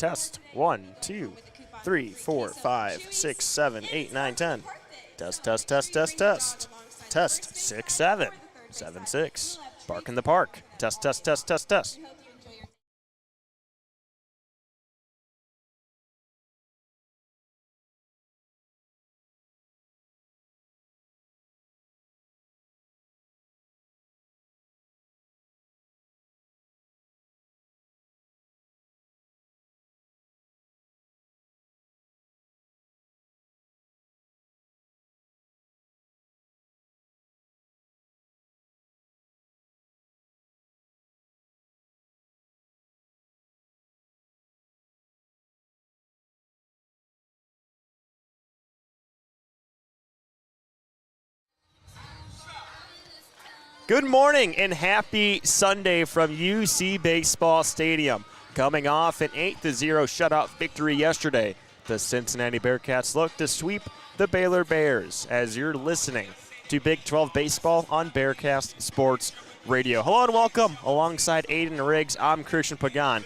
Test. 1, 2, 3, 4, 5, 6, 7, 8, 9, 10. Test, test, test, test, test. Test, 6, 7. 7, 6. Bark in the park. Test, test, test, test, test. Good morning and happy Sunday from UC Baseball Stadium. Coming off an 8-0 shutout victory yesterday, the Cincinnati Bearcats look to sweep the Baylor Bears as you're listening to Big 12 Baseball on Bearcast Sports Radio. Hello and welcome. Alongside Aiden Riggs, I'm Christian Pagan.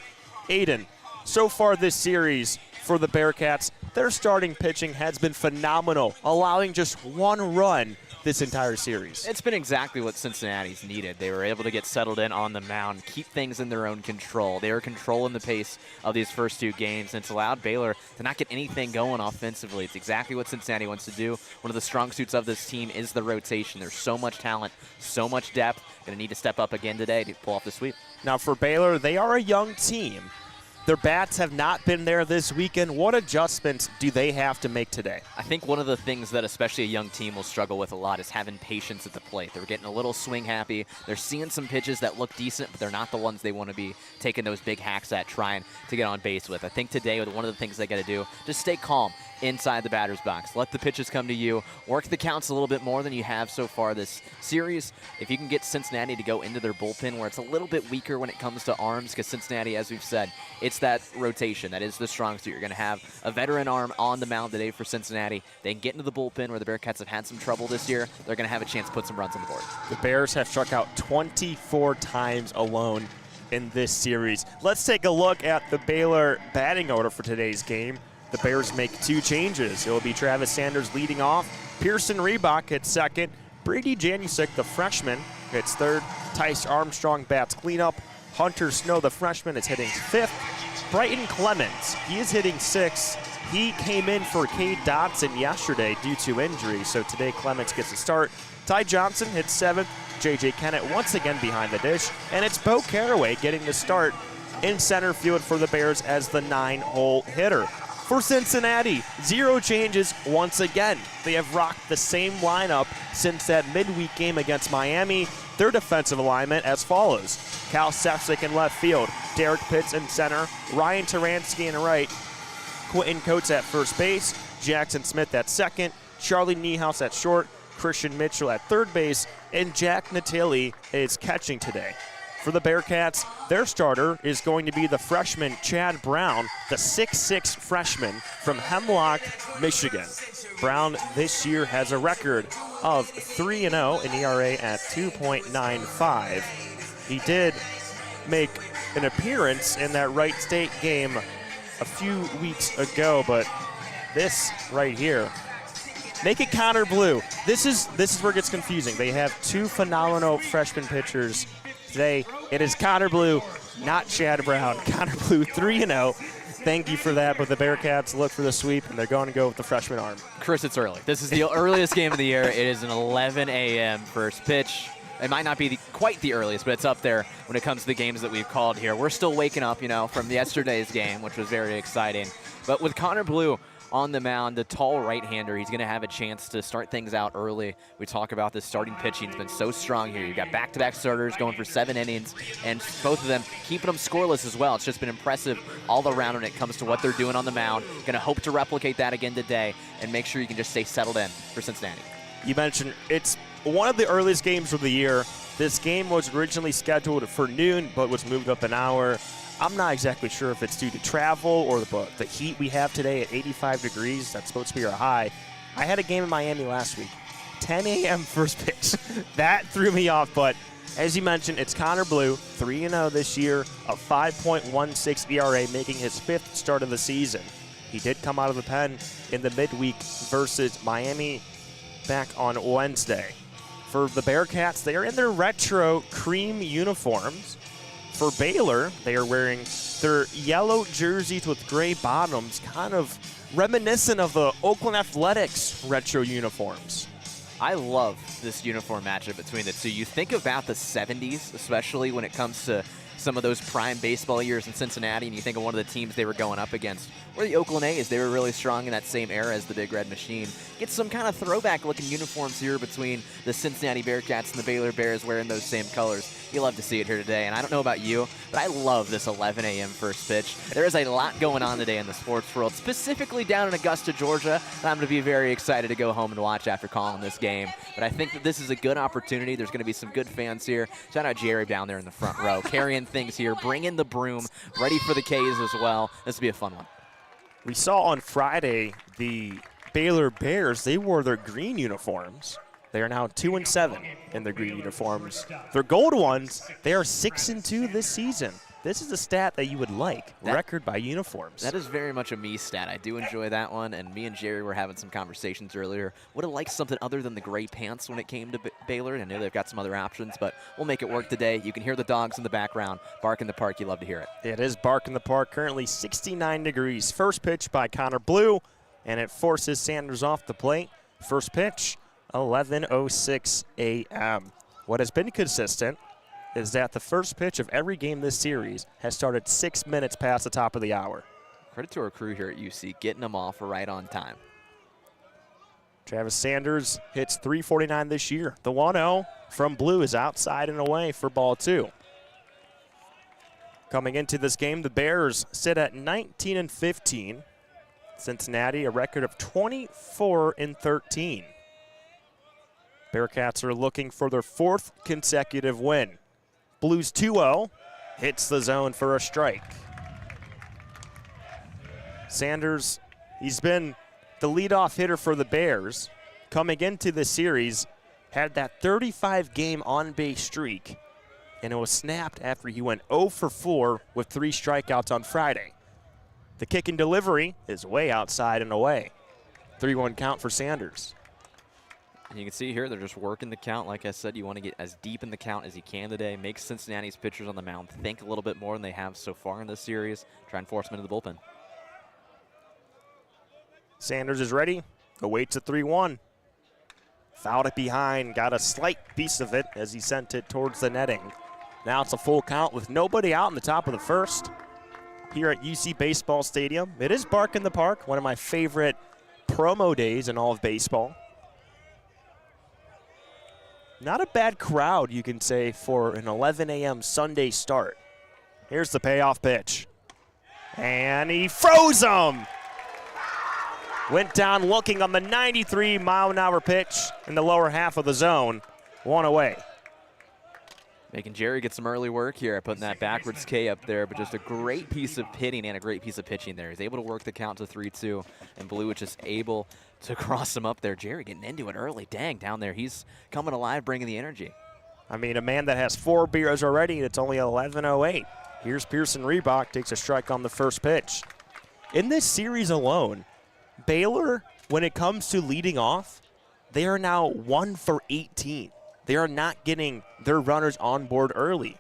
Aiden, so far this series for the Bearcats, their starting pitching has been phenomenal, allowing just one run this entire series. It's been exactly what Cincinnati's needed. They were able to get settled in on the mound, keep things in their own control. They were controlling the pace of these first two games, and it's allowed Baylor to not get anything going offensively. It's exactly what Cincinnati wants to do. One of the strong suits of this team is the rotation. There's so much talent, so much depth. Going to need to step up again today to pull off the sweep. Now for Baylor, they are a young team. Their bats have not been there this weekend. What adjustments do they have to make today? I think one of the things that especially a young team will struggle with a lot is having patience at the plate. They're getting a little swing happy. They're seeing some pitches that look decent, but they're not the ones they want to be taking those big hacks at, trying to get on base with. I think today, one of the things they got to do, just stay calm inside the batter's box. Let the pitches come to you. Work the counts a little bit more than you have so far this series. If you can get Cincinnati to go into their bullpen where it's a little bit weaker when it comes to arms, because Cincinnati, as we've said, it's that rotation. That is the strong suit. You're going to have a veteran arm on the mound today for Cincinnati. They can get into the bullpen where the Bearcats have had some trouble this year. They're going to have a chance to put some runs on the board. The Bears have struck out 24 times alone in this series. Let's take a look at the Baylor batting order for today's game. The Bears make two changes. It will be Travis Sanders leading off. Pearson Reebok hits second. Brady Janusik, the freshman, hits third. Tice Armstrong bats cleanup. Hunter Snow, the freshman, is hitting fifth. Brighton Clemens, he is hitting sixth. He came in for Cade Dotson yesterday due to injury, so today Clemens gets a start. Ty Johnson hits seventh. J.J. Kennett once again behind the dish. And it's Bo Caraway getting the start in center field for the Bears as the 9-hole hitter. For Cincinnati, zero changes once again. They have rocked the same lineup since that midweek game against Miami. Their defensive alignment as follows. Cal Sefcik in left field, Derek Pitts in center, Ryan Taransky in right, Quentin Coates at first base, Jackson Smith at second, Charlie Niehaus at short, Christian Mitchell at third base, and Jack Natili is catching today. For the Bearcats, their starter is going to be the freshman Chad Brown, the 6'6 freshman from Hemlock, Michigan. Brown this year has a record of 3-0, an ERA at 2.95. He did make an appearance in that Wright State game a few weeks ago, but this right here, make it Connor Blue. This is where it gets confusing. They have two phenomenal freshman pitchers. Today, it is Connor Blue, not Chad Brown. Connor Blue, 3-0. Thank you for that, but the Bearcats look for the sweep, and they're going to go with the freshman arm. Chris, it's early. This is the earliest game of the year. It is an 11 a.m. first pitch. It might not be quite the earliest, but it's up there when it comes to the games that we've called here. We're still waking up, from yesterday's game, which was very exciting. But with Connor Blue on the mound, the tall right-hander, he's going to have a chance to start things out early. We talk about this starting pitching. It's been so strong here. You've got back-to-back starters going for 7 innings, and both of them keeping them scoreless as well. It's just been impressive all around when it comes to what they're doing on the mound. Going to hope to replicate that again today and make sure you can just stay settled in for Cincinnati. You mentioned it's one of the earliest games of the year. This game was originally scheduled for noon, but was moved up an hour. I'm not exactly sure if it's due to travel or the heat we have today at 85 degrees. That's supposed to be our high. I had a game in Miami last week. 10 a.m. first pitch. That threw me off, but As you mentioned, it's Connor Blue, 3-0 this year, a 5.16 ERA, making his 5th start of the season. He did come out of the pen in the midweek versus Miami back on Wednesday. For the Bearcats, they are in their retro cream uniforms. For Baylor, they are wearing their yellow jerseys with gray bottoms, kind of reminiscent of the Oakland Athletics retro uniforms. I love this uniform matchup between the two. You think about the 70s, especially when it comes to some of those prime baseball years in Cincinnati, and you think of one of the teams they were going up against, or the Oakland A's. They were really strong in that same era as the Big Red Machine. Get some kind of throwback-looking uniforms here between the Cincinnati Bearcats and the Baylor Bears wearing those same colors. You love to see it here today, and I don't know about you, but I love this 11 a.m. first pitch. There is a lot going on today in the sports world, specifically down in Augusta, Georgia, and I'm going to be very excited to go home and watch after calling this game. But I think that this is a good opportunity. There's going to be some good fans here. Shout out Jerry down there in the front row, carrying things here, bringing the broom, ready for the K's as well. This will be a fun one. We saw on Friday the Baylor Bears, they wore their green uniforms. They are now 2-7 in their green uniforms. Their gold ones, they are 6-2 this season. This is a stat that you would like, record by uniforms. That is very much a me stat. I do enjoy that one, and me and Jerry were having some conversations earlier. Would have liked something other than the gray pants when it came to Baylor, and I know they've got some other options, but we'll make it work today. You can hear the dogs in the background. Bark in the park, you love to hear it. It is Bark in the Park, currently 69 degrees. First pitch by Connor Blue, and it forces Sanders off the plate. First pitch, 11:06 a.m. What has been consistent is that the first pitch of every game this series has started 6 minutes past the top of the hour. Credit to our crew here at UC, getting them off right on time. Travis Sanders hits .349 this year. The 1-0 from Blue is outside and away for ball 2. Coming into this game, the Bears sit at 19-15. Cincinnati, a record of 24-13. Bearcats are looking for their 4th consecutive win. Blues 2-0, hits the zone for a strike. Sanders, he's been the leadoff hitter for the Bears. Coming into the series, had that 35-game on-base streak, and it was snapped after he went 0 for 4 with 3 strikeouts on Friday. The kick and delivery is way outside and away. 3-1 count for Sanders. And you can see here, they're just working the count. Like I said, you want to get as deep in the count as you can today. Make Cincinnati's pitchers on the mound think a little bit more than they have so far in this series. Try and force them into the bullpen. Sanders is ready. Awaits a 3-1. Fouled it behind. Got a slight piece of it as he sent it towards the netting. Now it's a full count with nobody out in the top of the first. Here at UC Baseball Stadium. It is Bark in the Park, one of my favorite promo days in all of baseball. Not a bad crowd, you can say, for an 11 a.m. Sunday start. Here's the payoff pitch. And he froze him. Went down looking on the 93-mile-an-hour pitch in the lower half of the zone. 1 away. Making Jerry get some early work here, putting that backwards K up there, but just a great piece of hitting and a great piece of pitching there. He's able to work the count to 3-2, and Blue is just able to cross him up there. Jerry getting into it early. Dang, down there. He's coming alive, bringing the energy. I mean, a man that has 4 beers already, and it's only 11:08. Here's Pearson Reebok, takes a strike on the first pitch. In this series alone, Baylor, when it comes to leading off, they are now 1 for 18. They are not getting their runners on board early.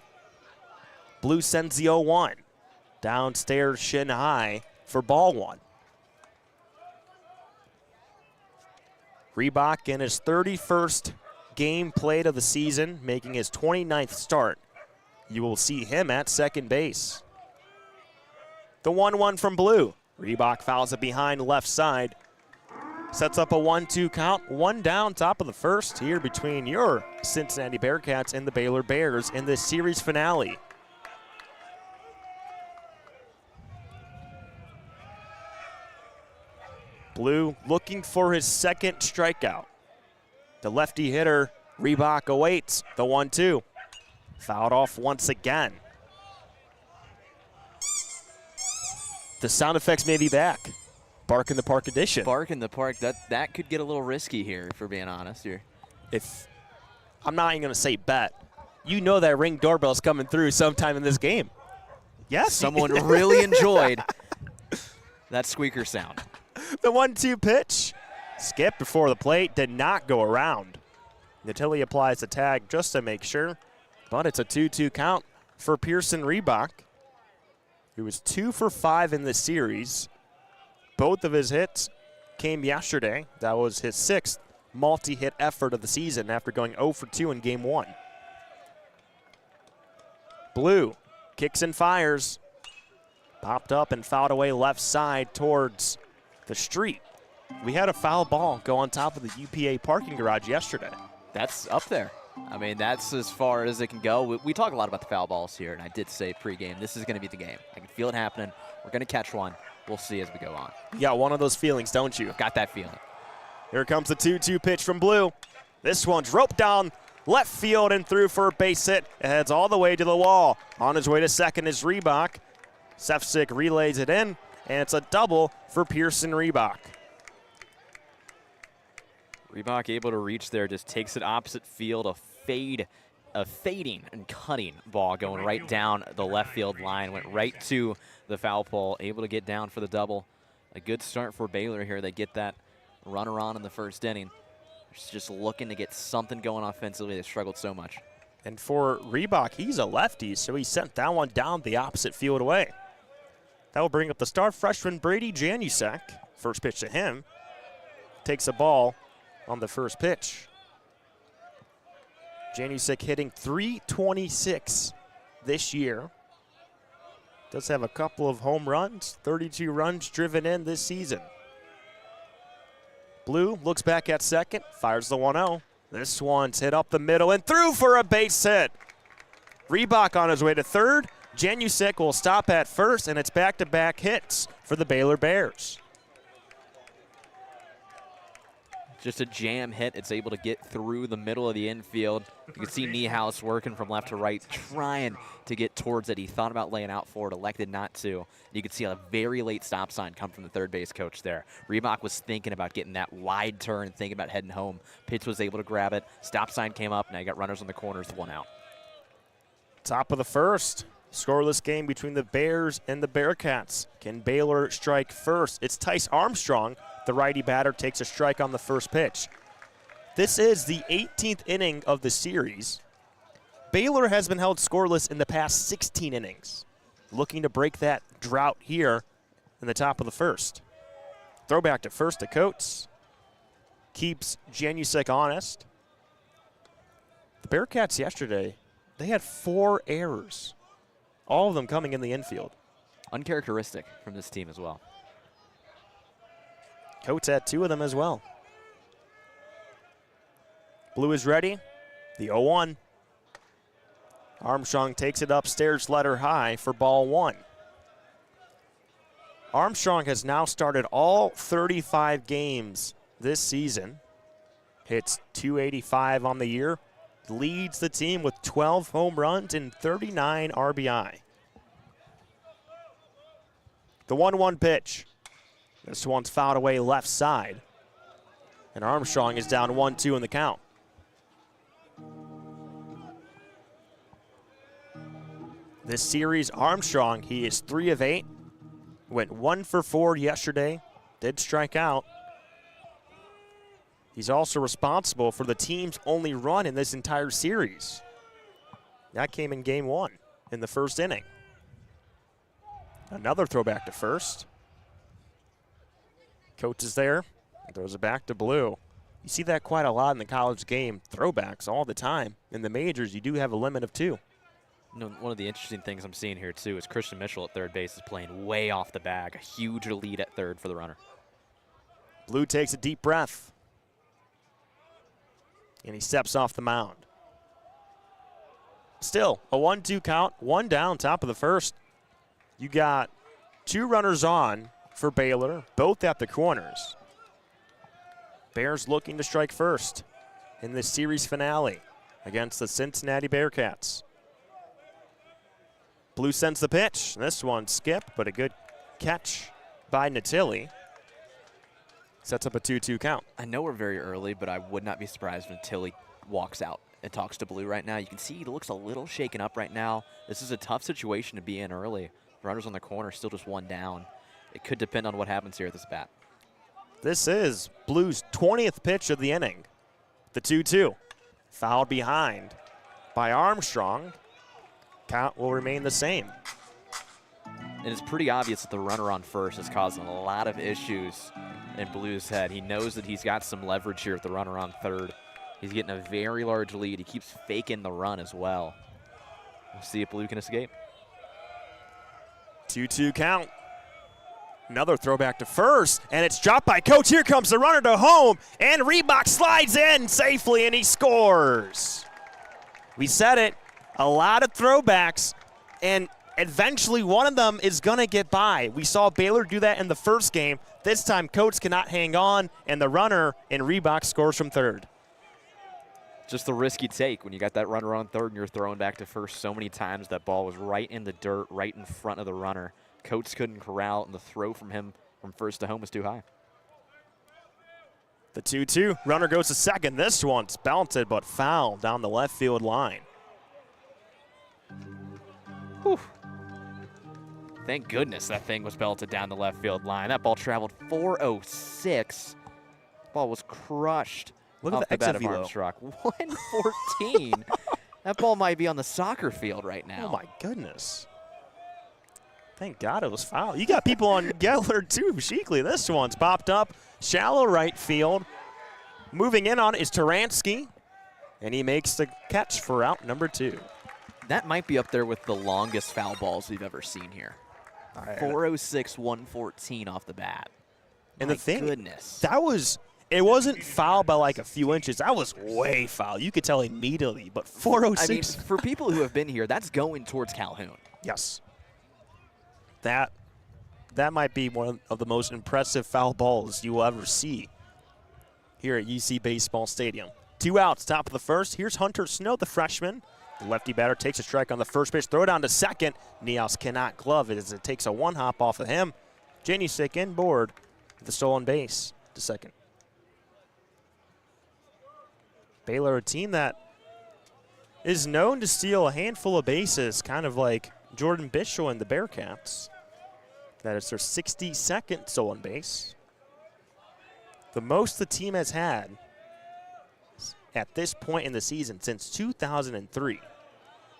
Blue sends the 0-1. Downstairs, shin high for ball 1. Reebok in his 31st game played of the season, making his 29th start. You will see him at second base. The 1-1 from Blue. Reebok fouls it behind left side. Sets up a 1-2 count. 1 down, top of the first here between your Cincinnati Bearcats and the Baylor Bears in this series finale. Blue looking for his second strikeout. The lefty hitter, Reebok, awaits the 1-2. Fouled off once again. The sound effects may be back. Bark in the Park edition. Bark in the Park, that could get a little risky here, if we're being honest here. I'm not even going to say bet, you know that Ring doorbell's coming through sometime in this game. Yes. Someone really enjoyed that squeaker sound. The 1-2 pitch. Skip before the plate, did not go around. Natili applies the tag just to make sure, but it's a 2-2 count for Pearson Reebok, who was 2 for 5 in this series. Both of his hits came yesterday. That was his 6th multi-hit effort of the season after going 0 for 2 in game 1. Blue kicks and fires. Popped up and fouled away left side towards the street. We had a foul ball go on top of the UPA parking garage yesterday. That's up there. I mean, that's as far as it can go. We talk a lot about the foul balls here, and I did say pregame, this is going to be the game. I can feel it happening. We're going to catch one. We'll see as we go on. You got one of those feelings, don't you? Got that feeling. Here comes the 2-2 pitch from Blue. This one's roped down left field and through for a base hit. It heads all the way to the wall. On his way to second is Reebok. Sefcik relays it in, and it's a double for Pearson Reebok. Reebok able to reach there, just takes it opposite field, a fading and cutting ball going right down the left field line, went right to the foul pole, able to get down for the double. A good start for Baylor here. They get that runner on in the first inning. Just looking to get something going offensively. They struggled so much. And for Reebok, he's a lefty, so he sent that one down the opposite field away. That will bring up the star freshman Brady Janusek. First pitch to him. Takes a ball on the first pitch. Janusek hitting .326 this year. Does have a couple of home runs, 32 runs driven in this season. Blue looks back at second, fires the 1-0. This one's hit up the middle and through for a base hit. Reebok on his way to third. Janusek will stop at first, and it's back-to-back hits for the Baylor Bears. Just a jam hit. It's able to get through the middle of the infield. You can see Niehaus working from left to right, trying to get towards it. He thought about laying out for it, elected not to. You can see a very late stop sign come from the third base coach there. Reebok was thinking about getting that wide turn, thinking about heading home. Pitts was able to grab it. Stop sign came up. Now you got runners on the corners, 1 out. Top of the first. Scoreless game between the Bears and the Bearcats. Can Baylor strike first? It's Tice Armstrong. The righty batter takes a strike on the first pitch. This is the 18th inning of the series. Baylor has been held scoreless in the past 16 innings. Looking to break that drought here in the top of the first. Throwback to first to Coates. Keeps Janusek honest. The Bearcats yesterday, they had 4 errors. All of them coming in the infield. Uncharacteristic from this team as well. Coates had 2 of them as well. Blue is ready. The 0-1. Armstrong takes it upstairs, letter high for ball 1. Armstrong has now started all 35 games this season. Hits .285 on the year. Leads the team with 12 home runs and 39 RBI. The 1-1 pitch. This one's fouled away left side. And Armstrong is down 1-2 in the count. This series, Armstrong, he is 3 of 8. Went 1 for 4 yesterday. Did strike out. He's also responsible for the team's only run in this entire series. That came in game 1 in the first inning. Another throwback to first. Coates is there. Throws it back to Blue. You see that quite a lot in the college game. Throwbacks all the time. In the majors, you do have a limit of 2. No, one of the interesting things I'm seeing here, too, is Christian Mitchell at third base is playing way off the bag. A huge lead at third for the runner. Blue takes a deep breath. And he steps off the mound. Still, a 1-2 count, 1 down, top of the first. You got 2 runners on for Baylor, both at the corners. Bears looking to strike first in this series finale against the Cincinnati Bearcats. Blue sends the pitch. This one skipped, but a good catch by Natili. Sets up a 2-2 count. I know we're very early, but I would not be surprised when Tilly walks out and talks to Blue right now. You can see he looks a little shaken up right now. This is a tough situation to be in early. Runners on the corner, still just one down. It could depend on what happens here at this bat. This is Blue's 20th pitch of the inning. The 2-2. Fouled behind by Armstrong. Count will remain the same. And it's pretty obvious that the runner on first is causing a lot of issues in Blue's head. He knows that he's got some leverage here with the runner on third. He's getting a very large lead. He keeps faking the run as well. We'll see if Blue can escape. 2-2 count. Another throwback to first, and it's dropped by Coates. Here comes the runner to home, and Reebok slides in safely, and he scores. We said it, a lot of throwbacks, and eventually one of them is going to get by. We saw Baylor do that in the first game. This time, Coates cannot hang on, and the runner in Reebok scores from third. Just the risk you take when you got that runner on third and you're throwing back to first so many times. That ball was right in the dirt, right in front of the runner. Coates couldn't corral, and the throw from him from first to home was too high. The 2-2, runner goes to second. This one's belted but fouled down the left field line. Whew. Thank goodness that thing was belted down the left field line. That ball traveled 406. Ball was crushed. Look off at the bat exit of velo. Armstrong. 114. That ball might be on the soccer field right now. Oh my goodness. Thank God it was foul. You got people on Geller too, Sheekley. This one's popped up. Shallow right field. Moving in on is Taransky, and he makes the catch for out number 2. That might be up there with the longest foul balls we've ever seen here. 406, 114 off the bat. And my the thing, goodness. that was, it wasn't foul by like a few inches. That was way foul. You could tell immediately, but 406. I mean, for people who have been here, that's going towards Calhoun. Yes. That might be one of the most impressive foul balls you will ever see here at UC Baseball Stadium. 2 outs, top of the first. Here's Hunter Snow, the freshman. The lefty batter takes a strike on the first pitch. Throw down to second. Nios cannot glove it as it takes a one-hop off of him. Janusik inboard with the stolen base to second. Baylor, a team that is known to steal a handful of bases, kind of like Jordan Bishel and the Bearcats. That is their 62nd stolen base. The most the team has had at this point in the season since 2003.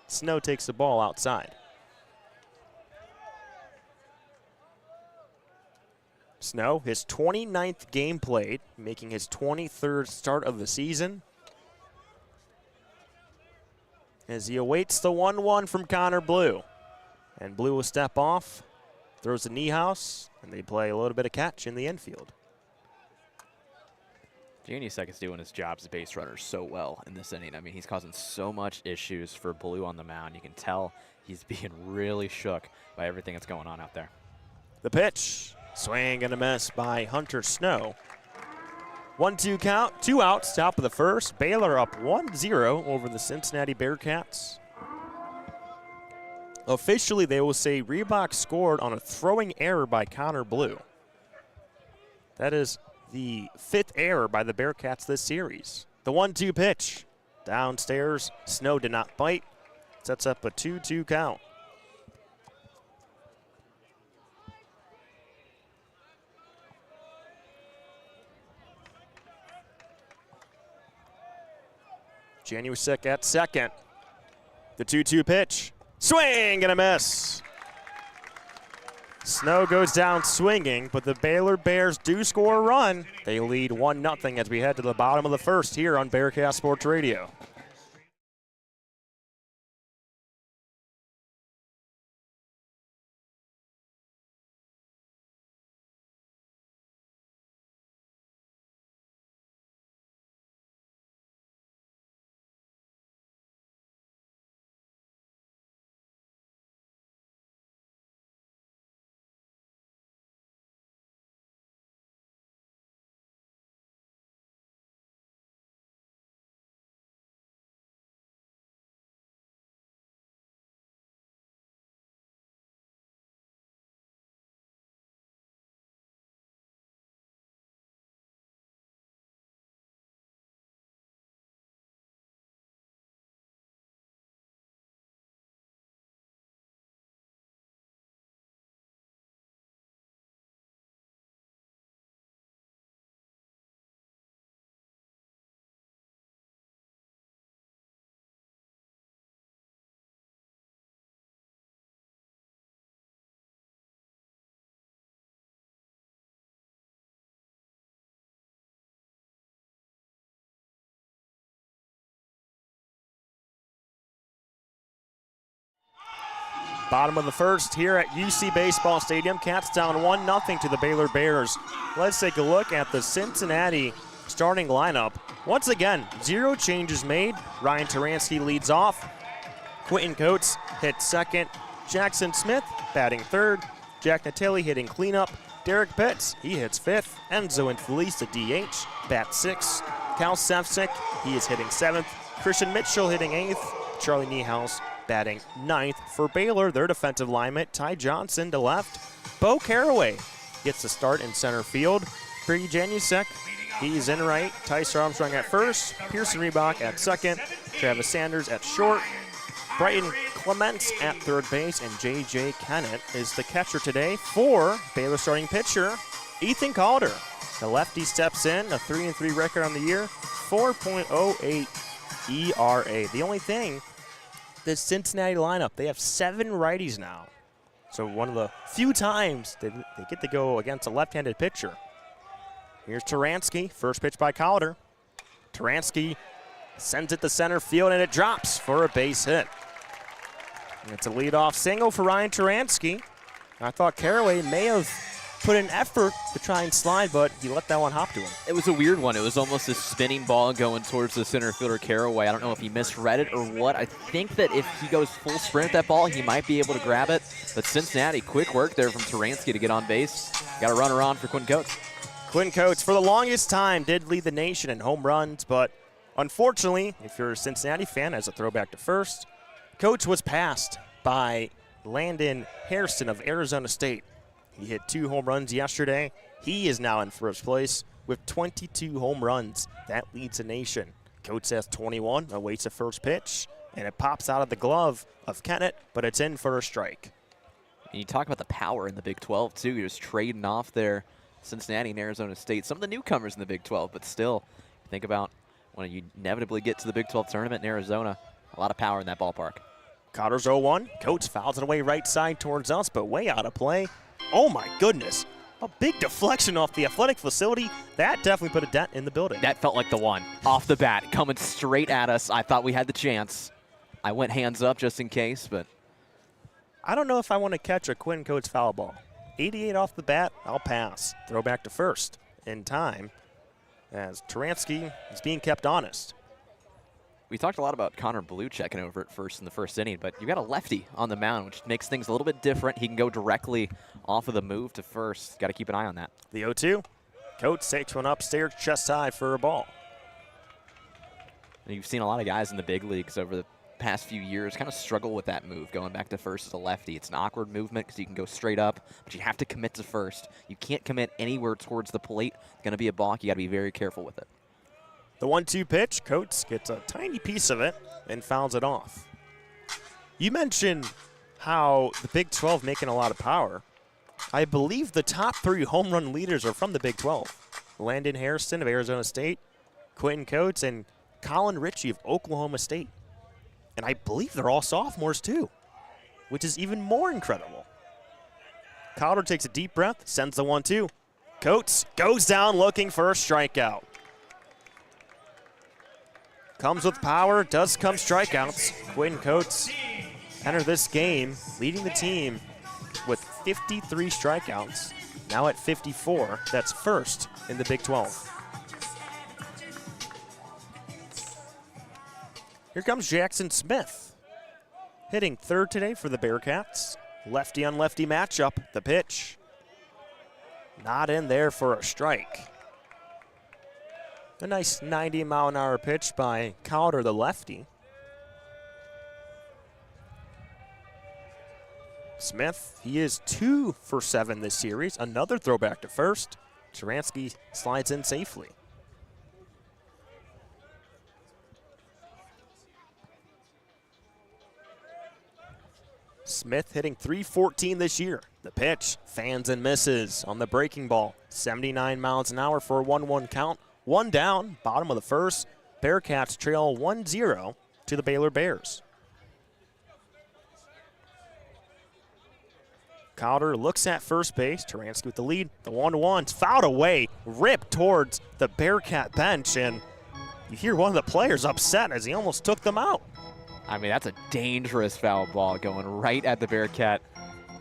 Snow takes the ball outside. Snow, his 29th game played, making his 23rd start of the season. As he awaits the 1-1 from Connor Blue. And Blue will step off, throws the knee house, and they play a little bit of catch in the infield. Janusik is doing his job as a base runner so well in this inning. I mean, he's causing so much issues for Blue on the mound. You can tell he's being really shook by everything that's going on out there. The pitch, swing and a miss by Hunter Snow. 1-2 count, 2 outs, top of the first. Baylor up 1-0 over the Cincinnati Bearcats. Officially, they will say Reebok scored on a throwing error by Connor Blue. That is the 5th error by the Bearcats this series. The 1-2 pitch. Downstairs, Snow did not bite. Sets up a 2-2 count. Janusik at second. The 2-2 pitch. Swing and a miss. Snow goes down swinging, but the Baylor Bears do score a run. They lead 1-0 as we head to the bottom of the first here on Bearcat Sports Radio. Bottom of the first here at UC Baseball Stadium. Cats down 1-0 to the Baylor Bears. Let's take a look at the Cincinnati starting lineup. Once again, 0 changes made. Ryan Taransky leads off. Quentin Coates hits second. Jackson Smith batting third. Jack Natali hitting cleanup. Derek Pitts, he hits fifth. Enzo Infelice, the DH, bats sixth. Cal Sefcik, he is hitting seventh. Christian Mitchell hitting eighth. Charlie Niehaus batting ninth. For Baylor, their defensive lineman, Ty Johnson to left. Bo Caraway gets the start in center field. Brady Janusek, he's in right. Tyce Armstrong at first. Pearson Reebok at second. Travis Sanders at short. Brighton Clements at third base, and J.J. Kennett is the catcher today for Baylor starting pitcher Ethan Calder. The lefty steps in, a 3-3 record on the year, 4.08 ERA. The only thing, the Cincinnati lineup, they have 7 righties now. So one of the few times they get to go against a left-handed pitcher. Here's Taransky, first pitch by Calder. Taransky sends it to center field, and it drops for a base hit. It's a leadoff single for Ryan Taransky. I thought Caraway may have put an effort to try and slide, but he let that one hop to him. It was a weird one. It was almost a spinning ball going towards the center fielder Caraway. I don't know if he misread it or what. I think that if he goes full sprint at that ball, he might be able to grab it. But Cincinnati, quick work there from Taransky to get on base. Got a runner on for Quentin Coates. Quentin Coates, for the longest time, did lead the nation in home runs, but unfortunately, if you're a Cincinnati fan, as a throwback to first, Coates was passed by Landon Hairston of Arizona State. He hit 2 home runs yesterday. He is now in first place with 22 home runs. That leads the nation. Coates has 21, awaits the first pitch, and it pops out of the glove of Kennett, but it's in for a strike. And you talk about the power in the Big 12, too. You're just trading off there, Cincinnati and Arizona State. Some of the newcomers in the Big 12, but still, think about when you inevitably get to the Big 12 tournament in Arizona, a lot of power in that ballpark. Calder's 0-1. Coates fouls it away right side towards us, but way out of play. Oh my goodness. A big deflection off the athletic facility. That definitely put a dent in the building. That felt like the one. Off the bat, coming straight at us. I thought we had the chance. I went hands up just in case, but I don't know if I want to catch a Quentin Coates foul ball. 88 off the bat, I'll pass. Throw back to first in time as Taransky is being kept honest. We talked a lot about Connor Blue checking over at first in the first inning, but you got a lefty on the mound, which makes things a little bit different. He can go directly off of the move to first. Got to keep an eye on that. The 0-2. Coates takes one upstairs, chest high for a ball. And you've seen a lot of guys in the big leagues over the past few years kind of struggle with that move, going back to first as a lefty. It's an awkward movement because you can go straight up, but you have to commit to first. You can't commit anywhere towards the plate. It's going to be a balk. You got to be very careful with it. The 1-2 pitch, Coates gets a tiny piece of it and fouls it off. You mentioned how the Big 12 making a lot of power. I believe the top 3 home run leaders are from the Big 12. Landon Hairston of Arizona State, Quentin Coates, and Colin Ritchie of Oklahoma State. And I believe they're all sophomores too, which is even more incredible. Calder takes a deep breath, sends the 1-2. Coates goes down looking for a strikeout. Comes with power, does come strikeouts. Quentin Coates enter this game leading the team with 53 strikeouts, now at 54. That's first in the Big 12. Here comes Jackson Smith, hitting third today for the Bearcats. Lefty on lefty matchup, the pitch. Not in there for a strike. A nice 90-mile-an-hour pitch by Calder, the lefty. Smith, he is 2 for 7 this series. Another throwback to first. Taransky slides in safely. Smith hitting .314 this year. The pitch, fans and misses on the breaking ball. 79 miles an hour for a 1-1 count. One down, bottom of the first. Bearcats trail 1-0 to the Baylor Bears. Calder looks at first base. Taransky with the lead. The 1-1's fouled away, ripped towards the Bearcat bench, and you hear one of the players upset as he almost took them out. I mean, that's a dangerous foul ball going right at the Bearcat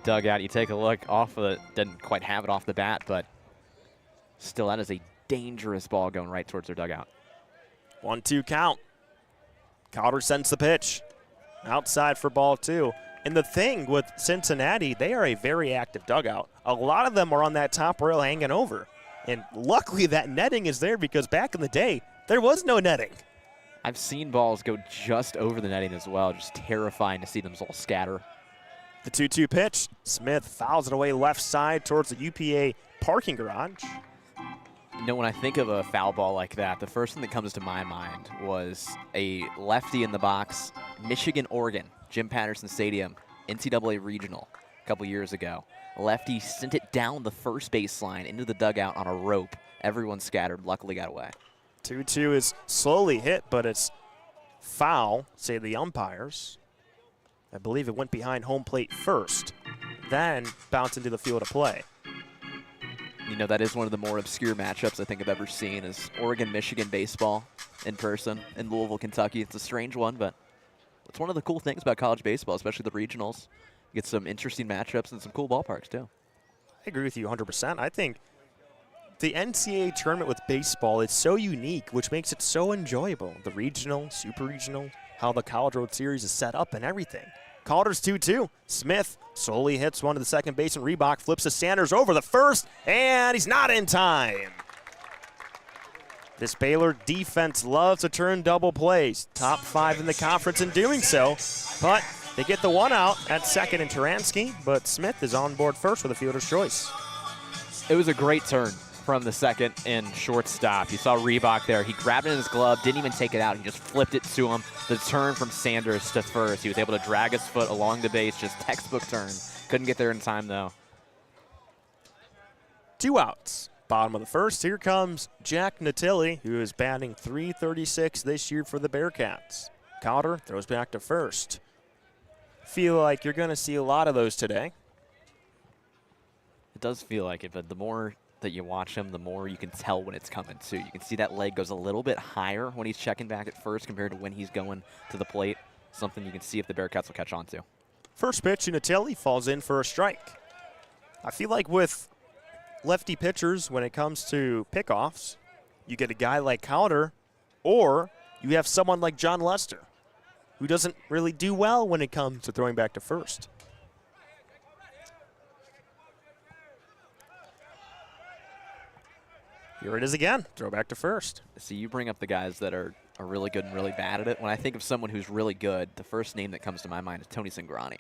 dugout. You take a look off of it, didn't quite have it off the bat, but still, that is a dangerous ball going right towards their dugout. 1-2 count. Calder sends the pitch. Outside for ball 2. And the thing with Cincinnati, they are a very active dugout. A lot of them are on that top rail hanging over. And luckily that netting is there because back in the day, there was no netting. I've seen balls go just over the netting as well. Just terrifying to see them all scatter. The 2-2 pitch. Smith fouls it away left side towards the UPA parking garage. You know, when I think of a foul ball like that, the first thing that comes to my mind was a lefty in the box, Michigan-Oregon, Jim Patterson Stadium, NCAA Regional a couple years ago. Lefty sent it down the first baseline into the dugout on a rope. Everyone scattered, luckily got away. 2-2 is slowly hit, but it's foul, say the umpires. I believe it went behind home plate first, then bounced into the field of play. You know, that is one of the more obscure matchups I think I've ever seen is Oregon-Michigan baseball in person in Louisville, Kentucky. It's a strange one, but it's one of the cool things about college baseball, especially the regionals. You get some interesting matchups and some cool ballparks, too. I agree with you 100%. I think the NCAA tournament with baseball is so unique, which makes it so enjoyable. The regional, super regional, how the College World Series is set up and everything. Calder's 2-2. Smith slowly hits one to the second base, and Reebok flips to Sanders over the first, and he's not in time. This Baylor defense loves to turn double plays. Top 5 in the conference in doing so, but they get the one out at second in Taransky, but Smith is on board first with a fielder's choice. It was a great turn from the second and shortstop. You saw Reebok there. He grabbed it in his glove, didn't even take it out. He just flipped it to him. The turn from Sanders to first. He was able to drag his foot along the base, just textbook turn. Couldn't get there in time, though. 2 outs. Bottom of the first, here comes Jack Natilli, who is batting .336 this year for the Bearcats. Calder throws back to first. Feel like you're going to see a lot of those today. It does feel like it, but the more that you watch him, the more you can tell when it's coming too. You can see that leg goes a little bit higher when he's checking back at first compared to when he's going to the plate. Something you can see if the Bearcats will catch on to. First pitch to Natilli falls in for a strike. I feel like with lefty pitchers, when it comes to pickoffs, you get a guy like Calder, or you have someone like John Lester, who doesn't really do well when it comes to throwing back to first. Here it is again, throw back to first. See, you bring up the guys that are really good and really bad at it. When I think of someone who's really good, the first name that comes to my mind is Tony Cingrani.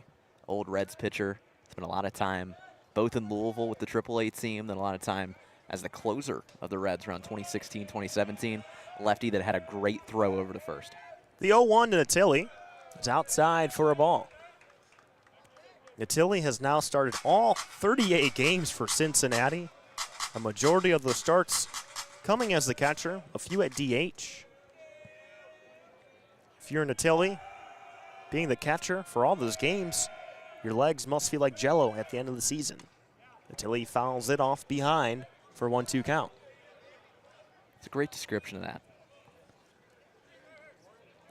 Old Reds pitcher, spent a lot of time both in Louisville with the AAA team, then a lot of time as the closer of the Reds around 2016, 2017. Lefty that had a great throw over to first. The 0-1 to Natilli is outside for a ball. Natilli has now started all 38 games for Cincinnati. A majority of those starts coming as the catcher, a few at DH. If you're Natilli, being the catcher for all those games, your legs must feel like jello at the end of the season. Natilli fouls it off behind for a 1-2 count. It's a great description of that.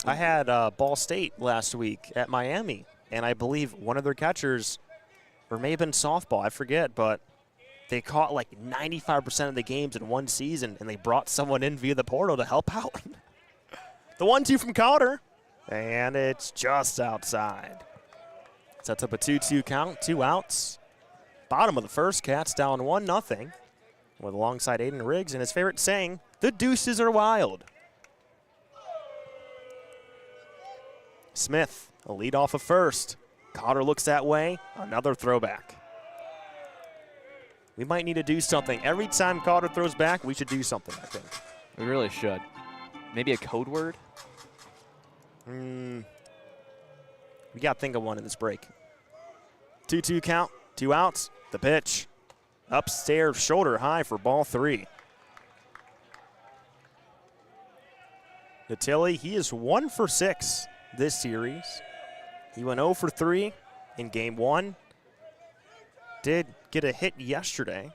I had Ball State last week at Miami, and I believe one of their catchers, or may have been softball, I forget, but they caught like 95% of the games in one season, and they brought someone in via the portal to help out. The 1-2 from Calder, and it's just outside. Sets up a 2-2 count, 2 outs. Bottom of the first, Cats down 1-0 with alongside Aiden Riggs and his favorite saying, the deuces are wild. Smith, a lead off of first. Calder looks that way, another throwback. We might need to do something. Every time Calder throws back, we should do something, I think. We really should. Maybe a code word? We got to think of one in this break. 2-2 count, 2 outs. The pitch. Upstairs, shoulder high for ball 3. Natilli, he is 1 for 6 this series. He went 0 for 3 in game 1. Did get a hit yesterday.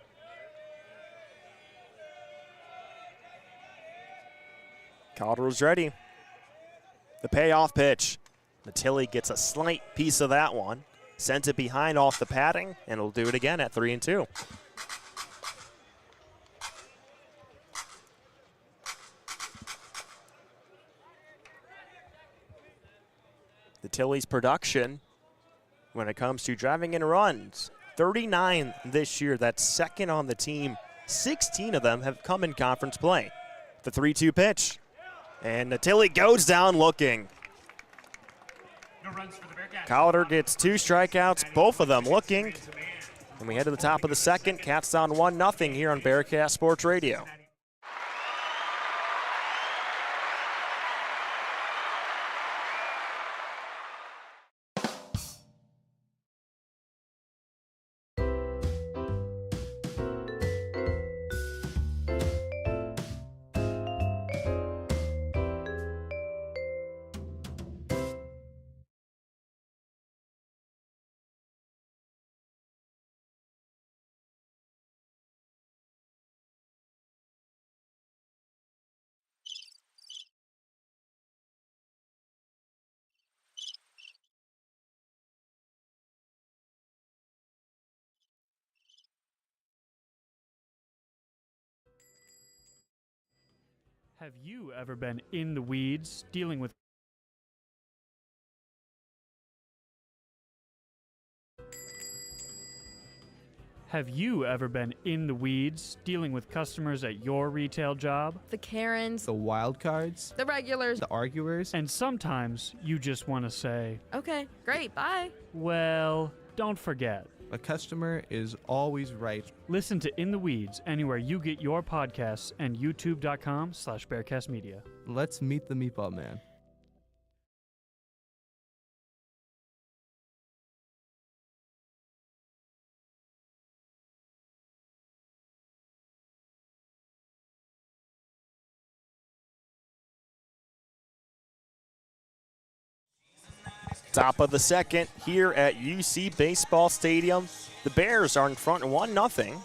Calder was ready. The payoff pitch. Tilly gets a slight piece of that one. Sends it behind off the padding, and will do it again at 3-2. The Tilly's production when it comes to driving in runs, 39 this year. That's second on the team. 16 of them have come in conference play. The 3-2 pitch. And Tilly goes down looking. Collider gets 2 strikeouts, both of them looking. And we head to the top of the second. Cats down 1-0 here on Bearcat Sports Radio. Have you ever been in the weeds dealing with customers at your retail job? The Karens, The wild cards, the regulars. the arguers. And sometimes you just want to say, Okay, great, bye. well, don't forget. A customer is always right. Listen to In the Weeds anywhere you get your podcasts and youtube.com/bearcastmedia. Let's meet the Meatball Man. Top of the second here at UC Baseball Stadium. The Bears are in front 1-0.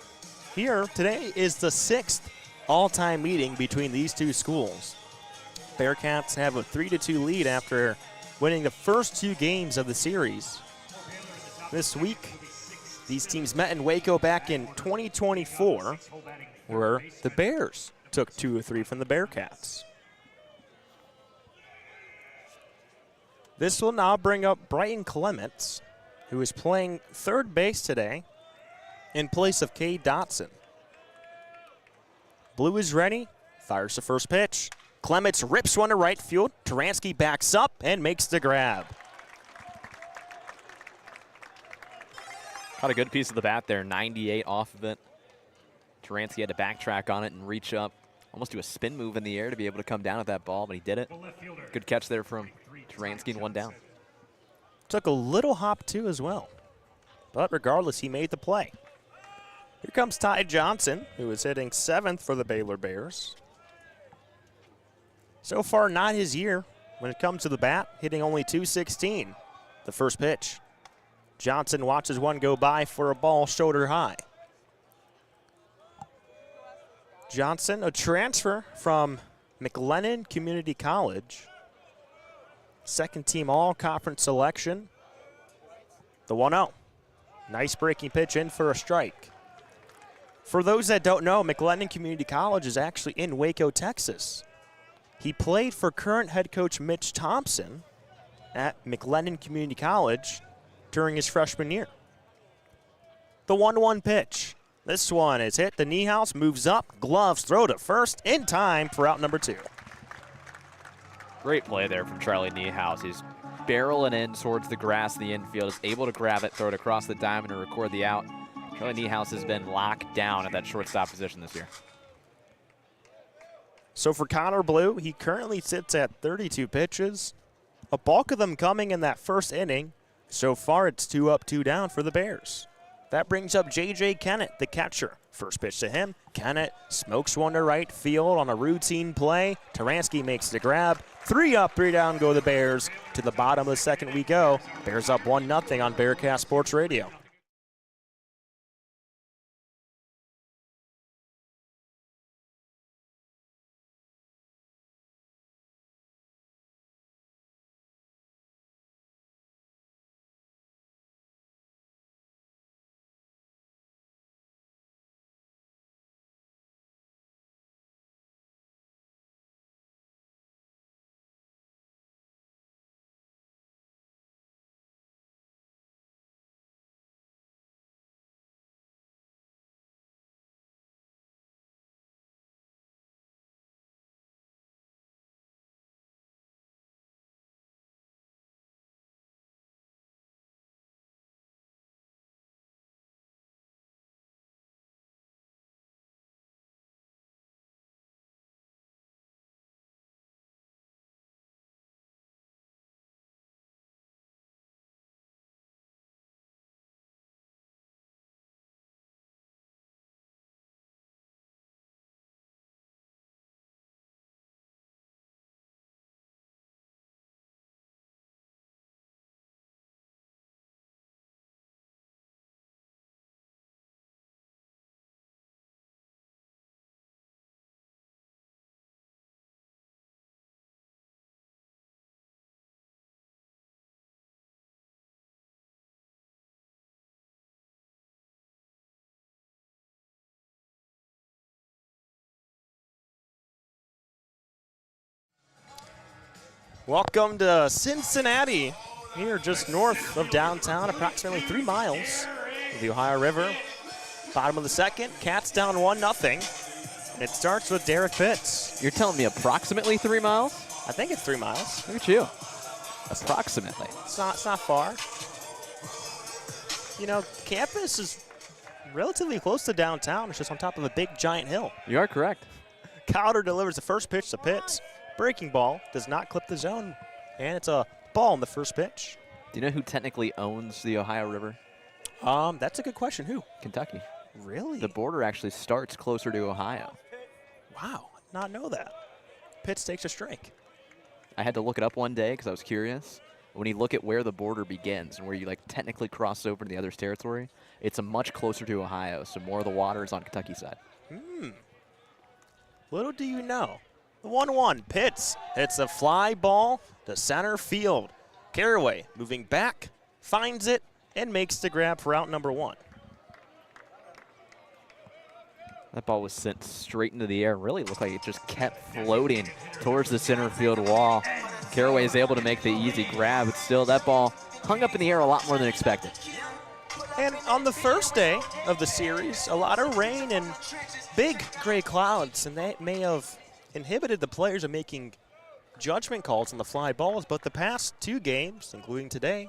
Here today is the 6th all-time meeting between these two schools. Bearcats have a 3-2 lead after winning the first 2 games of the series. This week, these teams met in Waco back in 2024, where the Bears took 2 of 3 from the Bearcats. This will now bring up Brighton Clements, who is playing third base today in place of Cade Dotson. Blue is ready, fires the first pitch. Clements rips one to right field. Taransky backs up and makes the grab. Caught a good piece of the bat there, 98 off of it. Taransky had to backtrack on it and reach up, almost do a spin move in the air to be able to come down with that ball, but he did it. Good catch there from Taransky, and 1 down. Took a little hop too as well. But regardless, he made the play. Here comes Ty Johnson, who is hitting 7th for the Baylor Bears. So far, not his year when it comes to the bat, hitting only .216. The first pitch. Johnson watches one go by for a ball shoulder high. Johnson, a transfer from McLennan Community College. Second team all-conference selection. The 1-0. Nice breaking pitch in for a strike. For those that don't know, McLennan Community College is actually in Waco, Texas. He played for current head coach Mitch Thompson at McLennan Community College during his freshman year. The 1-1 pitch. This one is hit. The Niehaus moves up. Gloves throw to first in time for out number 2. Great play there from Charlie Niehaus. He's barreling in towards the grass in the infield, is able to grab it, throw it across the diamond, and record the out. Charlie Niehaus has been locked down at that shortstop position this year. So for Connor Blue, he currently sits at 32 pitches. A bulk of them coming in that first inning. So far, it's 2 up, 2 down for the Bears. That brings up J.J. Kennett, the catcher. First pitch to him. Kennett smokes one to right field on a routine play. Taransky makes the grab. 3 up, 3 down go the Bears. To the bottom of the second we go. Bears up 1-0 on Bearcat Sports Radio. Welcome to Cincinnati, here just north of downtown, approximately 3 miles of the Ohio River. Bottom of the second, Cats down 1-0. It starts with Derek Pitts. You're telling me approximately 3 miles? I think it's 3 miles. Look at you. Approximately. It's not far. You know, campus is relatively close to downtown. It's just on top of a big giant hill. You are correct. Cowder delivers the first pitch to Pitts. Breaking ball, does not clip the zone, and it's a ball in the first pitch. Do you know who technically owns the Ohio River? That's a good question. Who? Kentucky. Really? The border actually starts closer to Ohio. Wow, I did not know that. Pitts takes a strike. I had to look it up one day because I was curious. When you look at where the border begins and where you technically cross over to the other's territory, it's a much closer to Ohio, so more of the water is on Kentucky's side. Little do you know. The 1-1, Pitts hits a fly ball to center field. Caraway moving back, finds it, and makes the grab for out number 1. That ball was sent straight into the air. Really looked like it just kept floating towards the center field wall. Caraway is able to make the easy grab, but still that ball hung up in the air a lot more than expected. And on the first day of the series, a lot of rain and big gray clouds, and that may have inhibited the players of making judgment calls on the fly balls, but the past 2 games, including today,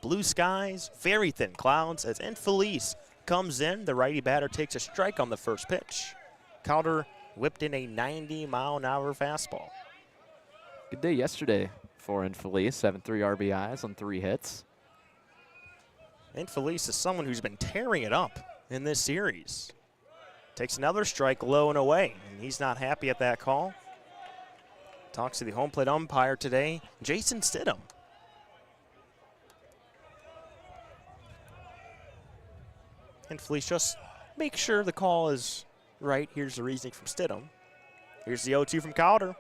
blue skies, very thin clouds, as Infelice comes in, the righty batter takes a strike on the first pitch. Cowder whipped in a 90-mile-an-hour fastball. Good day yesterday for Infelice, 7-3 RBIs on 3 hits. Infelice is someone who's been tearing it up in this series. Takes another strike low and away, and he's not happy at that call. Talks to the home plate umpire today, Jason Stidham. Infelice just make sure the call is right. Here's the reasoning from Stidham. Here's the 0-2 from Cowder.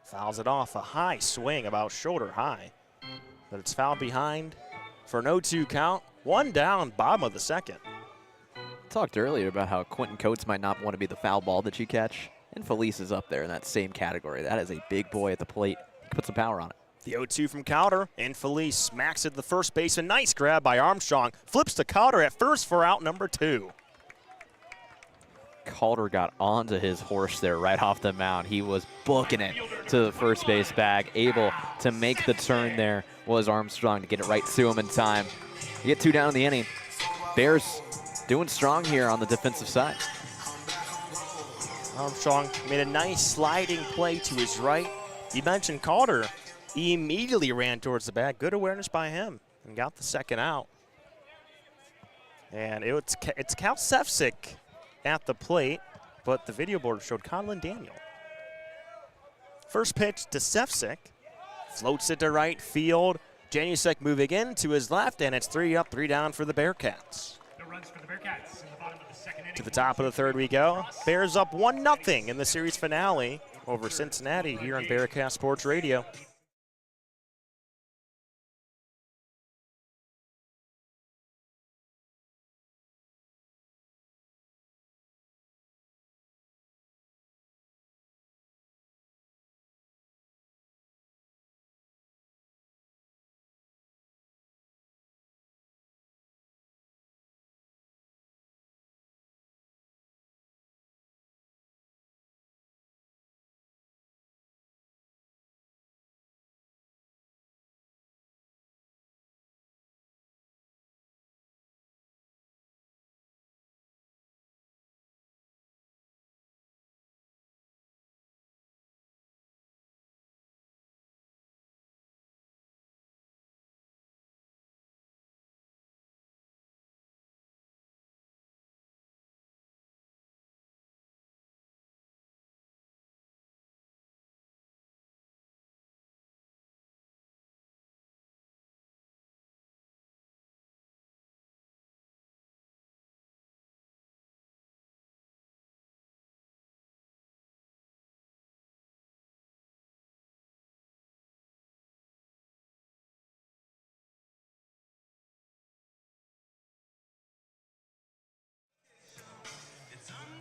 Fouls it off, a high swing, about shoulder high. But it's fouled behind for an 0-2 count. 1 down, bottom of the second. Talked earlier about how Quentin Coates might not want to be the foul ball that you catch. Infelice is up there in that same category. That is a big boy at the plate. He can put some power on it. The 0-2 from Cowder. Infelice smacks it to the first baseman. Nice grab by Armstrong. Flips to Cowder at first for out number 2. Calder got onto his horse there right off the mound. He was booking it to the first base bag. Able to make the turn there was Armstrong to get it right to him in time. You get 2 down in the inning. Bears doing strong here on the defensive side. Armstrong made a nice sliding play to his right. You mentioned Calder. He immediately ran towards the bag. Good awareness by him and got the second out. And it's Cal Sefcik at the plate, but the video board showed Conlon Daniel. First pitch to Sefcik. Floats it to right field. Janusek moving in to his left, and it's 3 up, 3 down for the Bearcats. No runs for the Bearcats in the bottom of the second inning. To the top of the third we go. Bears up 1-0 in the series finale over Cincinnati here on Bearcat Sports Radio.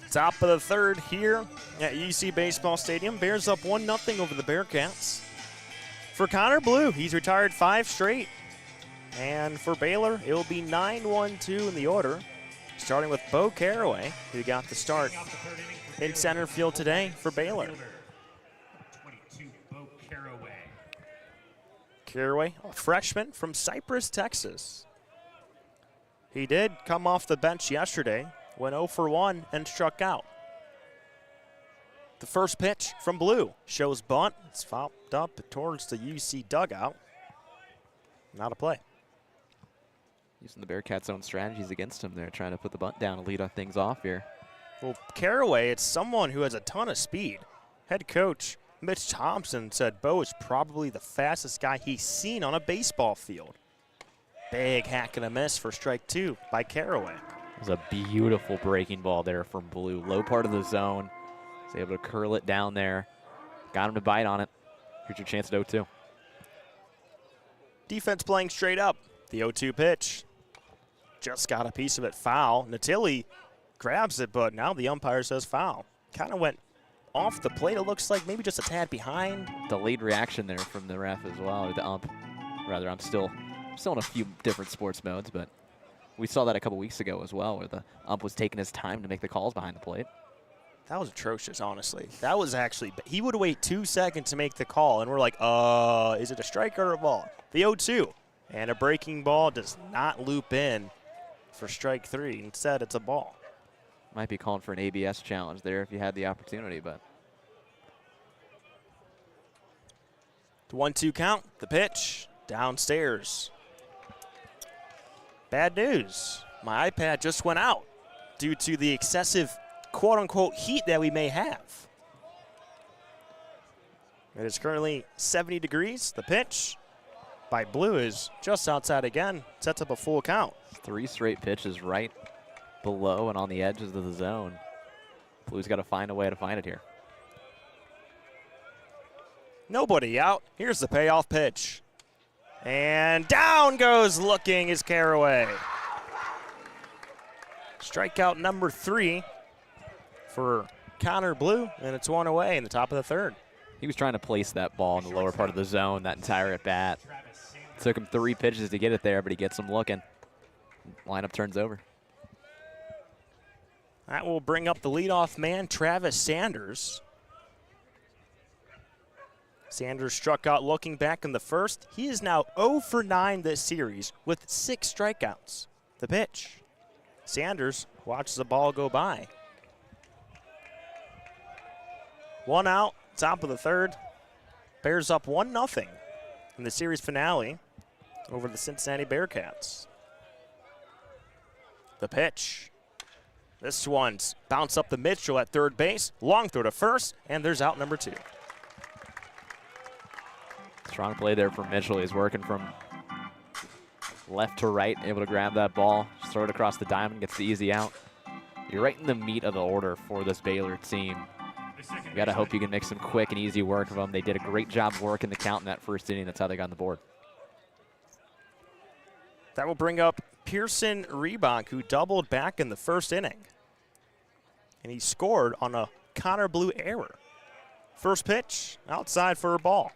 Top of the third here at UC Baseball Stadium. Bears up 1-0 over the Bearcats. For Connor Blue, he's retired 5 straight. And for Baylor, it will be 9-1-2 in the order, starting with Bo Caraway, who got the start in center field today for Baylor. 22, Bo Caraway. Caraway, a freshman from Cypress, Texas. He did come off the bench yesterday, went 0 for 1 and struck out. The first pitch from Blue shows bunt. It's fouled up towards the UC dugout. Not a play. Using the Bearcats' own strategies against him there, trying to put the bunt down and lead things off here. Well, Caraway, it's someone who has a ton of speed. Head coach Mitch Thompson said Bo is probably the fastest guy he's seen on a baseball field. Big hack and a miss for strike 2 by Caraway. It was a beautiful breaking ball there from Blue. Low part of the zone. Was able to curl it down there. Got him to bite on it. Here's your chance at 0-2. Defense playing straight up. The 0-2 pitch. Just got a piece of it foul. Natili grabs it, but now the umpire says foul. Kind of went off the plate. It looks like maybe just a tad behind. Delayed reaction there from the ref as well, or the ump. Rather, I'm still in a few different sports modes, but we saw that a couple weeks ago as well, where the ump was taking his time to make the calls behind the plate. That was atrocious, honestly. That was actually, he would wait 2 seconds to make the call, and we're like, is it a strike or a ball? The 0-2. And a breaking ball does not loop in for strike 3. Instead, it's a ball. Might be calling for an ABS challenge there if you had the opportunity, but. The 1-2 count, the pitch, downstairs. Bad news. My iPad just went out due to the excessive quote-unquote heat that we may have. It is currently 70 degrees. The pitch by Blue is just outside again. Sets up a full count. 3 straight pitches right below and on the edges of the zone. Blue's got to find a way to find it here. Nobody out. Here's the payoff pitch. And down goes looking is Caraway. Strikeout number 3 for Connor Blue, and it's 1 away in the top of the 3rd. He was trying to place that ball in the lower part of the zone that entire at-bat. Took him 3 pitches to get it there, but he gets him looking. Lineup turns over. That will bring up the leadoff man, Travis Sanders. Sanders struck out looking back in the first. He is now 0 for 9 this series with 6 strikeouts. The pitch. Sanders watches the ball go by. 1 out, top of the 3rd. Bears up 1-0 in the series finale over the Cincinnati Bearcats. The pitch. This one's bounce up the Mitchell at third base. Long throw to first, and there's out number 2. Strong play there from Mitchell. He's working from left to right, able to grab that ball, just throw it across the diamond, gets the easy out. You're right in the meat of the order for this Baylor team. You got to hope you can make some quick and easy work of them. They did a great job working the count in that first inning. That's how they got on the board. That will bring up Pearson Reebok, who doubled back in the first inning. And he scored on a Connor Blue error. First pitch, outside for a ball.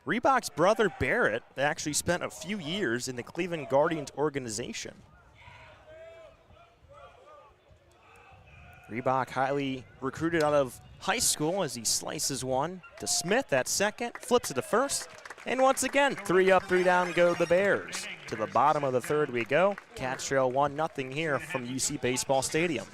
Reebok's brother Barrett actually spent a few years in the Cleveland Guardians organization. Reebok highly recruited out of high school as he slices one to Smith at second, flips it to first, and once again, 3 up, 3 down go the Bears. To the bottom of the 3rd we go. Cats trail 1-0 here from UC Baseball Stadium.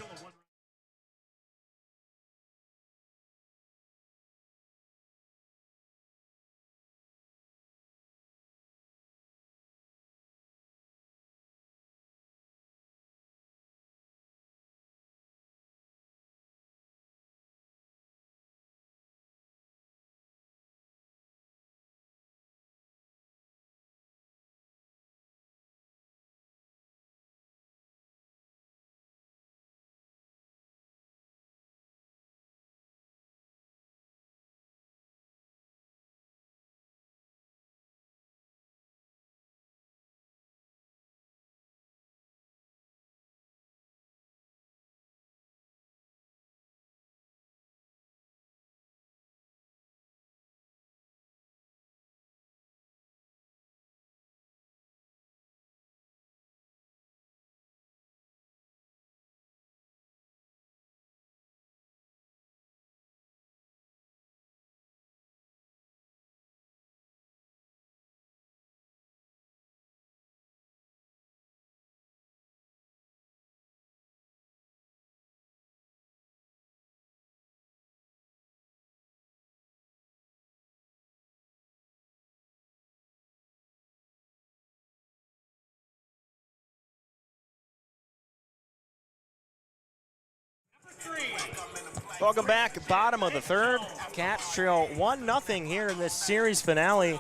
Welcome back. Bottom of the third. Cats trail 1-0 here in this series finale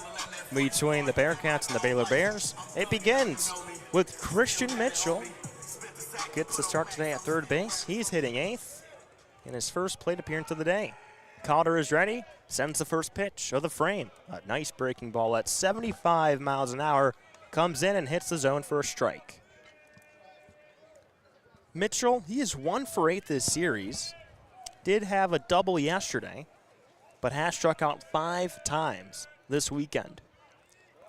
between the Bearcats and the Baylor Bears. It begins with Christian Mitchell. Gets the start today at third base. He's hitting 8th in his first plate appearance of the day. Calder is ready. Sends the first pitch of the frame. A nice breaking ball at 75 miles an hour. Comes in and hits the zone for a strike. Mitchell, he is 1 for 8 this series. Did have a double yesterday, but has struck out 5 times this weekend.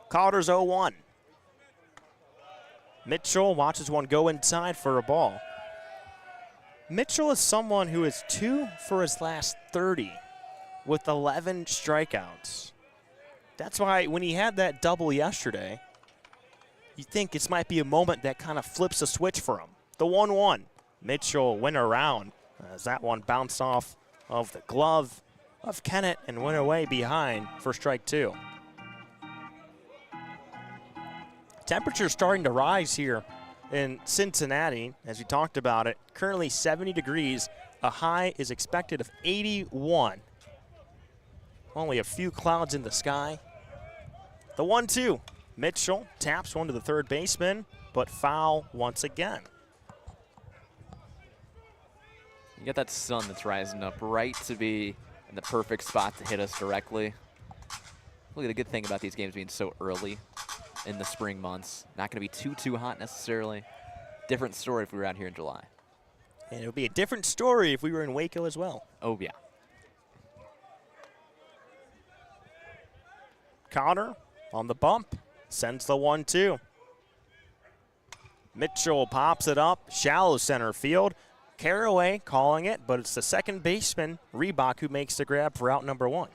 Calder's 0-1. Mitchell watches one go inside for a ball. Mitchell is someone who is 2 for his last 30 with 11 strikeouts. That's why when he had that double yesterday, you think this might be a moment that kind of flips a switch for him. The 1-1. Mitchell went around as that one bounced off of the glove of Kennett and went away behind for strike 2. Temperatures starting to rise here in Cincinnati, as we talked about it. Currently 70 degrees. A high is expected of 81. Only a few clouds in the sky. The 1-2. Mitchell taps one to the third baseman, but foul once again. You got that sun that's rising up right to be in the perfect spot to hit us directly. Look at the good thing about these games being so early in the spring months. Not going to be too hot necessarily. Different story if we were out here in July. And it would be a different story if we were in Waco as well. Oh, yeah. Connor on the bump, sends the 1-2. Mitchell pops it up, shallow center field. Caraway calling it, but it's the second baseman, Reebok, who makes the grab for out number 1.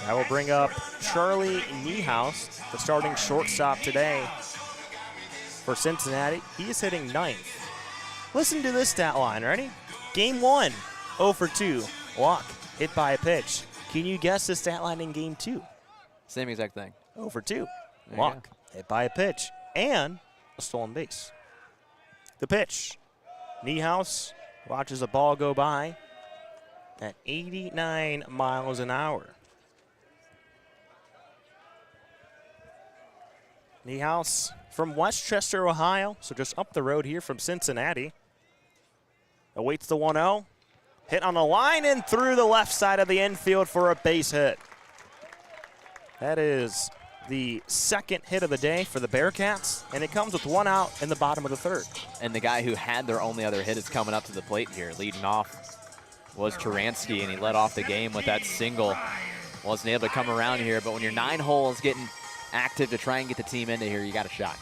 That will bring up Charlie Niehaus, the starting shortstop today for Cincinnati. He is hitting 9th. Listen to this stat line, ready? Game 1, 0 for 2, walk, hit by a pitch. Can you guess the stat line in game 2? Same exact thing. 0 for 2. There Walk, hit by a pitch, and a stolen base. The pitch. Niehaus watches a ball go by at 89 miles an hour. Niehaus from Westchester, Ohio, so just up the road here from Cincinnati. Awaits the 1-0. Hit on the line and through the left side of the infield for a base hit. That is the second hit of the day for the Bearcats, and it comes with 1 out in the bottom of the third. And the guy who had their only other hit is coming up to the plate here. Leading off was Turansky, and he led off the game with that single. Wasn't able to come around here, but when your 9 holes getting active to try and get the team into here, you got a shot.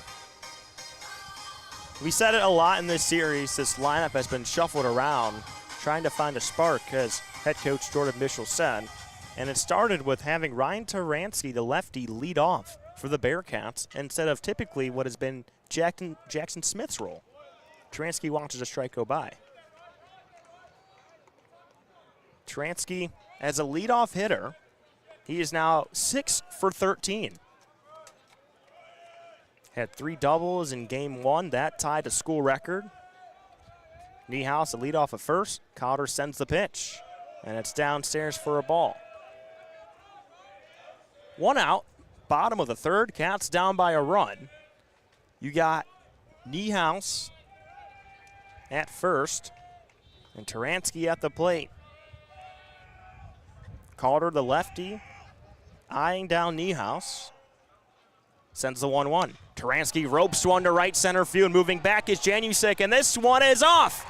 We said it a lot in this series. This lineup has been shuffled around, trying to find a spark, as head coach Jordan Mitchell said. And it started with having Ryan Turansky, the lefty, lead off for the Bearcats instead of typically what has been Jackson Smith's role. Turansky watches a strike go by. Turansky, as a leadoff hitter, he is now 6 for 13. Had 3 doubles in game 1. That tied a school record. Niehaus, a leadoff at first. Calder sends the pitch, and it's downstairs for a ball. 1 out, bottom of the third. Cats down by a run. You got Niehaus at first and Turansky at the plate. Calder, the lefty, eyeing down Niehaus. Sends the 1-1. Turansky ropes one to right center field. Moving back is Janusik, and this one is off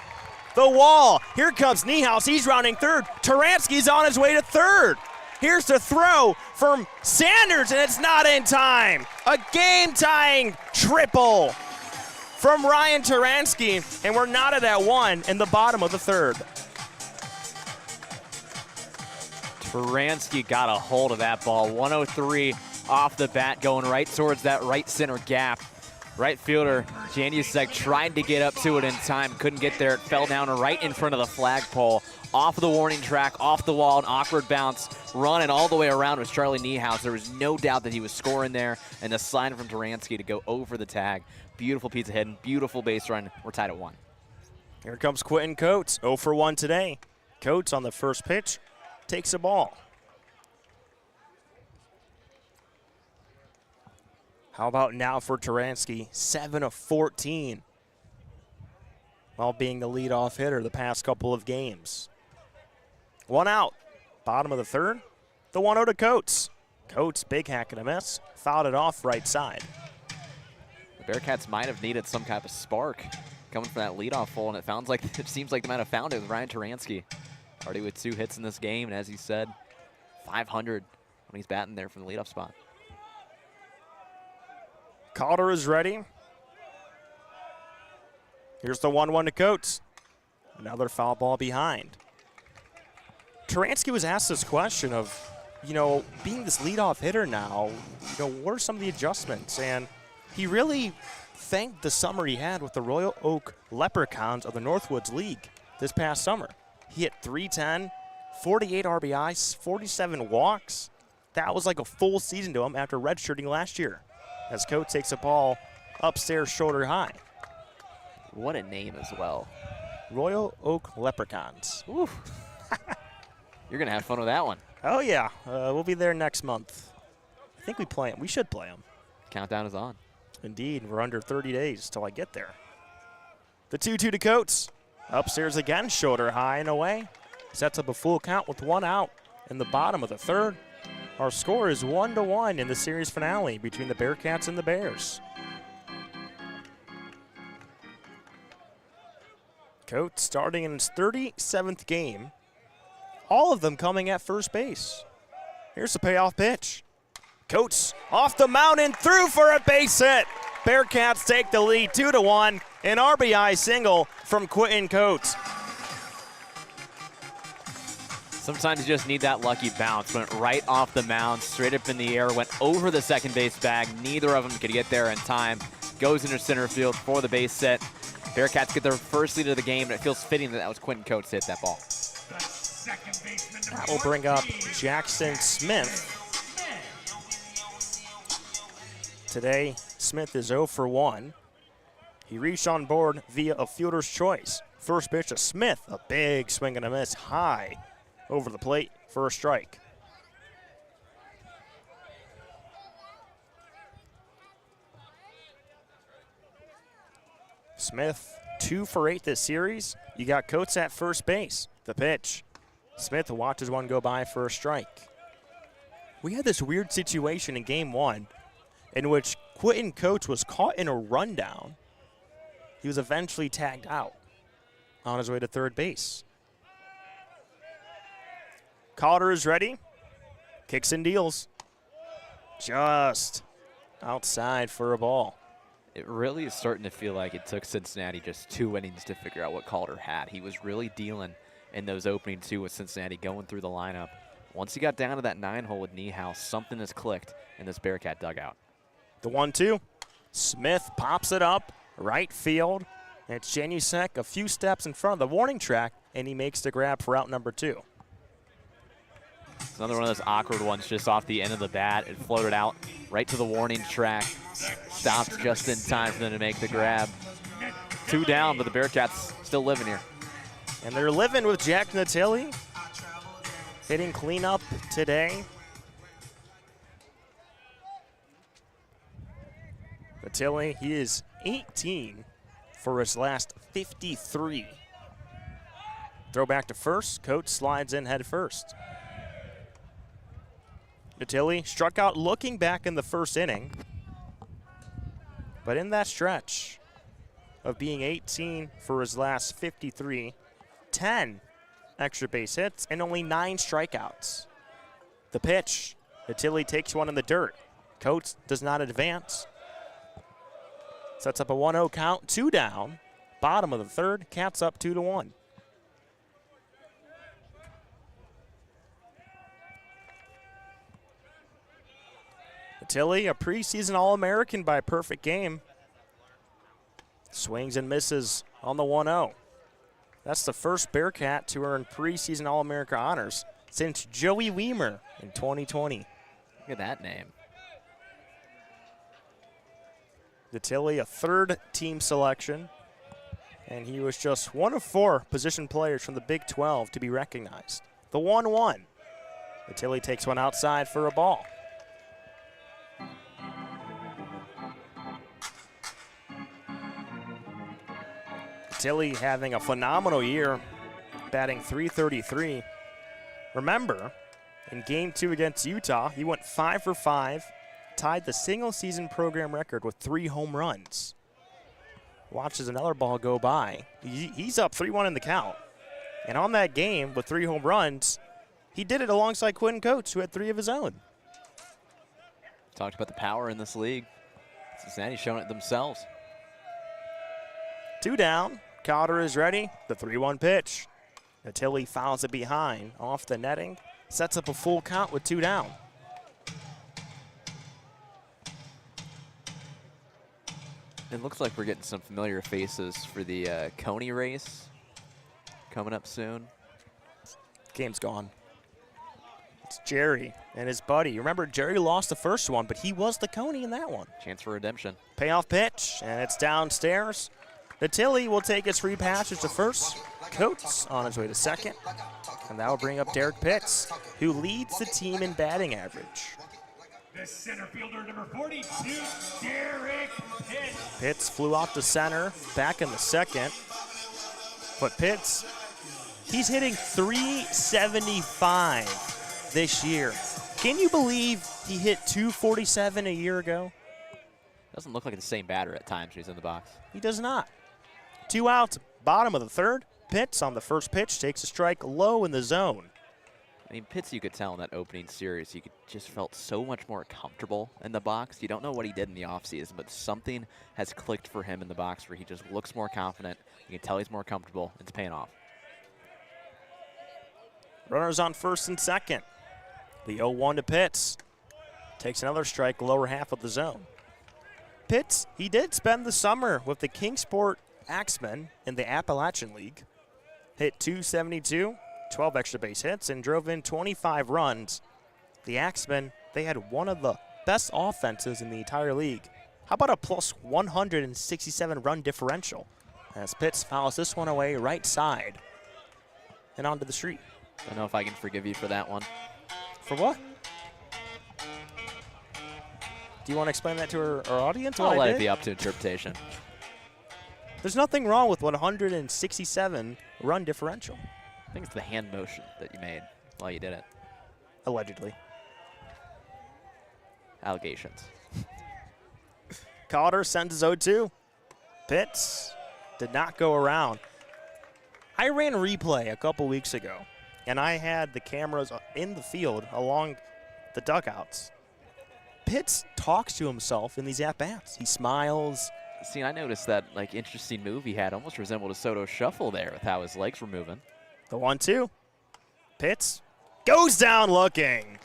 the wall. Here comes Niehaus. He's rounding third. Turansky's on his way to third. Here's the throw from Sanders, and it's not in time. A game-tying triple from Ryan Turansky, and we're knotted at 1 in the bottom of the third. Turansky got a hold of that ball. 103 off the bat, going right towards that right center gap. Right fielder Janusek tried to get up to it in time, couldn't get there. It fell down right in front of the flagpole. Off of the warning track, off the wall, an awkward bounce. Running all the way around was Charlie Niehaus. There was no doubt that he was scoring there, and the sign from Turansky to go over the tag. Beautiful pizza hidden, beautiful base run. We're tied at 1. Here comes Quentin Coates, 0 for 1 today. Coates on the first pitch takes a ball. How about now for Turansky, 7 of 14, while being the leadoff hitter the past couple of games. 1 out, bottom of the third, the 1-0 to Coates. Coates, big hack and a miss, fouled it off right side. The Bearcats might have needed some kind of spark coming from that leadoff hole, and it seems like they might have found it with Ryan Turansky. Already with 2 hits in this game, and as he said, 500 when he's batting there from the leadoff spot. Calder is ready. Here's the 1-1 to Coates. Another foul ball behind. Turansky was asked this question of, being this leadoff hitter now, what are some of the adjustments? And he really thanked the summer he had with the Royal Oak Leprechauns of the Northwoods League this past summer. He hit .310, 48 RBIs, 47 walks. That was like a full season to him after redshirting last year, as Coates takes a ball upstairs shoulder high. What a name as well. Royal Oak Leprechauns. Ooh. You're going to have fun with that one. Oh, yeah. We'll be there next month. I think we play them. We should play them. Countdown is on. Indeed. We're under 30 days till I get there. The 2-2 to Coates. Upstairs again, shoulder high and away. Sets up a full count with 1 out in the bottom of the third. Our score is 1-1 in the series finale between the Bearcats and the Bears. Coates starting in his 37th game. All of them coming at first base. Here's the payoff pitch. Coates off the mound and through for a base hit. Bearcats take the lead 2-1. An RBI single from Quentin Coates. Sometimes you just need that lucky bounce. Went right off the mound, straight up in the air, went over the second base bag. Neither of them could get there in time. Goes into center field for the base hit. Bearcats get their first lead of the game, and it feels fitting that was Quentin Coates hit that ball. That will bring up Jackson Smith. Today, Smith is 0 for 1. He reached on board via a fielder's choice. First pitch to Smith, a big swing and a miss high over the plate for a strike. Smith 2 for 8 this series. You got Coates at first base. The pitch. Smith watches one go by for a strike. We had this weird situation in game 1 in which Quentin Coates was caught in a rundown. He was eventually tagged out on his way to third base. Calder is ready. Kicks and deals. Just outside for a ball. It really is starting to feel like it took Cincinnati just 2 innings to figure out what Calder had. He was really dealing in those opening 2 with Cincinnati going through the lineup. Once he got down to that 9-hole with Niehaus, something has clicked in this Bearcat dugout. The 1-2. Smith pops it up, right field. And it's Janusek a few steps in front of the warning track, and he makes the grab for out number 2. It's another one of those awkward ones just off the end of the bat. It floated out right to the warning track. Stopped just in time for them to make the grab. 2 down, but the Bearcats still living here. And they're living with Jack Natili hitting cleanup today. Natili, he is 18 for his last 53. Throw back to first. Coates slides in head first. Natili struck out looking back in the first inning. But in that stretch of being 18 for his last 53, 10 extra base hits and only 9 strikeouts. The pitch. Natili takes one in the dirt. Coates does not advance. Sets up a 1-0 count, 2 down. Bottom of the third, Cats up 2-1. Natili, a preseason All-American by perfect game. Swings and misses on the 1-0. That's the first Bearcat to earn preseason All-America honors since Joey Weimer in 2020. Look at that name. Tilly, a third team selection, and he was just one of 4 position players from the Big 12 to be recognized. The 1-1. Tilly takes one outside for a ball. Tilly having a phenomenal year, batting .333. Remember, in Game 2 against Utah, he went 5 for 5, tied the single-season program record with 3 home runs. Watches another ball go by. He's up 3-1 in the count. And on that game with 3 home runs, he did it alongside Quentin Coates, who had 3 of his own. Talked about the power in this league. Cincinnati's showing it themselves. 2 down. Cotter is ready. The 3-1 pitch. Tilly fouls it behind off the netting. Sets up a full count with 2 down. It looks like we're getting some familiar faces for the Coney race coming up soon. Game's gone. It's Jerry and his buddy. Remember, Jerry lost the first one, but he was the Coney in that one. Chance for redemption. Payoff pitch, and it's downstairs. The Tilly will take its free passage to first. Coates on his way to second. And that will bring up Derek Pitts, who leads the team in batting average. The center fielder, number 42, Derek Pitts. Pitts flew out to center, back in the second. But Pitts, he's hitting .375 this year. Can you believe he hit .247 a year ago? Doesn't look like the same batter at times when he's in the box. He does not. 2 outs, bottom of the third. Pitts on the first pitch takes a strike low in the zone. I mean, Pitts, you could tell in that opening series, he just felt so much more comfortable in the box. You don't know what he did in the offseason, but something has clicked for him in the box where he just looks more confident. You can tell he's more comfortable. It's paying off. Runners on first and second. The 0-1 to Pitts. Takes another strike, lower half of the zone. Pitts, he did spend the summer with the Kingsport Axemen in the Appalachian League. Hit .272, 12 extra base hits, and drove in 25 runs. The Axemen, they had one of the best offenses in the entire league. How about a plus 167 run differential? As Pitts fouls this one away right side and onto the street. Don't know if I can forgive you for that one. For what? Do you want to explain that to our audience? I'll what let I it did? be up to interpretation. There's nothing wrong with 167 run differential. I think it's the hand motion that you made while you did it. Allegedly. Allegations. Cotter sends his 0-2. Pitts did not go around. I ran replay a couple weeks ago, and I had the cameras in the field along the dugouts. Pitts talks to himself in these at-bats. He smiles. See, I noticed that interesting move he had almost resembled a Soto shuffle there with how his legs were moving. The 1-2. Pitts goes down looking.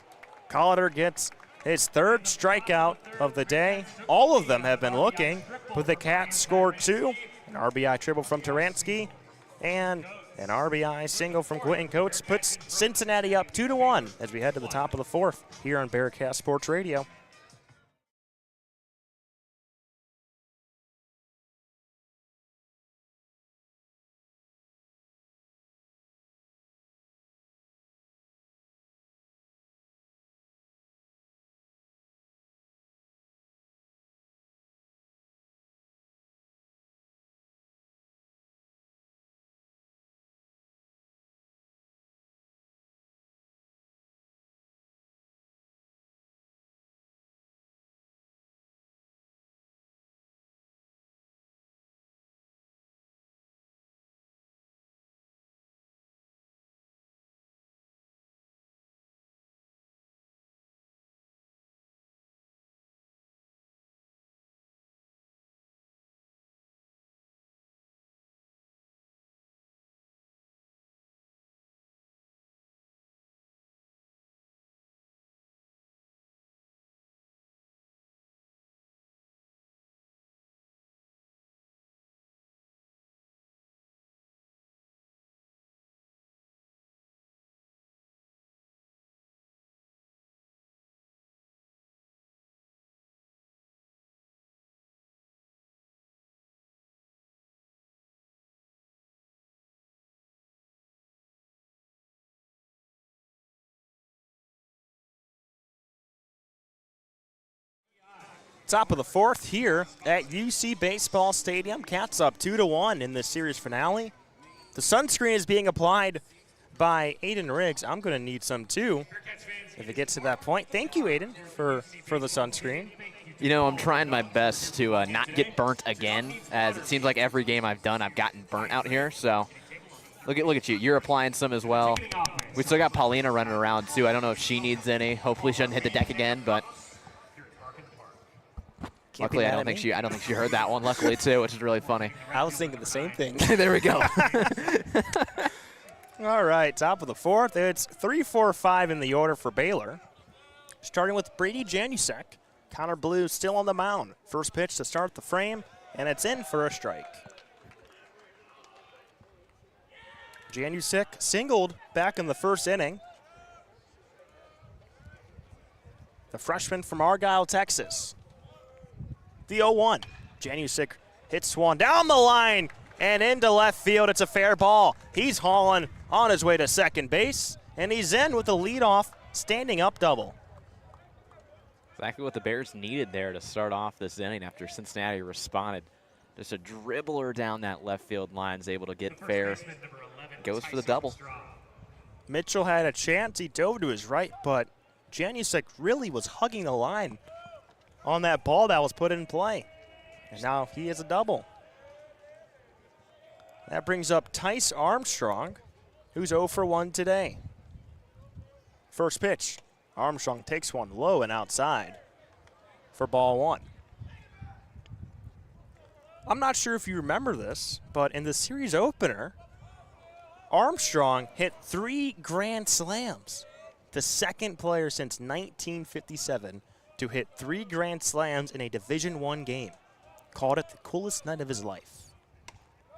Cotter gets his 3rd strikeout of the day. All of them have been looking, but the Cats scored 2. An RBI triple from Taransky and an RBI single from Quentin Coates puts Cincinnati up 2-1 as we head to the top of the 4th here on Bearcat Sports Radio. Top of the fourth here at UC Baseball Stadium. Cats up 2-1 in this series finale. The sunscreen is being applied by Aiden Riggs. I'm going to need some too if it gets to that point. Thank you, Aiden, for the sunscreen. You know, I'm trying my best to not get burnt again, as it seems like every game I've done, I've gotten burnt out here. So look at you. You're applying some as well. We still got Paulina running around too. I don't know if she needs any. Hopefully she doesn't hit the deck again, but luckily I don't think she heard that one. Luckily too, which is really funny. I was thinking the same thing. There we go. All right, top of the fourth. It's 3-4-5 in the order for Baylor. Starting with Brady Janusek. Connor Blue still on the mound. First pitch to start the frame, and it's in for a strike. Janusek singled back in the first inning. The freshman from Argyle, Texas. The 0-1. Janusek hits one down the line and into left field. It's a fair ball. He's hauling on his way to second base, and he's in with a leadoff standing up double. Exactly what the Bears needed there to start off this inning after Cincinnati responded. Just a dribbler down that left field line is able to get fair. Goes for the double. Mitchell had a chance. He dove to his right, but Janusek really was hugging the line on that ball that was put in play. And now he has a double. That brings up Tice Armstrong, who's 0 for 1 today. First pitch. Armstrong takes one low and outside for ball one. I'm not sure if you remember this, but in the series opener, Armstrong hit 3 grand slams. The second player since 1957 to hit 3 grand slams in a Division I game. Called it the coolest night of his life.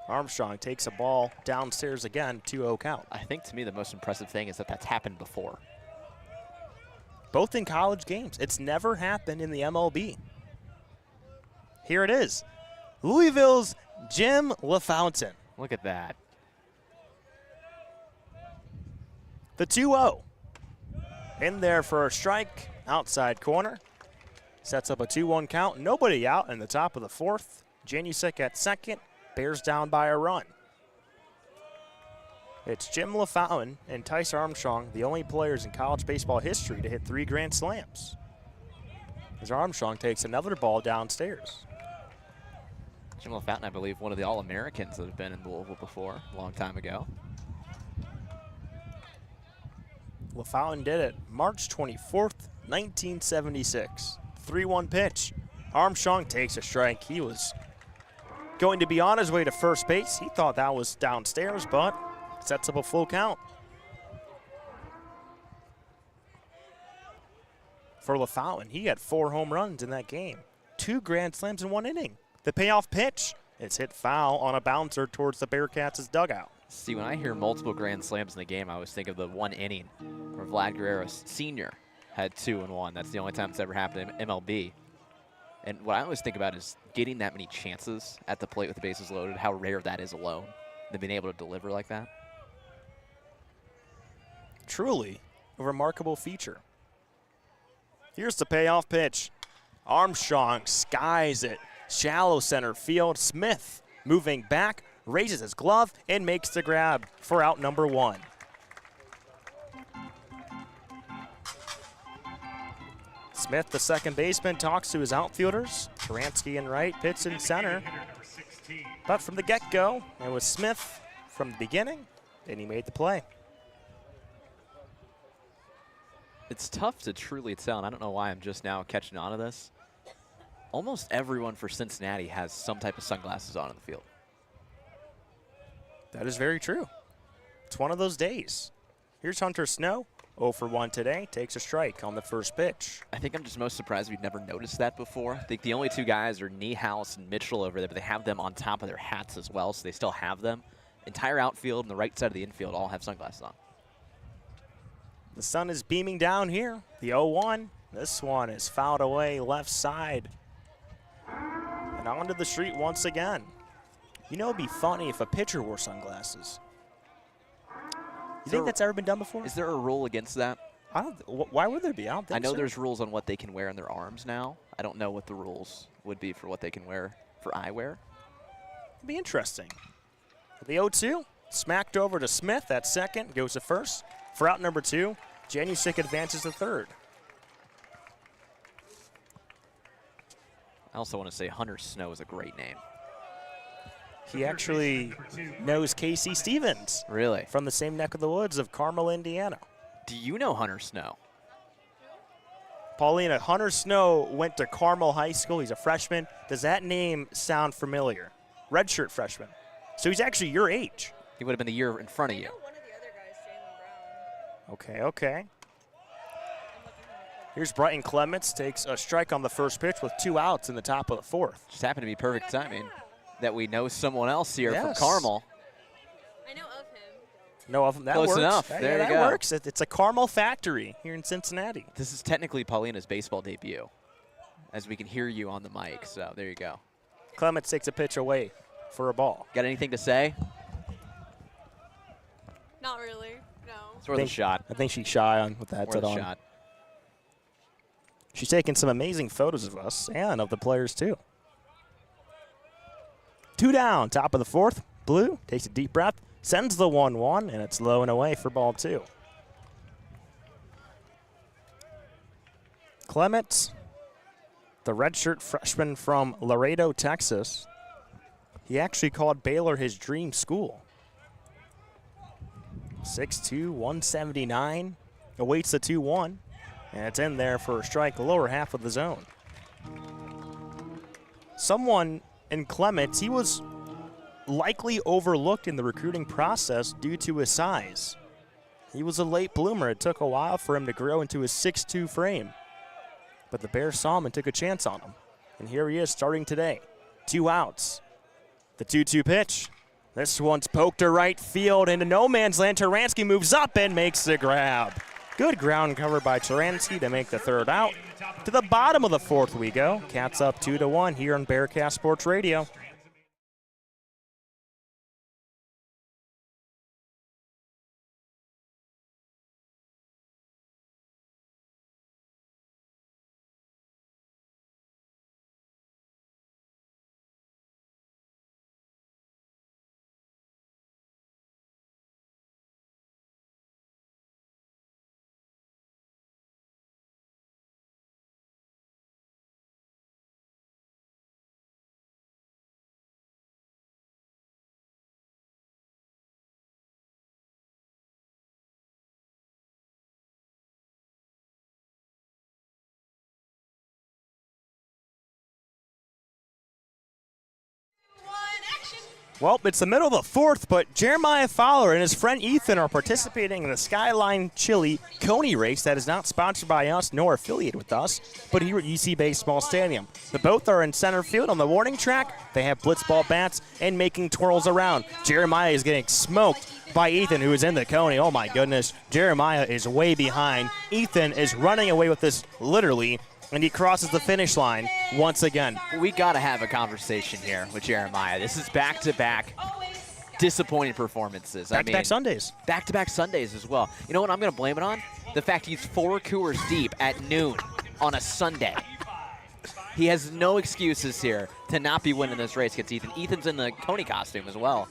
Armstrong takes a ball downstairs again, 2-0 count. I think to me the most impressive thing is that that's happened before. Both in college games. It's never happened in the MLB. Here it is. Louisville's Jim LaFountain. Look at that. The 2-0. In there for a strike, outside corner. Sets up a 2-1 count. Nobody out in the top of the fourth. Janusek at second. Bears down by a run. It's Jim LaFountain and Tice Armstrong, the only players in college baseball history to hit 3 grand slams. As Armstrong takes another ball downstairs. Jim LaFountain, I believe, one of the All-Americans that have been in Louisville before, a long time ago. LaFountain did it March 24th, 1976. 3-1 pitch. Armstrong takes a strike. He was going to be on his way to first base. He thought that was downstairs, but sets up a full count. For LaFountain, he had 4 home runs in that game. 2 grand slams in 1 inning. The payoff pitch is hit foul on a bouncer towards the Bearcats' dugout. See, when I hear multiple grand slams in the game, I always think of the 1 inning where Vlad Guerrero Sr. had 2 in 1. That's the only time it's ever happened in MLB. And what I always think about is getting that many chances at the plate with the bases loaded, how rare that is alone, than being able to deliver like that. Truly a remarkable feature. Here's the payoff pitch. Armstrong skies it. Shallow center field. Smith moving back, raises his glove, and makes the grab for out number 1. Smith, the second baseman, talks to his outfielders. Taransky in right, Pitts in center. But from the get-go, it was Smith from the beginning, and he made the play. It's tough to truly tell, and I don't know why I'm just now catching on to this. Almost everyone for Cincinnati has some type of sunglasses on in the field. That is very true. It's one of those days. Here's Hunter Snow, 0 for 1 today, takes a strike on the first pitch. I think I'm just most surprised we've never noticed that before. I think the only 2 guys are Niehaus and Mitchell over there, but they have them on top of their hats as well, so they still have them. Entire outfield and the right side of the infield all have sunglasses on. The sun is beaming down here. The 0-1. This one is fouled away left side. And onto the street once again. You know, it'd be funny if a pitcher wore sunglasses. You think that's ever been done before? Is there a rule against that? Why would there be? I don't think I know so. there's rules on what they can wear on their arms now. I don't know what the rules would be for what they can wear for eyewear. It'll be interesting. The 0-2, smacked over to Smith at second, goes to first. For out number 2, Janusik advances to third. I also want to say Hunter Snow is a great name. He actually knows Casey Stevens Really? from the same neck of the woods of Carmel, Indiana. Do you know Hunter Snow? Paulina, Hunter Snow went to Carmel High School. He's a freshman. Does that name sound familiar? Redshirt freshman. So he's actually your age. He would have been the year in front of you. One of the other guys, Jalen Brown. Okay, okay. Here's Brighton Clements, takes a strike on the first pitch with 2 outs in the top of the 4th. Just happened to be perfect timing that we know someone else here from Yes. Carmel. I know of him. No of them. That Close works. enough. That, There you that go. works. It's a Carmel factory here in Cincinnati. This is technically Paulina's baseball debut, as we can hear you on the mic, so there you go. Clements takes a pitch away for a ball. Got anything to say? Not really, no. It's worth a shot. I think she's shy on with that Worth headset a on. shot. She's taking some amazing photos of us and of the players, too. 2 down, top of the 4th. Blue takes a deep breath, sends the 1-1, and it's low and away for ball 2. Clements, the redshirt freshman from Laredo, Texas. He actually called Baylor his dream school. 6'2", 179, awaits the 2-1. And it's in there for a strike, lower half of the zone. Someone in Clements, he was likely overlooked in the recruiting process due to his size. He was a late bloomer. It took a while for him to grow into his 6'2" frame. But the Bears saw him and took a chance on him. And here he is starting today. 2 outs. The 2-2 pitch. This one's poked to right field into no man's land. Taransky moves up and makes the grab. Good ground cover by Taransky to make the 3rd out. To the bottom of the 4th we go. Cats up 2-1 here on Bearcast Sports Radio. Well, it's the middle of the 4th, but Jeremiah Fowler and his friend Ethan are participating in the Skyline Chili Coney race that is not sponsored by us nor affiliated with us, but here at UC Baseball Stadium. The both are in center field on the warning track. They have blitzball bats and making twirls around. Jeremiah is getting smoked by Ethan, who is in the Coney. Oh, my goodness. Jeremiah is way behind. Ethan is running away with this literally, and he crosses the finish line once again. We got to have a conversation here with Jeremiah. This is back-to-back disappointing performances. Back-to-back Sundays. Back-to-back Sundays as well. You know what I'm going to blame it on? The fact he's 4 Coors deep at noon on a Sunday. He has no excuses here to not be winning this race against Ethan. Ethan's in the Coney costume as well.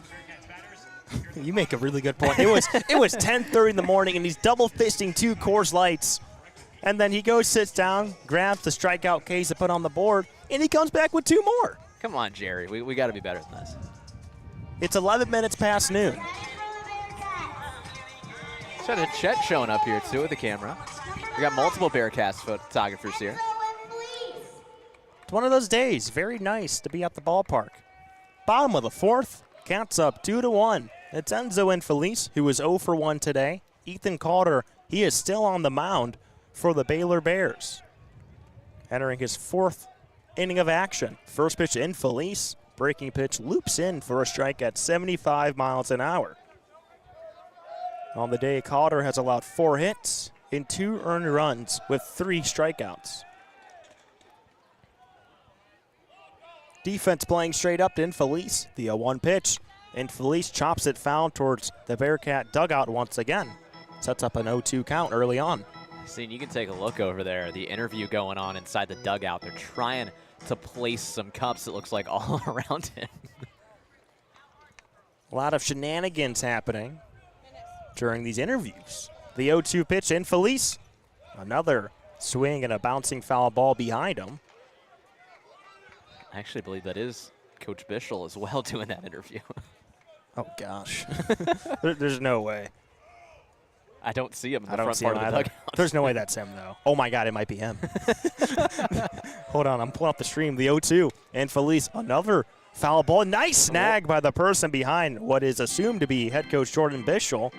You make a really good point. It was 10:30 in the morning, and he's double fisting 2 Coors Lights. And then he goes, sits down, grabs the strikeout case to put on the board, and he comes back with 2 more. Come on, Jerry. We got to be better than this. It's 11 minutes past noon. Shout out to Chet showing up here, too, with the camera. We got multiple Bearcast photographers here. It's one of those days. Very nice to be at the ballpark. Bottom of the 4th, counts up 2-1. It's Enzo Infelice, who is 0 for 1 today. Ethan Calder, he is still on the mound for the Baylor Bears. Entering his 4th inning of action. First pitch to Infelice. Breaking pitch loops in for a strike at 75 miles an hour. On the day, Calder has allowed 4 hits and 2 earned runs with 3 strikeouts. Defense playing straight up to Infelice. The 0-1 pitch. Infelice chops it foul towards the Bearcat dugout once again. Sets up an 0-2 count early on. See, and you can take a look over there. The interview going on inside the dugout. They're trying to place some cups, it looks like, all around him. A lot of shenanigans happening during these interviews. The 0-2 pitch in Felice. Another swing and a bouncing foul ball behind him. I actually believe that is Coach Bischel as well doing that interview. Oh, gosh. There's no way. I don't see him in the I don't front see part him of the either. dugout. There's no way that's him, though. Oh, my God, it might be him. Hold on, I'm pulling up the stream. The 0-2 and Felice, another foul ball. Nice snag by the person behind what is assumed to be head coach Jordan Bischel.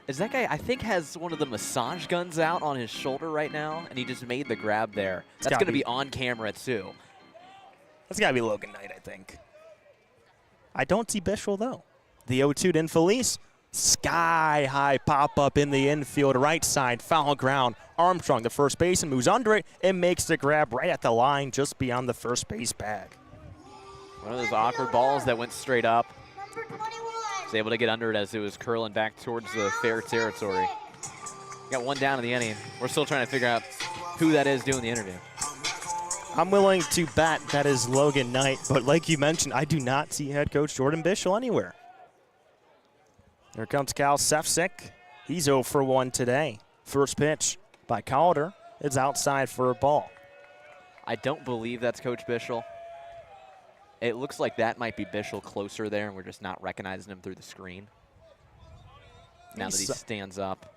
Is that guy, I think, has one of the massage guns out on his shoulder right now, and he just made the grab there. That's going to be on camera, too. That's got to be Logan Knight, I think. I don't see Bischel, though. The 0-2 to Felice. Sky-high pop-up in the infield, right side, foul ground. Armstrong, the first baseman, moves under it and makes the grab right at the line just beyond the first base bag. One of those awkward balls that went straight up. Was able to get under it as it was curling back towards the fair territory. Got one down in the inning. We're still trying to figure out who that is doing the interview. I'm willing to bet that is Logan Knight, but like you mentioned, I do not see head coach Jordan Bischel anywhere. Here comes Cal Sefcik. He's 0 for 1 today. First pitch by Calder is outside for a ball. I don't believe that's Coach Bischel. It looks like that might be Bischel closer there, and we're just not recognizing him through the screen. Now that he stands up.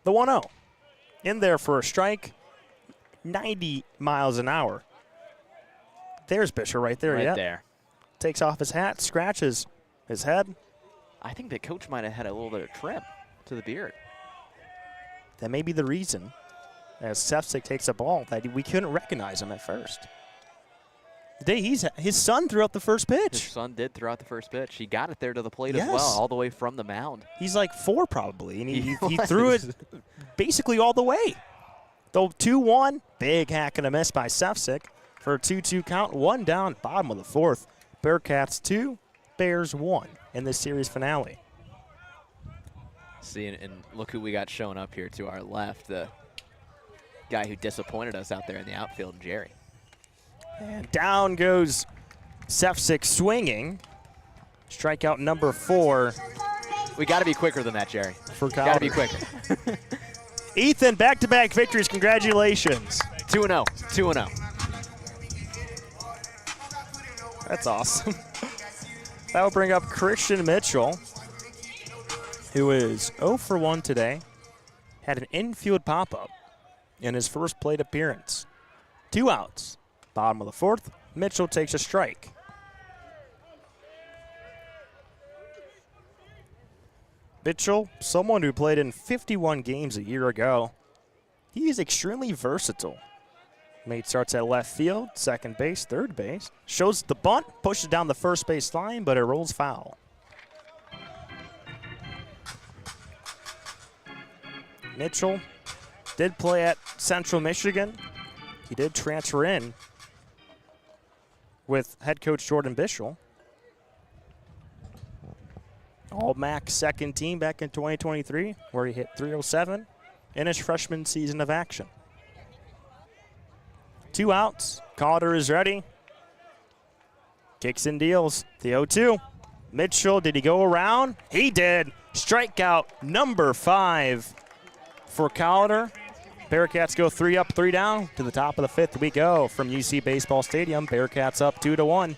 The 1-0. In there for a strike. 90 miles an hour. There's Bischel right there. Right there. Takes off his hat, scratches his head. I think that Coach might have had a little bit of trim to the beard. That may be the reason, as Sefcik takes a ball, that we couldn't recognize him at first. Today, his son threw out the first pitch. His son did throw out the first pitch. He got it there to the plate Yes. as well, all the way from the mound. He's like 4 probably, and he was. threw it basically all the way. Though 2-1, big hack and a miss by Sefcik for a 2-2 count. 1 down, bottom of the 4th. Bearcats 2, Bears 1 in this series finale. See, and look who we got showing up here to our left, the guy who disappointed us out there in the outfield, Jerry. And down goes Sefcik swinging. Strikeout number 4. We got to be quicker than that, Jerry. For Calder. Got to be quicker. Ethan, back-to-back victories. Congratulations. 2-0. 2-0. That's awesome. That will bring up Christian Mitchell, who is 0 for 1 today. Had an infield pop-up in his first plate appearance. 2 outs. Bottom of the 4th, Mitchell takes a strike. Mitchell, someone who played in 51 games a year ago. He is extremely versatile. Mate starts at left field, second base, third base. Shows the bunt, pushes down the first base line, but it rolls foul. Mitchell did play at Central Michigan. He did transfer in with head coach Jordan Bischel. All-MAC second team back in 2023, where he hit .307 in his freshman season of action. 2 outs. Calder is ready. Kicks and deals. The 0-2. Mitchell, did he go around? He did. Strikeout number 5 for Calder. Bearcats go 3 up, 3 down. To the top of the 5th we go from UC Baseball Stadium. Bearcats up 2-1.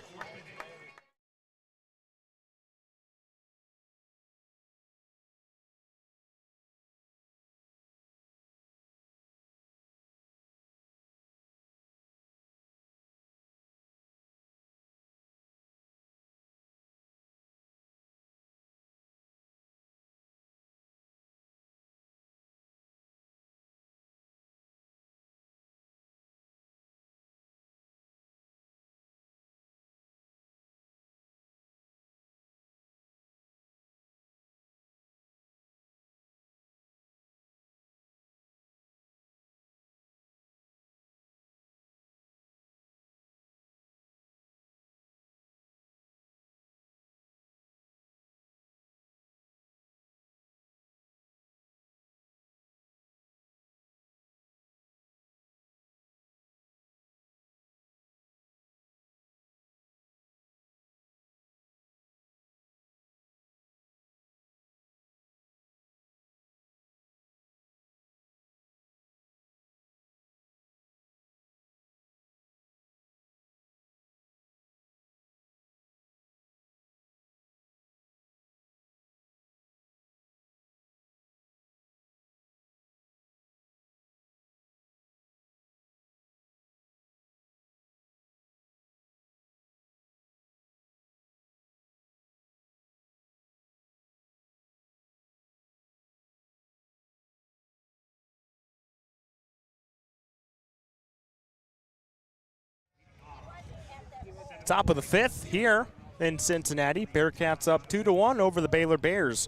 Top of the 5th here in Cincinnati. Bearcats up 2-1 over the Baylor Bears.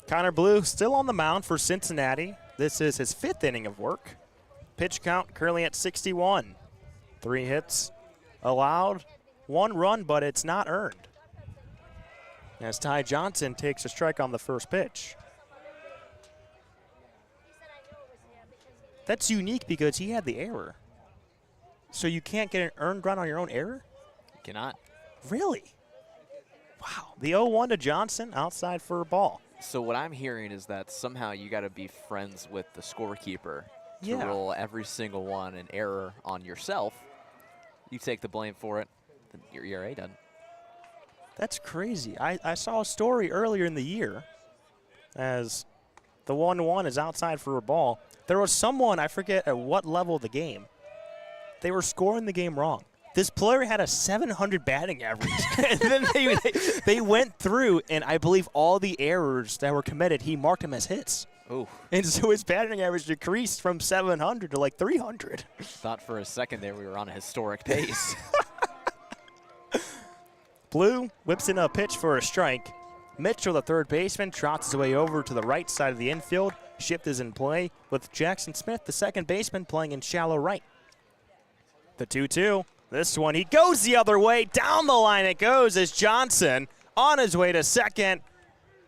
Connor Blue still on the mound for Cincinnati. This is his 5th inning of work. Pitch count currently at 61. 3 hits allowed, 1 run, but it's not earned. As Ty Johnson takes a strike on the first pitch. That's unique because he had the error. So you can't get an earned run on your own error? You cannot. Really? Wow. The 0-1 to Johnson, outside for a ball. So what I'm hearing is that somehow you got to be friends with the scorekeeper to Yeah. roll every single one an error on yourself. You take the blame for it, then your ERA done. That's crazy. I saw a story earlier in the year as the 1-1 is outside for a ball. There was someone, I forget at what level of the game, they were scoring the game wrong. This player had a 700 batting average. And then they went through, and I believe all the errors that were committed, he marked them as hits. Ooh. And so his batting average decreased from 700 to like 300. Thought for a second there we were on a historic pace. Blue whips in a pitch for a strike. Mitchell, the third baseman, trots his way over to the right side of the infield. Shift is in play with Jackson Smith, the second baseman, playing in shallow right. The 2-2. This one, he goes the other way. Down the line it goes as Johnson on his way to second.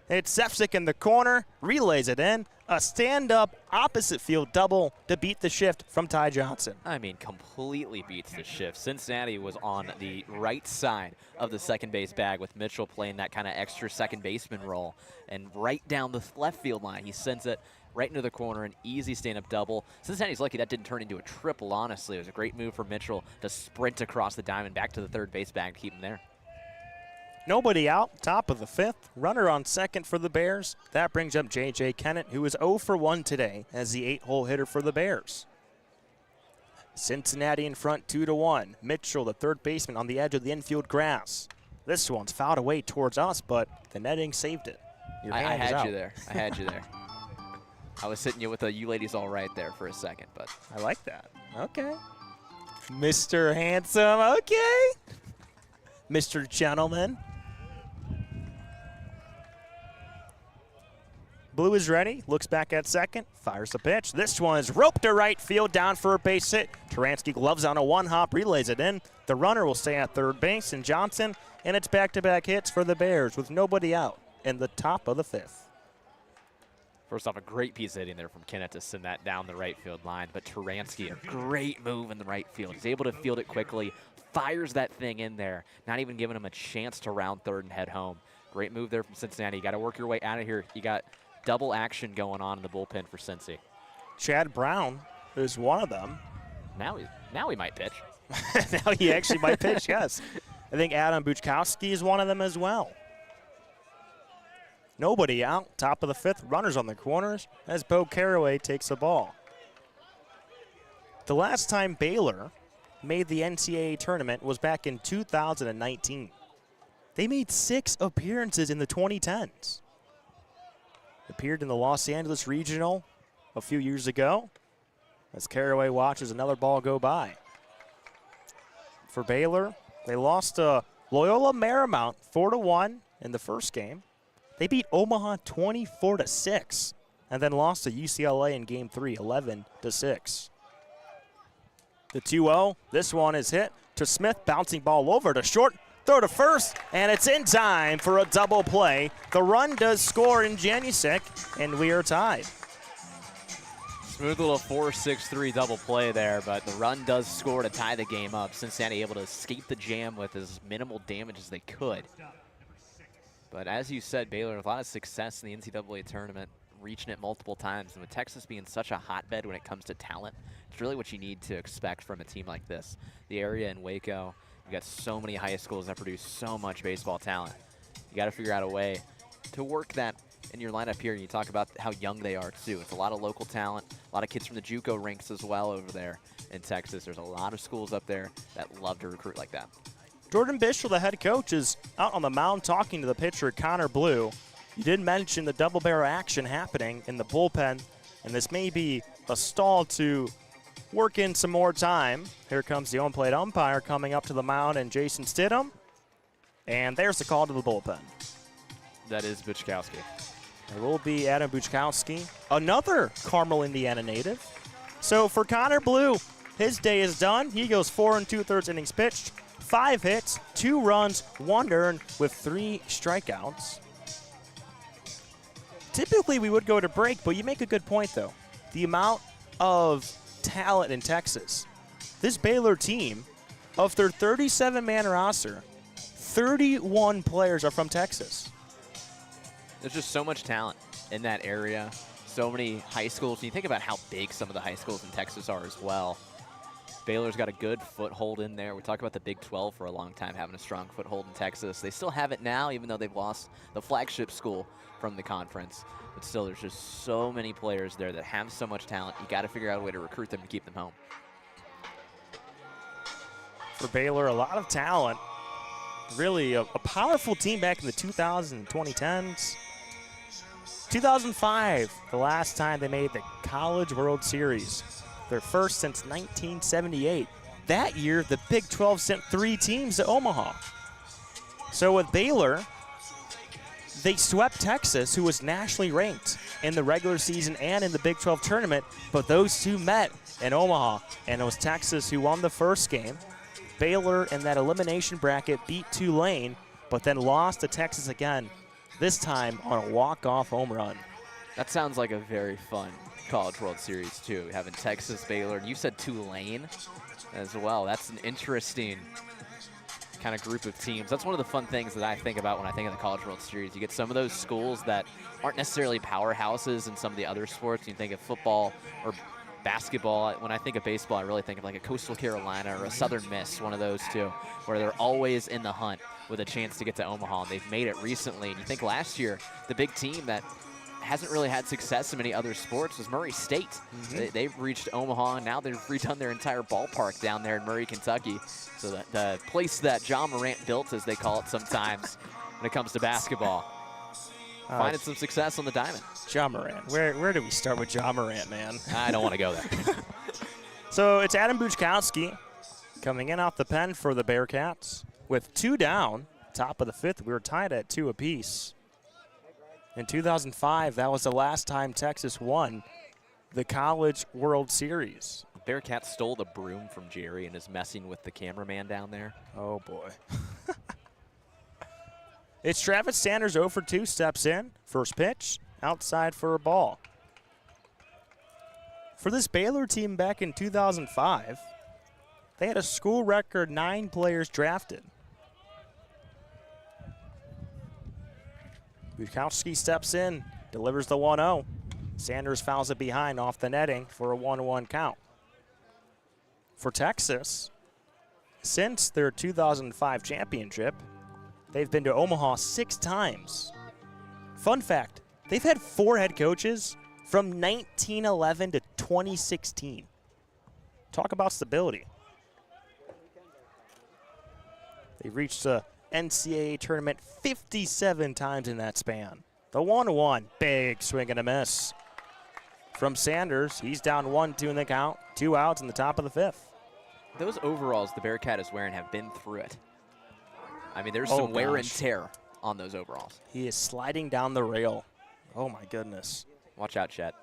It's Sefcik in the corner, relays it in. A stand-up opposite field double to beat the shift from Ty Johnson. I mean, completely beats the shift. Cincinnati was on the right side of the second base bag with Mitchell playing that kind of extra second baseman role. And right down the left field line, he sends it right into the corner, an easy stand-up double. Cincinnati's lucky that didn't turn into a triple, honestly. It was a great move for Mitchell to sprint across the diamond back to the third base bag to keep him there. Nobody out, top of the 5th. Runner on second for the Bears. That brings up J.J. Kennett, who is 0 for 1 today as the 8-hole hitter for the Bears. Cincinnati in front 2-1. Mitchell, the third baseman, on the edge of the infield grass. This one's fouled away towards us, but the netting saved it. Your I hand is had out. you there. I had you there. I was hitting you with a "you ladies all right" there for a second, but I like that. Okay. Mr. Handsome, okay. Mr. Gentleman. Blue is ready, looks back at second, fires the pitch. This one is roped to right field, down for a base hit. Taransky gloves on a one-hop, relays it in. The runner will stay at third base, and Johnson, and it's back-to-back hits for the Bears with nobody out in the top of the 5th. first off, a great piece of hitting there from Kennett to send that down the right field line. But Taransky, a great move in the right field. He's able to field it quickly, fires that thing in there, not even giving him a chance to round third and head home. Great move there from Cincinnati. You got to work your way out of here. You got double action going on in the bullpen for Cincy. Chad Brown is one of them. Now he might pitch. Now he actually might pitch, yes. I think Adam Buchkowski is one of them as well. Nobody out, top of the 5th, runners on the corners as Bo Caraway takes the ball. The last time Baylor made the NCAA tournament was back in 2019. They made 6 appearances in the 2010s. Appeared in the Los Angeles Regional a few years ago as Caraway watches another ball go by. For Baylor, they lost to Loyola Marymount 4-1 in the first game. They beat Omaha 24-6 and then lost to UCLA in game 3, 11-6. The 2-0, this one is hit to Smith, bouncing ball over to short, throw to first, and it's in time for a double play. The run does score in Janusik, and we are tied. Smooth little 4-6-3 double play there, but the run does score to tie the game up. Cincinnati able to escape the jam with as minimal damage as they could. But as you said, Baylor with a lot of success in the NCAA tournament, reaching it multiple times. And with Texas being such a hotbed when it comes to talent, it's really what you need to expect from a team like this. The area in Waco, you got so many high schools that produce so much baseball talent. You got to figure out a way to work that in your lineup here. And you talk about how young they are too. It's a lot of local talent, a lot of kids from the JUCO ranks as well over there in Texas. There's a lot of schools up there that love to recruit like that. Jordan Bishel, the head coach, is out on the mound talking to the pitcher, Connor Blue. You did mention the double barrel action happening in the bullpen, and this may be a stall to work in some more time. Here comes the on-plate umpire coming up to the mound, and Jason Stidham. And there's the call to the bullpen. That is Buchkowski. It will be Adam Buchkowski, another Carmel, Indiana native. So for Connor Blue, his day is done. He goes 4 2/3 innings pitched, 5 hits, 2 runs, 1 earned with 3 strikeouts. Typically we would go to break, but you make a good point though. The amount of talent in Texas. This Baylor team, of their 37-man roster, 31 players are from Texas. There's just so much talent in that area. So many high schools. And you think about how big some of the high schools in Texas are as well. Baylor's got a good foothold in there. We talked about the Big 12 for a long time, having a strong foothold in Texas. They still have it now, even though they've lost the flagship school from the conference. But still, there's just so many players there that have so much talent. You got to figure out a way to recruit them to keep them home. For Baylor, a lot of talent. Really a powerful team back in the 2000s and 2010s. 2005, the last time they made the College World Series. Their first since 1978. That year, the Big 12 sent 3 teams to Omaha. So with Baylor, they swept Texas, who was nationally ranked in the regular season and in the Big 12 tournament, but those two met in Omaha, and it was Texas who won the first game. Baylor in that elimination bracket beat Tulane, but then lost to Texas again, this time on a walk-off home run. That sounds like a very fun College World Series, too, having Texas, Baylor, and you said Tulane as well. That's an interesting kind of group of teams. That's one of the fun things that I think about when I think of the College World Series. You get some of those schools that aren't necessarily powerhouses in some of the other sports. You think of football or basketball. When I think of baseball, I really think of like a Coastal Carolina or a Southern Miss, one of those two, where they're always in the hunt with a chance to get to Omaha, and they've made it recently. And you think last year, the big team that hasn't really had success in many other sports was Murray State. They've reached Omaha, and now they've redone their entire ballpark down there in Murray, Kentucky. So the place that John Morant built, as they call it sometimes, when it comes to basketball. Finding some success on the diamond. John Morant. Where do we start with John Morant, man? I don't want to go there. So it's Adam Buchkowski coming in off the pen for the Bearcats. With 2 down, top of the 5th, we were tied at 2 apiece. In 2005, that was the last time Texas won the College World Series. Bearcat stole the broom from Jerry and is messing with the cameraman down there. Oh, boy. It's Travis Sanders, 0 for 2, steps in. First pitch, outside for a ball. For this Baylor team back in 2005, they had a school record 9 players drafted. Buchkowski steps in, delivers the 1-0. Sanders fouls it behind off the netting for a 1-1 count. For Texas, since their 2005 championship, they've been to Omaha 6 times. Fun fact, they've had 4 head coaches from 1911 to 2016. Talk about stability. They've reached the NCAA tournament 57 times in that span. The 1-1, big swing and a miss. From Sanders, he's down 1-2 in the count, 2 outs in the top of the 5th. Those overalls the Bearcat is wearing have been through it. I mean, there's some wear and tear on those overalls. He is sliding down the rail. Oh, my goodness. Watch out, Chet.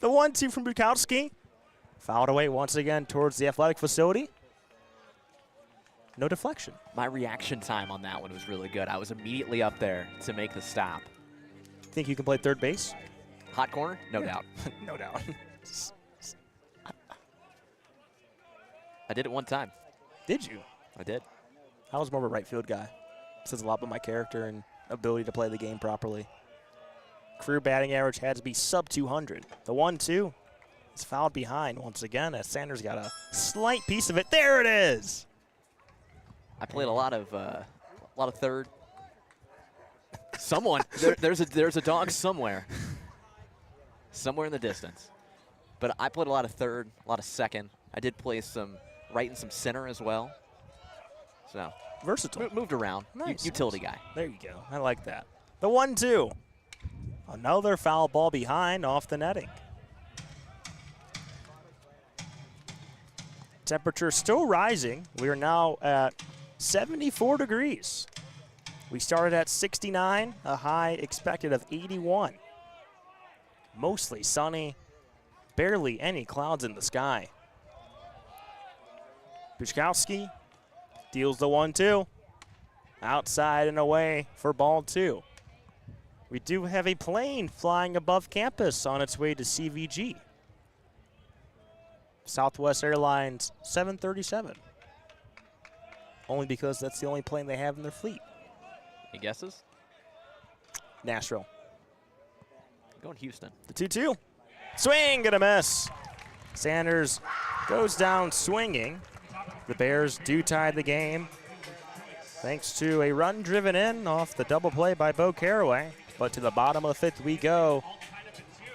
The 1-2 from Buchkowski. Fouled away once again towards the athletic facility. No deflection. My reaction time on that one was really good. I was immediately up there to make the stop. Think you can play third base? Hot corner? No doubt. No doubt. I did it one time. Did you? I did. I was more of a right field guy. Says a lot about my character and ability to play the game properly. Career batting average had to be sub 200. The 1-2 is fouled behind once again as Sanders got a slight piece of it. There it is. I played a lot of third. Someone there's a dog somewhere in the distance. But I played a lot of third, a lot of second. I did play some right and some center as well. So versatile. Moved around. Nice. Utility guy. There you go. I like that. The 1-2. Another foul ball behind off the netting. Temperature still rising. We are now at 74 degrees. We started at 69, a high expected of 81. Mostly sunny, barely any clouds in the sky. Buszkowski deals the 1-2. Outside and away for ball 2. We do have a plane flying above campus on its way to CVG. Southwest Airlines 737. Only because that's the only plane they have in their fleet. Any guesses? Nashville. Going Houston. The 2-2. Swing and a miss. Sanders goes down swinging. The Bears do tie the game thanks to a run driven in off the double play by Bo Caraway. But to the bottom of the 5th we go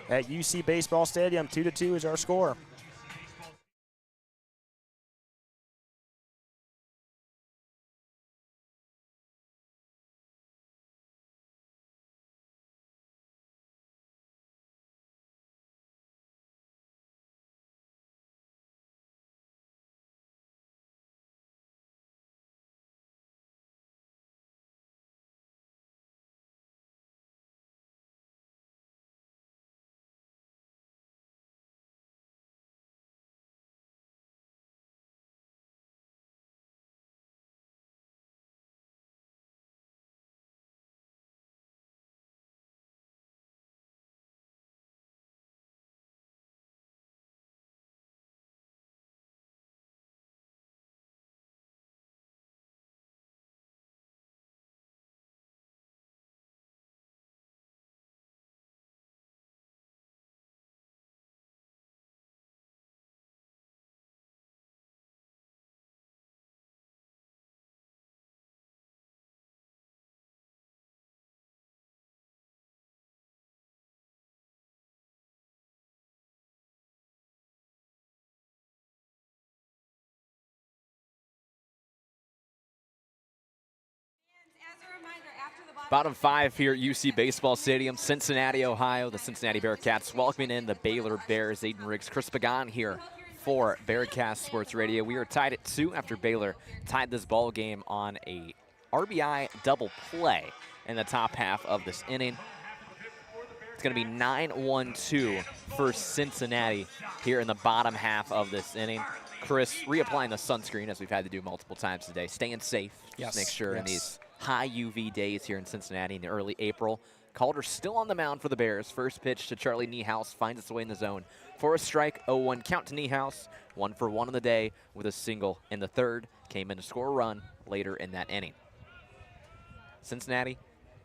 at UC Baseball Stadium. 2-2 is our score. Bottom 5 here at UC Baseball Stadium, Cincinnati, Ohio. The Cincinnati Bearcats welcoming in the Baylor Bears. Aiden Riggs, Chris Pagan here for Bearcats Sports Radio. We are tied at 2 after Baylor tied this ball game on a RBI double play in the top half of this inning. It's going to be 9-1-2 for Cincinnati here in the bottom half of this inning. Chris, reapplying the sunscreen as we've had to do multiple times today. Staying safe. Yes. Just make sure in these high UV days here in Cincinnati in the early April. Calder still on the mound for the Bears. First pitch to Charlie Niehaus finds its way in the zone for a strike. 0-1 count to Niehaus. 1 for 1 on the day with a single in the 3rd. Came in to score a run later in that inning. Cincinnati,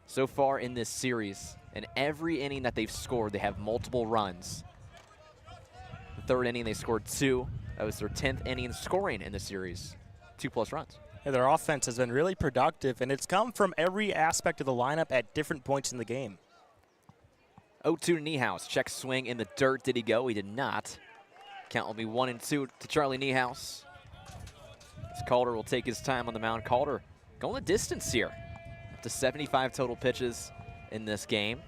so far in this series, in every inning that they've scored, they have multiple runs. The 3rd inning, they scored 2. That was their 10th inning scoring in the series. 2+ runs. Yeah, their offense has been really productive, and it's come from every aspect of the lineup at different points in the game. 0-2 to Niehaus. Check swing in the dirt. Did he go? He did not. Count will be 1-2 to Charlie Niehaus. As Calder will take his time on the mound. Calder going the distance here. Up to 75 total pitches in this game.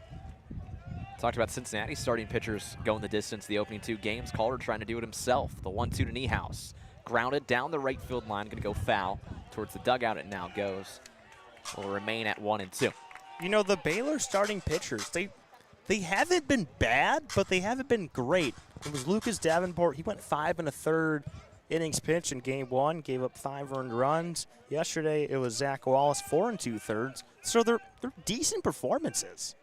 Talked about Cincinnati starting pitchers going the distance the opening 2 games. Calder trying to do it himself. The 1-2 to Niehaus. Grounded down the right field line. Going to go foul. Towards the dugout it now goes. Will remain at 1-2. You know, the Baylor starting pitchers, they haven't been bad, but they haven't been great. It was Lucas Davenport. He went 5 1/3 innings pitched in game 1, gave up 5 earned runs. Yesterday it was Zach Wallace, 4 2/3. So they're decent performances.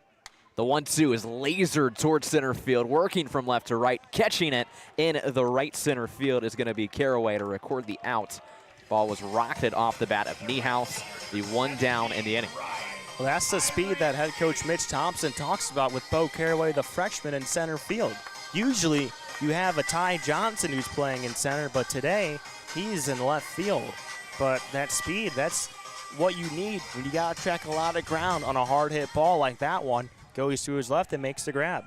The 1-2 is lasered towards center field, working from left to right. Catching it in the right center field is going to be Caraway to record the out. Ball was rocketed off the bat of Niehaus, the 1 down in the inning. Well, that's the speed that head coach Mitch Thompson talks about with Bo Caraway, the freshman, in center field. Usually you have a Ty Johnson who's playing in center, but today he's in left field. But that speed, that's what you need when you got to track a lot of ground on a hard hit ball like that one. Goes to his left and makes the grab.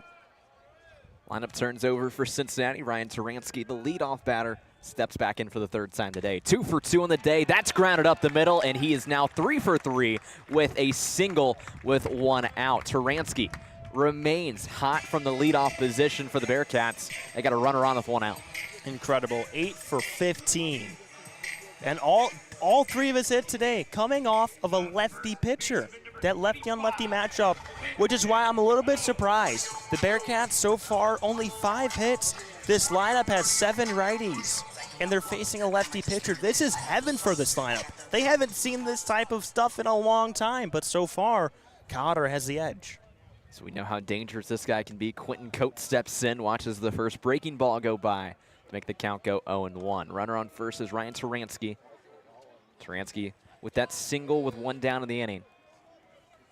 Lineup turns over for Cincinnati. Ryan Turansky, the leadoff batter, steps back in for the 3rd time today. 2 for 2 on the day. That's grounded up the middle, and he is now 3 for 3 with a single with 1 out. Turansky remains hot from the leadoff position for the Bearcats. They got a runner on with 1 out. Incredible. 8 for 15. And all three of his hits today coming off of a lefty pitcher. That lefty-on-lefty matchup, which is why I'm a little bit surprised. The Bearcats so far only 5 hits. This lineup has 7 righties, and they're facing a lefty pitcher. This is heaven for this lineup. They haven't seen this type of stuff in a long time, but so far, Cotter has the edge. So we know how dangerous this guy can be. Quentin Coates steps in, watches the first breaking ball go by to make the count go 0-1. Runner on first is Ryan Taransky. Taransky with that single with 1 down in the inning.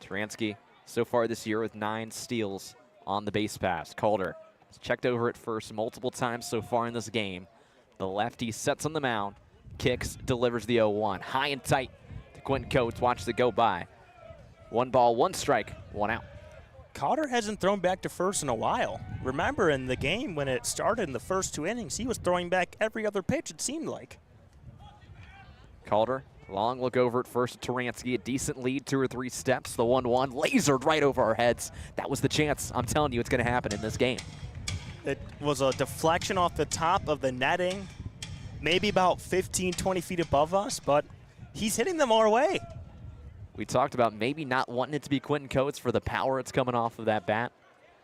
Taransky so far this year with 9 steals on the base pass. Calder has checked over at first multiple times so far in this game. The lefty sets on the mound, kicks, delivers the 0-1. High and tight to Quentin Coates, watches it go by. 1 ball, 1 strike, 1 out. Cotter hasn't thrown back to first in a while. Remember in the game when it started in the first 2 innings, he was throwing back every other pitch, it seemed like. Calder, long look over at first to Taransky, a decent lead, 2 or 3 steps. The 1-1 lasered right over our heads. That was the chance. I'm telling you, it's going to happen in this game. It was a deflection off the top of the netting, maybe about 15, 20 feet above us, but he's hitting them our way. We talked about maybe not wanting it to be Quentin Coates for the power it's coming off of that bat,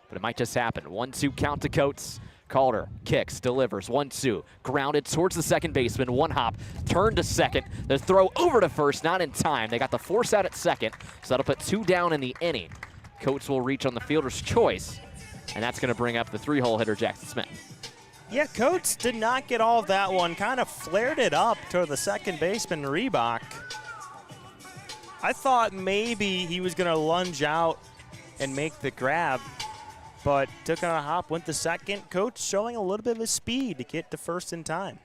but it might just happen. 1-2 count to Coates. Calder kicks, delivers, 1-2. Grounded towards the second baseman, 1 hop, turn to second. The throw over to first, not in time. They got the force out at second, so that'll put 2 down in the inning. Coates will reach on the fielder's choice, and that's going to bring up the 3-hole hitter, Jackson Smith. Yeah, Coates did not get all of that one. Kind of flared it up to the second baseman, Reebok. I thought maybe he was going to lunge out and make the grab, but took on a hop, went to second. Coates showing a little bit of his speed to get to first in time.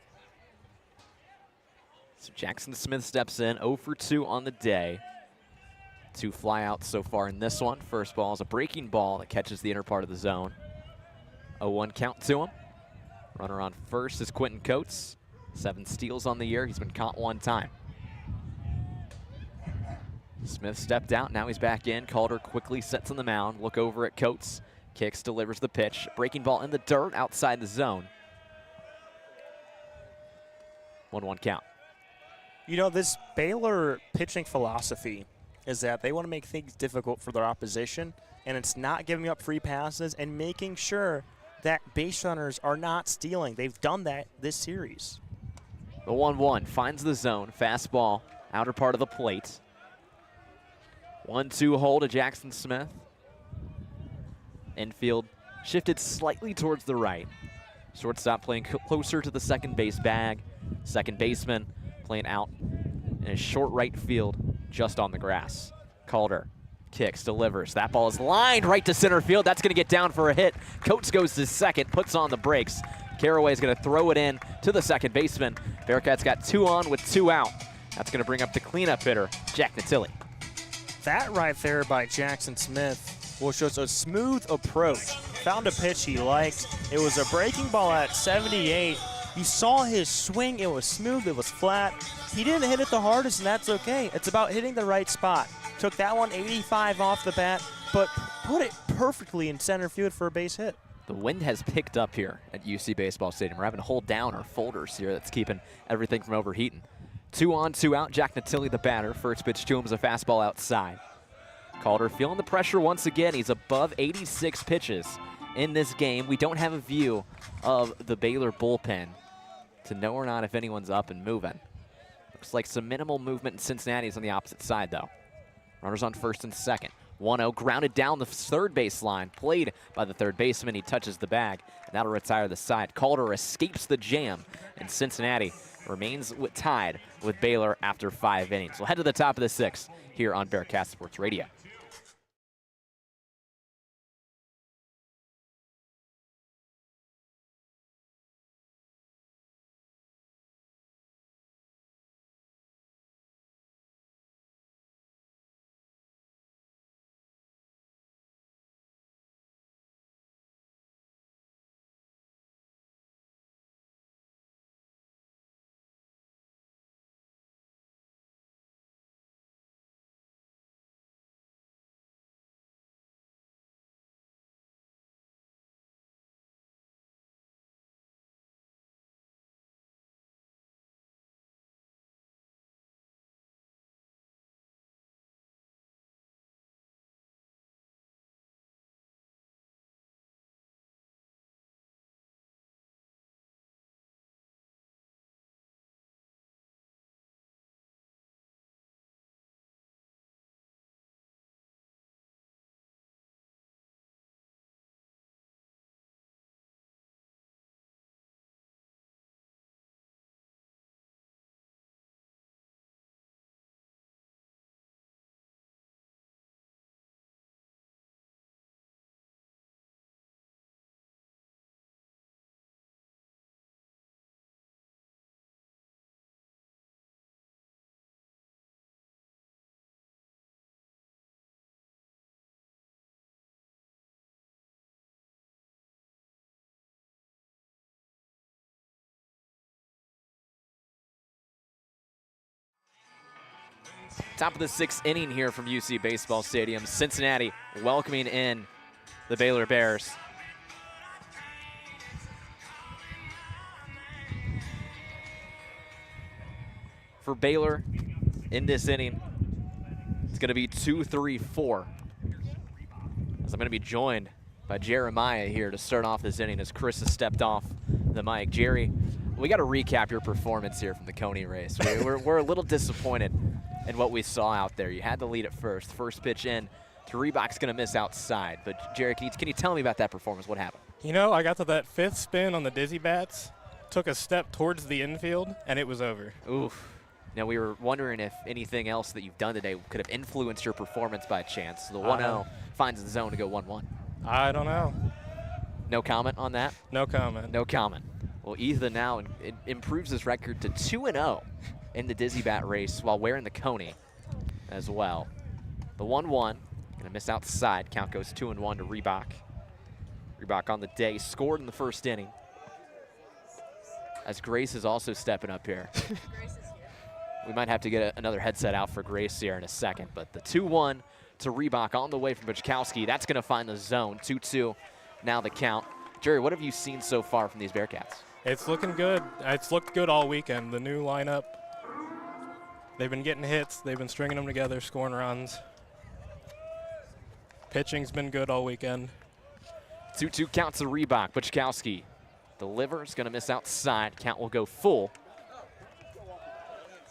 So Jackson Smith steps in, 0 for 2 on the day. 2 flyouts so far in this one. First ball is a breaking ball that catches the inner part of the zone. 0-1 count to him. Runner on first is Quentin Coates. 7 steals on the year. He's been caught 1 time. Smith stepped out. Now he's back in. Calder quickly sets on the mound. Look over at Coates. Kicks, delivers the pitch. Breaking ball in the dirt outside the zone. 1-1 count. You know, this Baylor pitching philosophy is that they want to make things difficult for their opposition, and it's not giving up free passes and making sure that base runners are not stealing. They've done that this series. The 1-1 finds the zone. Fastball, outer part of the plate. 1-2 hold to Jackson Smith. Infield shifted slightly towards the right. Shortstop playing closer to the second base bag. Second baseman playing out in a short right field just on the grass. Calder kicks, delivers. That ball is lined right to center field. That's going to get down for a hit. Coates goes to second, puts on the brakes. Caraway is going to throw it in to the second baseman. Bearcats got 2 on with 2 out. That's going to bring up the cleanup hitter, Jack Natilli. That right there by Jackson Smith was just a smooth approach. Found a pitch he liked. It was a breaking ball at 78. You saw his swing. It was smooth. It was flat. He didn't hit it the hardest, and that's okay. It's about hitting the right spot. Took that one 85 off the bat, but put it perfectly in center field for a base hit. The wind has picked up here at UC Baseball Stadium. We're having to hold down our folders here. That's keeping everything from overheating. 2 on, 2 out. Jack Natilli, the batter. First pitch to him is a fastball outside. Calder feeling the pressure once again. He's above 86 pitches in this game. We don't have a view of the Baylor bullpen to know or not if anyone's up and moving. Looks like some minimal movement in Cincinnati's on the opposite side, though. Runners on first and second. 1-0 grounded down the third baseline. Played by the third baseman. He touches the bag, and that'll retire the side. Calder escapes the jam, and Cincinnati remains tied with Baylor after 5 innings. We'll head to the top of the 6th here on Bearcat Sports Radio. Top of the 6th inning here from UC Baseball Stadium. Cincinnati welcoming in the Baylor Bears. For Baylor in this inning, it's going to be 2-3-4. As I'm going to be joined by Jeremiah here to start off this inning as Chris has stepped off the mic. Jerry, we got to recap your performance here from the Coney race. We're a little disappointed in what we saw out there. You had the lead at first. First pitch in to Reebok's going to miss outside. But Jerry, can you tell me about that performance? What happened? You know, I got to that 5th spin on the dizzy bats, took a step towards the infield, and it was over. Oof. Now, we were wondering if anything else that you've done today could have influenced your performance by chance. The 1-0 finds the zone to go 1-1. I don't know. No comment on that? No comment. No comment. Well, Ethan now improves his record to 2-0 in the dizzy bat race while wearing the Coney as well. The 1-1, going to miss outside. Count goes 2-1 to Reebok. Reebok on the day, scored in the first inning. As Grace is also stepping up here. We might have to get another headset out for Grace here in a second. But the 2-1 to Reebok on the way from Buchkowski. That's going to find the zone. 2-2 now the count. Jerry, what have you seen so far from these Bearcats? It's looking good. It's looked good all weekend. The new lineup, they've been getting hits. They've been stringing them together, scoring runs. Pitching's been good all weekend. 2-2 count to Reebok. Buchkowski delivers, going to miss outside. Count will go full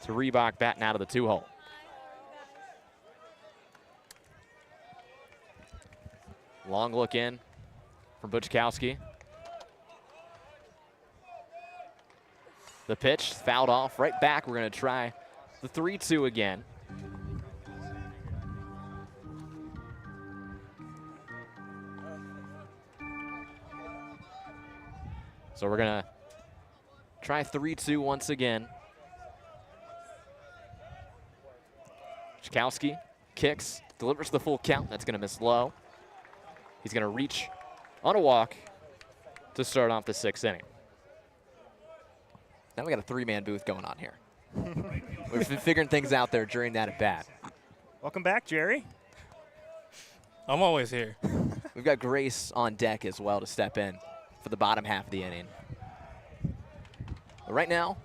to Reebok batting out of the 2-hole. Long look in from Buchkowski. The pitch fouled off right back. We're going to try the 3-2 again. So we're going to try 3-2 once again. Buchkowski kicks, delivers the full count. That's going to miss low. He's going to reach on a walk to start off the 6th inning. Now we got a 3-man booth going on here. We've been figuring things out there during that at bat. Welcome back, Jerry. I'm always here. We've got Grace on deck as well to step in for the bottom half of the inning. But right now,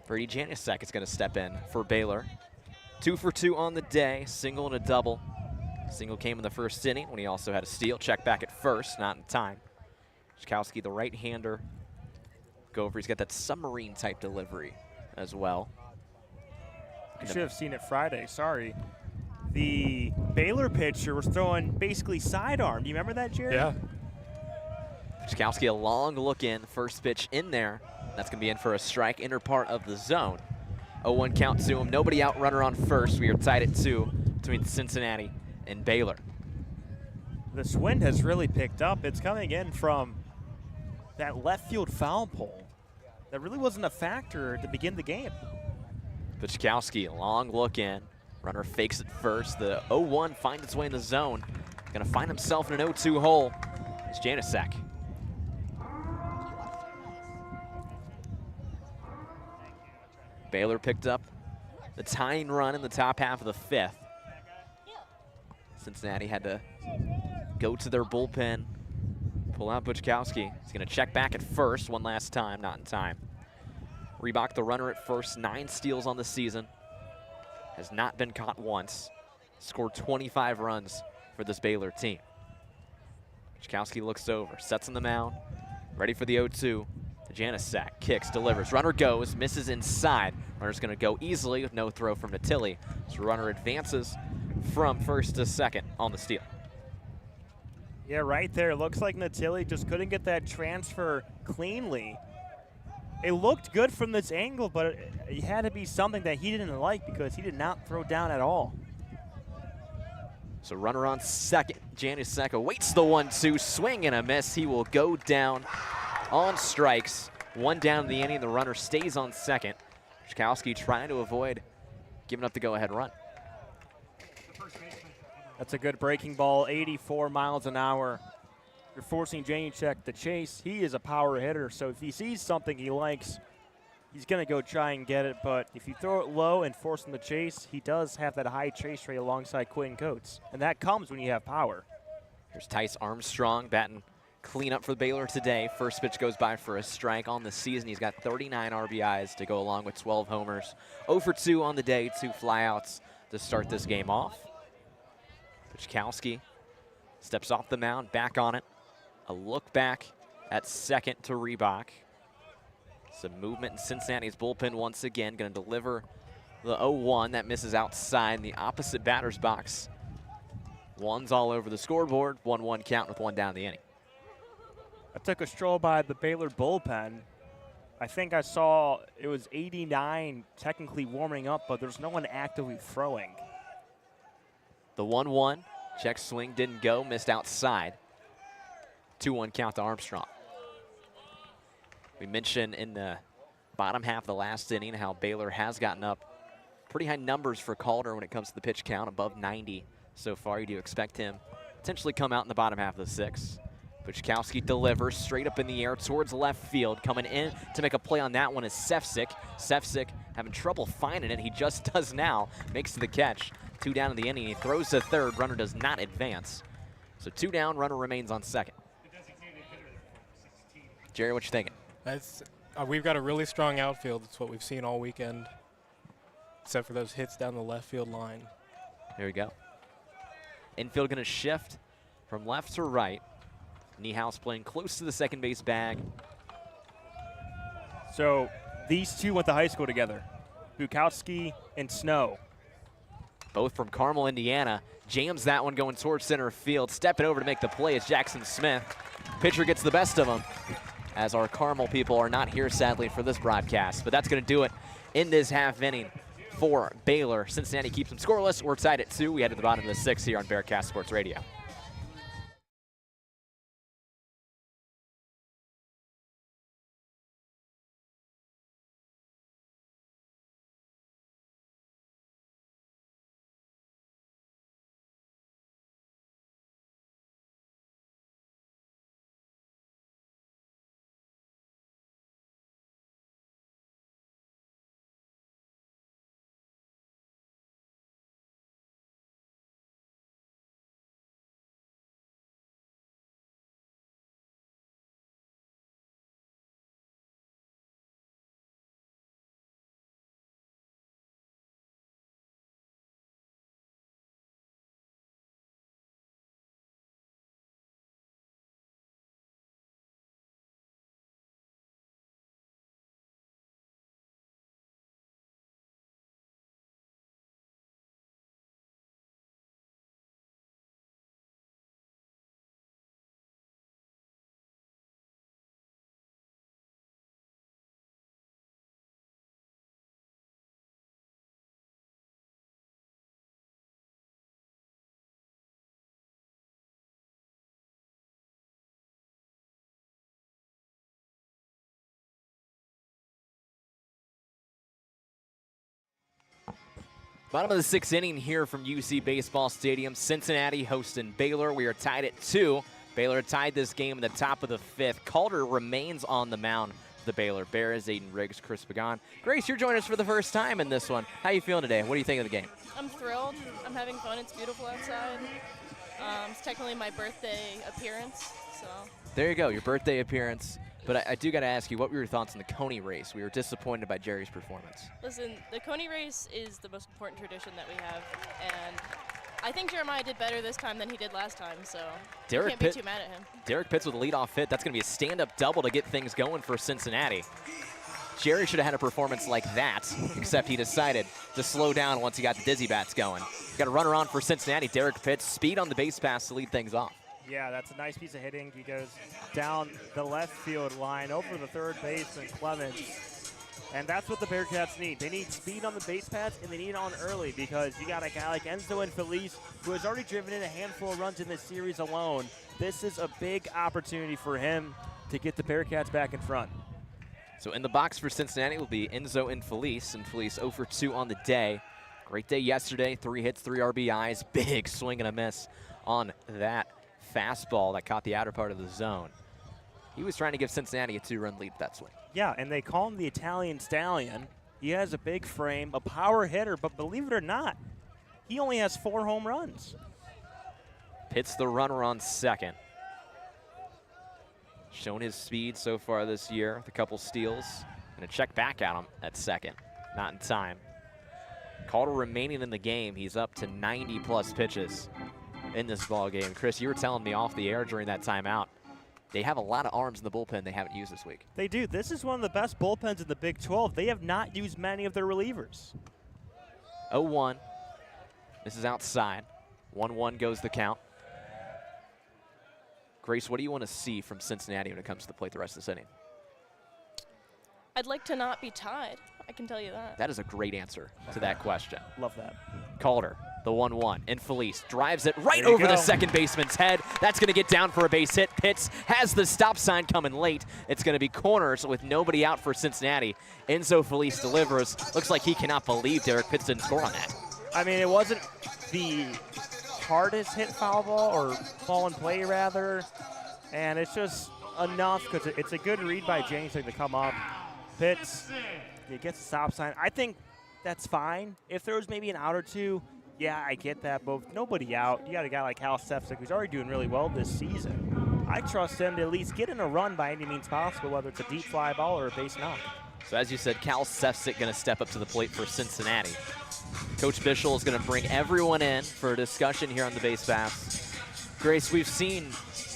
Brady Janusek is going to step in for Baylor. 2 for 2 on the day, single and a double. Single came in the first inning when he also had a steal. Check back at first, not in time. Buchkowski, the right-hander, go over. He's got that submarine-type delivery as well. You should have seen it Friday. Sorry. The Baylor pitcher was throwing basically sidearm. Do you remember that, Jerry? Yeah. Buchkowski, a long look in. First pitch in there. That's going to be in for a strike, inner part of the zone. 0-1 count to him. Nobody out, runner on first. We are tied at 2 between Cincinnati and Baylor. This wind has really picked up. It's coming in from that left field foul pole. That really wasn't a factor to begin the game. Buchkowski, long look in. Runner fakes it first. The 0-1 finds its way in the zone. Going to find himself in an 0-2 hole. It's Janusek. Baylor picked up the tying run in the top half of the 5th. Cincinnati had to go to their bullpen, pull out Buchkowski. He's going to check back at first one last time, not in time. Reebok, the runner at first, 9 steals on the season. Has not been caught once. Scored 25 runs for this Baylor team. Buchkowski looks over, sets on the mound, ready for the 0-2. Janusek kicks, delivers. Runner goes, misses inside. Runner's going to go easily with no throw from Natilli. So runner advances from first to second on the steal. Yeah, right there. Looks like Natilli just couldn't get that transfer cleanly. It looked good from this angle, but it had to be something that he didn't like because he did not throw down at all. So runner on second. Janusek awaits the 1-2, swing and a miss. He will go down on strikes. 1 down in the inning. The runner stays on second. Buchkowski trying to avoid giving up the go-ahead run. That's a good breaking ball, 84 miles an hour. You're forcing Janusek to chase. He is a power hitter, so if he sees something he likes, he's going to go try and get it. But if you throw it low and force him to chase, he does have that high chase rate alongside Quinn Coates. And that comes when you have power. Here's Tice Armstrong batting clean up for Baylor today. First pitch goes by for a strike on the season. He's got 39 RBIs to go along with 12 homers. 0 for 2 on the day, 2 flyouts to start this game off. Pichkowski steps off the mound, back on it. A look back at second to Reebok. Some movement in Cincinnati's bullpen once again. Going to deliver the 0-1 that misses outside in the opposite batter's box. One's all over the scoreboard. 1-1 count with 1 down in the inning. I took a stroll by the Baylor bullpen. I think I saw it was 89 technically warming up, but there's no one actively throwing. The 1-1, check swing, didn't go, missed outside. 2-1 count to Armstrong. We mentioned in the bottom half of the last inning how Baylor has gotten up pretty high numbers for Calder when it comes to the pitch count, above 90 so far. You do expect him potentially come out in the bottom half of the 6th. Pichkowski delivers straight up in the air towards left field. Coming in to make a play on that one is Sefcik. Sefcik having trouble finding it. He just does now. Makes the catch. 2 down in the inning. He throws to third. Runner does not advance. So 2 down. Runner remains on second. Jerry, what you thinking? We've got a really strong outfield. That's what we've seen all weekend, except for those hits down the left field line. Here we go. Infield going to shift from left to right. Niehaus playing close to the second base bag. So these two went to high school together, Bukowski and Snow. Both from Carmel, Indiana. Jams that one going towards center field. Stepping over to make the play is Jackson Smith. Pitcher gets the best of him, as our Carmel people are not here, sadly, for this broadcast. But that's going to do it in this half inning for Baylor. Cincinnati keeps them scoreless. We're tied at 2. We head to the bottom of the 6th here on Bearcat Sports Radio. Bottom of the 6th inning here from UC Baseball Stadium. Cincinnati hosting Baylor. We are tied at 2. Baylor tied this game in the top of the 5th. Calder remains on the mound for the Baylor Bears. Aiden Riggs, Chris Pagan. Grace, you're joining us for the first time in this one. How you feeling today? What do you think of the game? I'm thrilled. I'm having fun. It's beautiful outside. It's technically my birthday appearance, so. There you go, your birthday appearance. But I do got to ask you, what were your thoughts on the Coney race? We were disappointed by Jerry's performance. Listen, the Coney race is the most important tradition that we have, and I think Jeremiah did better this time than he did last time, so you can't be too mad at him. Derek Pitts with a leadoff hit. That's going to be a stand-up double to get things going for Cincinnati. Jerry should have had a performance like that, except he decided to slow down once he got the dizzy bats going. Got a runner on for Cincinnati. Derek Pitts, speed on the base pass to lead things off. Yeah, that's a nice piece of hitting. He goes down the left field line over the third baseman, Clemens. And that's what the Bearcats need. They need speed on the base paths, and they need it on early because you got a guy like Enzo Infeliz who has already driven in a handful of runs in this series alone. This is a big opportunity for him to get the Bearcats back in front. So in the box for Cincinnati will be Enzo Infeliz. Infeliz 0 for 2 on the day. Great day yesterday. 3 hits, 3 RBIs. Big swing and a miss on that fastball that caught the outer part of the zone. He was trying to give Cincinnati a 2-run lead with that swing. Yeah, and they call him the Italian Stallion. He has a big frame, a power hitter, but believe it or not, he only has 4 home runs. Pitts the runner on second. Shown his speed so far this year with a couple steals. And a check back at him at second. Not in time. Calder remaining in the game. He's up to 90-plus pitches in this ball game. Chris, you were telling me off the air during that timeout, they have a lot of arms in the bullpen they haven't used this week. They do. This is one of the best bullpens in the Big 12. They have not used many of their relievers. 0-1. This is outside. 1-1 goes the count. Grace, what do you want to see from Cincinnati when it comes to the plate the rest of this inning? I'd like to not be tied. I can tell you that. That is a great answer to that question. Love that. Calder, the 1-1. And Felice drives it right over the second baseman's head. That's going to get down for a base hit. Pitts has the stop sign coming late. It's going to be corners with nobody out for Cincinnati. Enzo Felice delivers. Looks like he cannot believe Derek Pitts didn't score on that. I mean, it wasn't the hardest hit foul ball, or ball in play rather, and it's just enough because it's a good read by James to come up. Pitts, he gets the stop sign. I think that's fine. If there was maybe an out or two, yeah, I get that, but with nobody out, you got a guy like Cal Sefcik who's already doing really well this season. I trust him to at least get in a run by any means possible, whether it's a deep fly ball or a base knock. So as you said, Cal Sefcik going to step up to the plate for Cincinnati. Coach Bischel is going to bring everyone in for a discussion here on the Base Pass. Grace, we've seen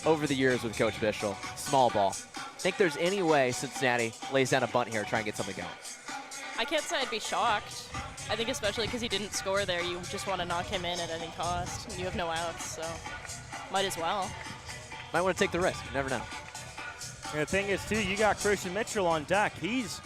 over the years with Coach Bischel, small ball. Think there's any way Cincinnati lays down a bunt here, try and get something going? I can't say I'd be shocked. I think especially because he didn't score there, you just want to knock him in at any cost. You have no outs, so might as well. Might want to take the risk. You never know. And the thing is, too, you got Christian Mitchell on deck. He's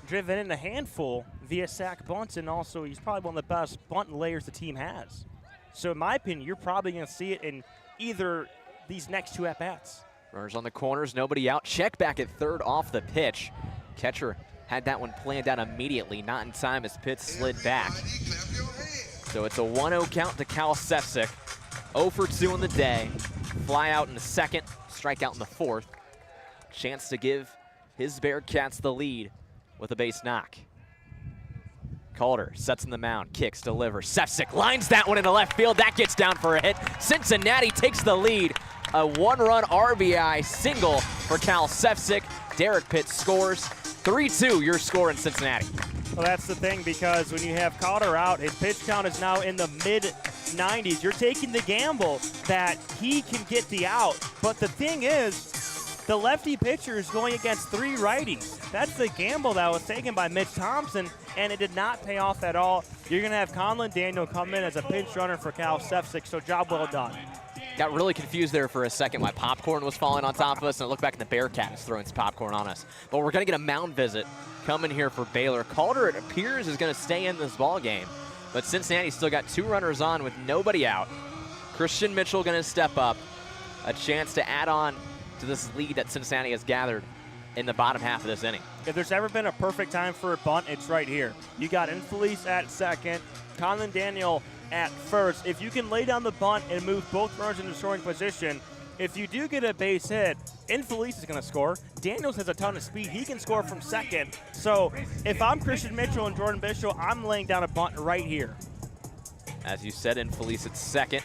driven in a handful via sack bunts, and also he's probably one of the best bunt layers the team has. So in my opinion, you're probably going to see it in either these next 2 at-bats. Runners on the corners, nobody out. Check back at third off the pitch. Catcher had that one planned out immediately, not in time as Pitts slid back. So it's a 1-0 count to Cal Sefcik. 0 for 2 in the day. Fly out in the second, strike out in the fourth. Chance to give his Bearcats the lead with a base knock. Calder sets in the mound, kicks, delivers. Sefcik lines that one into left field. That gets down for a hit. Cincinnati takes the lead. A 1-run RBI single for Cal Sefcik. Derek Pitts scores. 3-2 your score in Cincinnati. Well, that's the thing, because when you have Calder out, his pitch count is now in the mid-90s. You're taking the gamble that he can get the out. But the thing is, the lefty pitcher is going against 3 righties. That's the gamble that was taken by Mitch Thompson, and it did not pay off at all. You're going to have Conlon Daniel come in as a pinch runner for Cal Sefcik, so job well done. Got really confused there for a second why popcorn was falling on top of us, and I looked back and the Bearcat is throwing some popcorn on us. But we're going to get a mound visit coming here for Baylor. Calder, it appears, is going to stay in this ball game, but Cincinnati still got 2 runners on with nobody out. Christian Mitchell going to step up. A chance to add on to this lead that Cincinnati has gathered in the bottom half of this inning. If there's ever been a perfect time for a bunt, it's right here. You got Infelice at second, Conlon Daniel at first. If you can lay down the bunt and move both runners into scoring position, if you do get a base hit, Infelice is going to score. Daniels has a ton of speed. He can score from second. So if I'm Christian Mitchell and Jordan Bischel, I'm laying down a bunt right here. As you said, Infelice at second.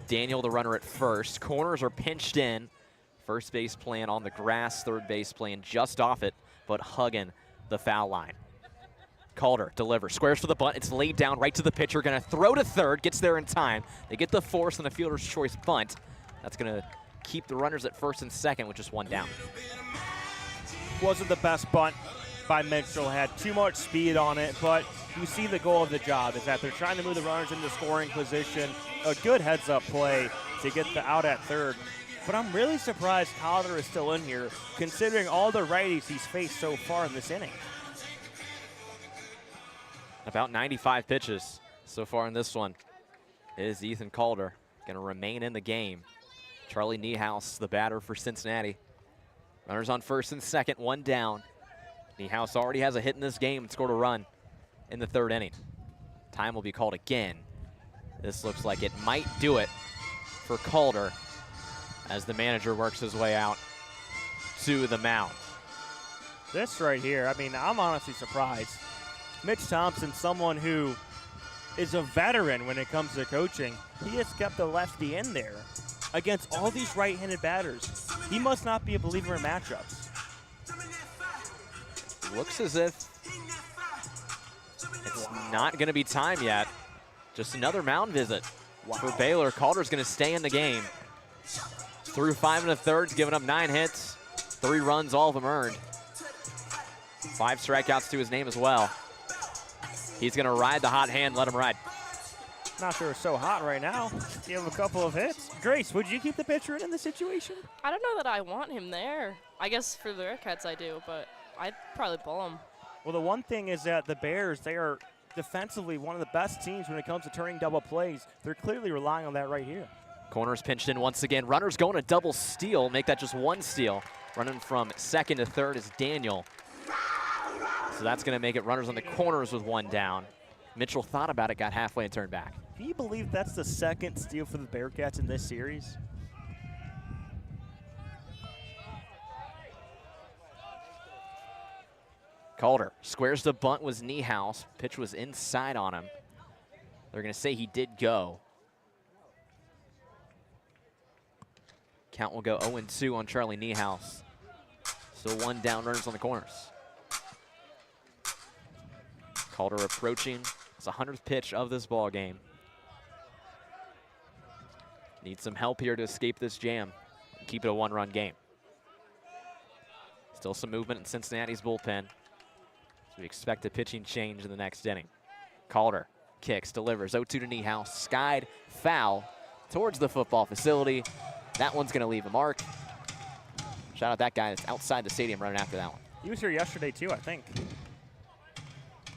Daniel, the runner, at first. Corners are pinched in. First base plan on the grass, third base plan just off it, but hugging the foul line. Calder delivers, squares for the bunt. It's laid down right to the pitcher. Going to throw to third, gets there in time. They get the force and the fielder's choice bunt. That's going to keep the runners at first and second with just 1 down. Wasn't the best bunt by Mitchell. Had too much speed on it, but you see the goal of the job is that they're trying to move the runners into scoring position. A good heads-up play to get the out at third. But I'm really surprised Calder is still in here, considering all the righties he's faced so far in this inning. About 95 pitches so far in this one is Ethan Calder. Going to remain in the game. Charlie Niehaus, the batter for Cincinnati. Runners on first and second, 1 down. Niehaus already has a hit in this game and scored a run in the 3rd inning. Time will be called again. This looks like it might do it for Calder as the manager works his way out to the mound. This right here, I mean, I'm honestly surprised. Mitch Thompson, someone who is a veteran when it comes to coaching, he has kept the lefty in there against all these right-handed batters. He must not be a believer in matchups. Looks as if it's not going to be time yet. Just another mound visit for Baylor. Calder's going to stay in the game. Through 5 1/3, giving up 9 hits, 3 runs, all of them earned. 5 strikeouts to his name as well. He's going to ride the hot hand, let him ride. Not sure it's so hot right now. You have a couple of hits. Grace, would you keep the pitcher in this situation? I don't know that I want him there. I guess for the Bearcats I do, but I'd probably pull him. Well, the one thing is that the Bears, they are defensively one of the best teams when it comes to turning double plays. They're clearly relying on that right here. Corners pinched in once again. Runners going to double steal, make that just 1 steal. Running from second to third is Daniel. So that's going to make it runners on the corners with 1 down. Mitchell thought about it, got halfway and turned back. Can you believe that's the 2nd steal for the Bearcats in this series? Calder squares the bunt, was Niehaus. Pitch was inside on him. They're going to say he did go. Count will go 0-2 on Charlie Niehaus. Still 1 down, runners on the corners. Calder approaching. It's the 100th pitch of this ball game. Needs some help here to escape this jam and keep it a 1-run game. Still some movement in Cincinnati's bullpen. So we expect a pitching change in the next inning. Calder kicks, delivers 0-2 to Niehaus. Skied, foul towards the football facility. That one's going to leave a mark. Shout out that guy that's outside the stadium running after that one. He was here yesterday too, I think.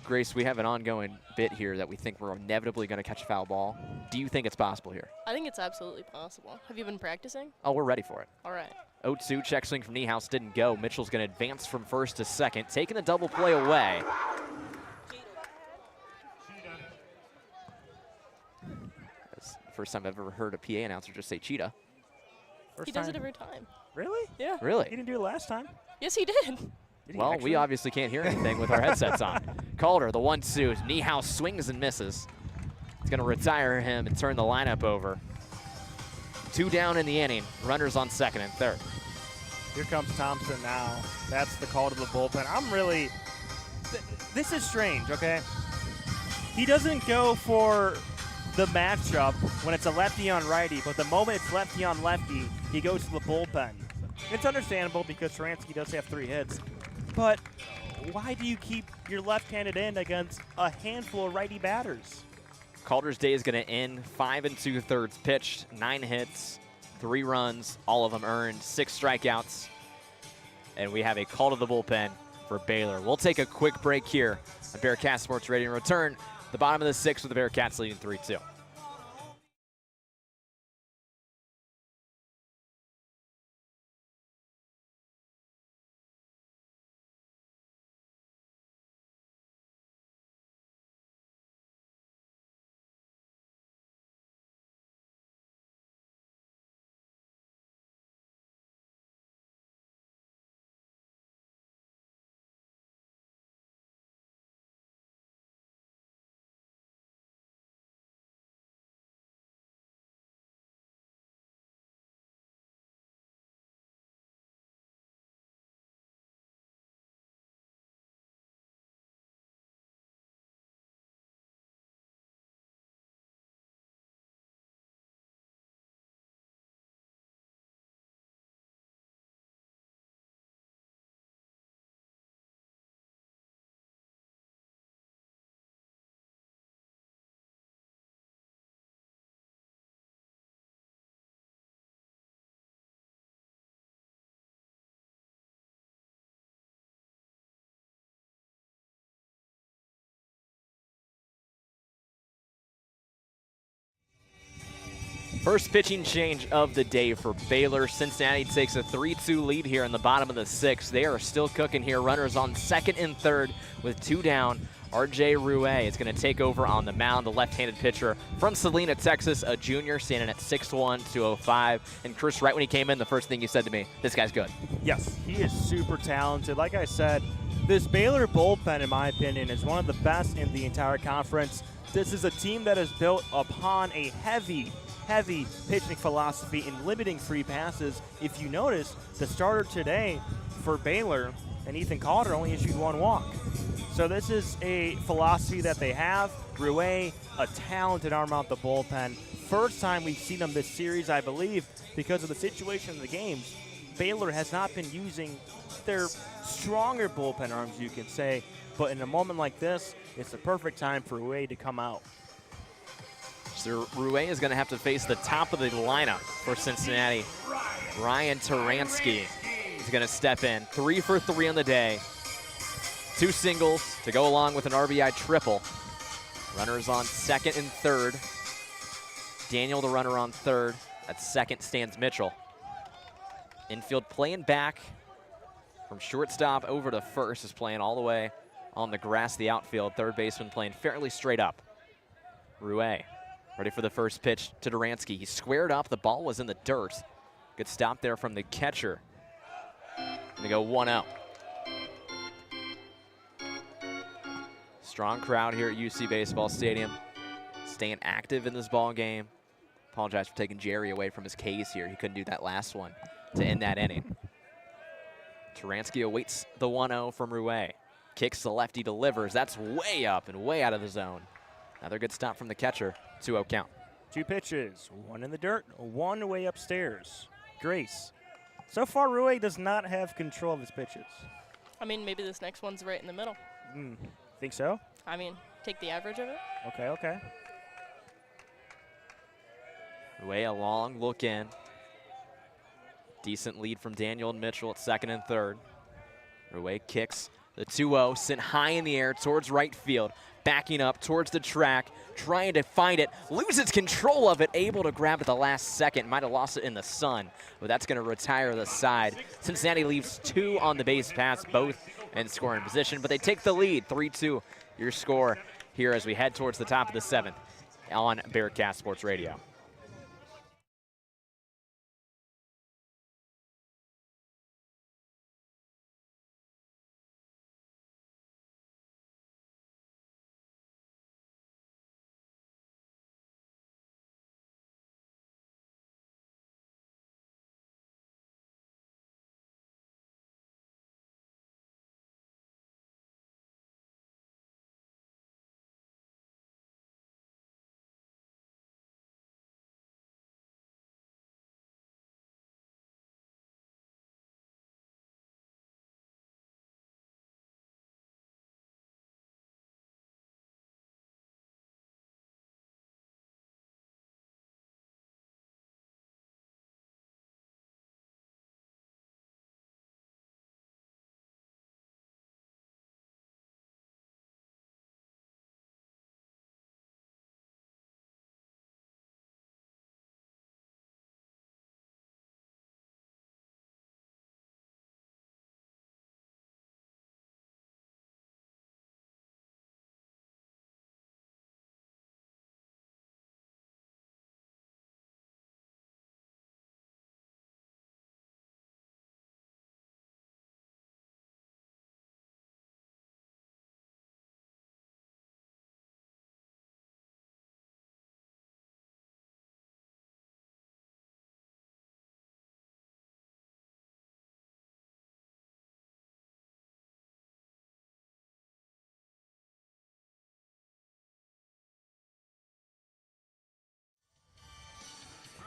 Grace, we have an ongoing bit here that we think we're inevitably going to catch a foul ball. Do you think it's possible here? I think it's absolutely possible. Have you been practicing? Oh, we're ready for it. All right. 0-2, check swing from Niehaus didn't go. Mitchell's going to advance from first to second, taking the double play away. That's the first time I've ever heard a PA announcer just say cheetah. First He does time. it every time. Really? Yeah. He Really? didn't do it last time. Yes, he did. Did he Well, actually? we obviously can't hear anything with our headsets on. Calder, the 1-2. Niehaus swings and misses. It's going to retire him and turn the lineup over. 2 down in the inning. Runners on second and third. Here comes Thompson now. That's the call to the bullpen. This is strange, okay? He doesn't go for the matchup when it's a lefty on righty, but the moment it's lefty on lefty, he goes to the bullpen. It's understandable because Sharansky does have 3 hits, but why do you keep your left-handed in against a handful of righty batters? Calder's day is going to end 5 2/3 pitched, 9 hits, 3 runs, all of them earned, 6 strikeouts. And we have a call to the bullpen for Baylor. We'll take a quick break here on Bearcat Sports Radio and return the bottom of the 6th with the Bearcats leading 3-2. First pitching change of the day for Baylor. Cincinnati takes a 3-2 lead here in the bottom of the 6th. They are still cooking here. Runners on second and third with 2 down. R.J. Rouet is going to take over on the mound, the left-handed pitcher from Salina, Texas, a junior, standing at 6'1", 205. And Chris, right when he came in, the first thing you said to me, this guy's good. Yes, he is super talented. Like I said, this Baylor bullpen, in my opinion, is one of the best in the entire conference. This is a team that is built upon a heavy pitching philosophy in limiting free passes. If you notice, the starter today for Baylor and Ethan Calder only issued 1 walk. So this is a philosophy that they have. Rouet, a talented arm out the bullpen. First time we've seen him this series, I believe, because of the situation of the games. Baylor has not been using their stronger bullpen arms, you can say. But in a moment like this, it's the perfect time for Rouet to come out. So Rouet is going to have to face the top of the lineup for Cincinnati. Ryan Taransky is going to step in. 3 for 3 on the day. 2 singles to go along with an RBI triple. Runners on second and third. Daniel, the runner, on third. At second stands Mitchell. Infield playing back from shortstop over to first, is playing all the way on the grass, the outfield. Third baseman playing fairly straight up. Rouet ready for the first pitch to Duransky. He squared up, the ball was in the dirt. Good stop there from the catcher. Gonna go 1-0. Strong crowd here at UC Baseball Stadium. Staying active in this ball game. Apologize for taking Jerry away from his K's here. He couldn't do that last one to end that inning. Taransky awaits the 1-0 from Rouet. Kicks the lefty, delivers. That's way up and way out of the zone. Another good stop from the catcher. 2-0 count. 2 pitches, 1 in the dirt, 1 way upstairs. Grace. So far, Rouet does not have control of his pitches. I mean, maybe this next one's right in the middle. Think so? I mean, take the average of it. Okay. Rouet, a long look in. Decent lead from Daniel and Mitchell at second and third. Rouet kicks the 2-0, sent high in the air towards right field. Backing up towards the track, trying to find it, loses control of it, able to grab it the last second. Might have lost it in the sun, but that's going to retire the side. Cincinnati leaves 2 on the base pass, both in scoring position, but they take the lead. 3-2 your score here as we head towards the top of the 7th on Bearcat Sports Radio.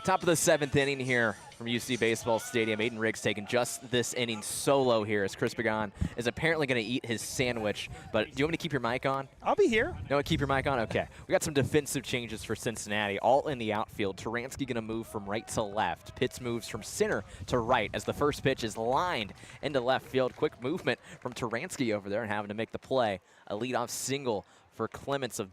Top of the 7th inning here from UC Baseball Stadium. Aiden Riggs taking just this inning solo here as Chris Pagan is apparently going to eat his sandwich. But do you want me to keep your mic on? I'll be here. No, keep your mic on? Okay. We got some defensive changes for Cincinnati, all in the outfield. Taransky going to move from right to left. Pitts moves from center to right as the first pitch is lined into left field. Quick movement from Taransky over there and having to make the play. A leadoff single for Clements of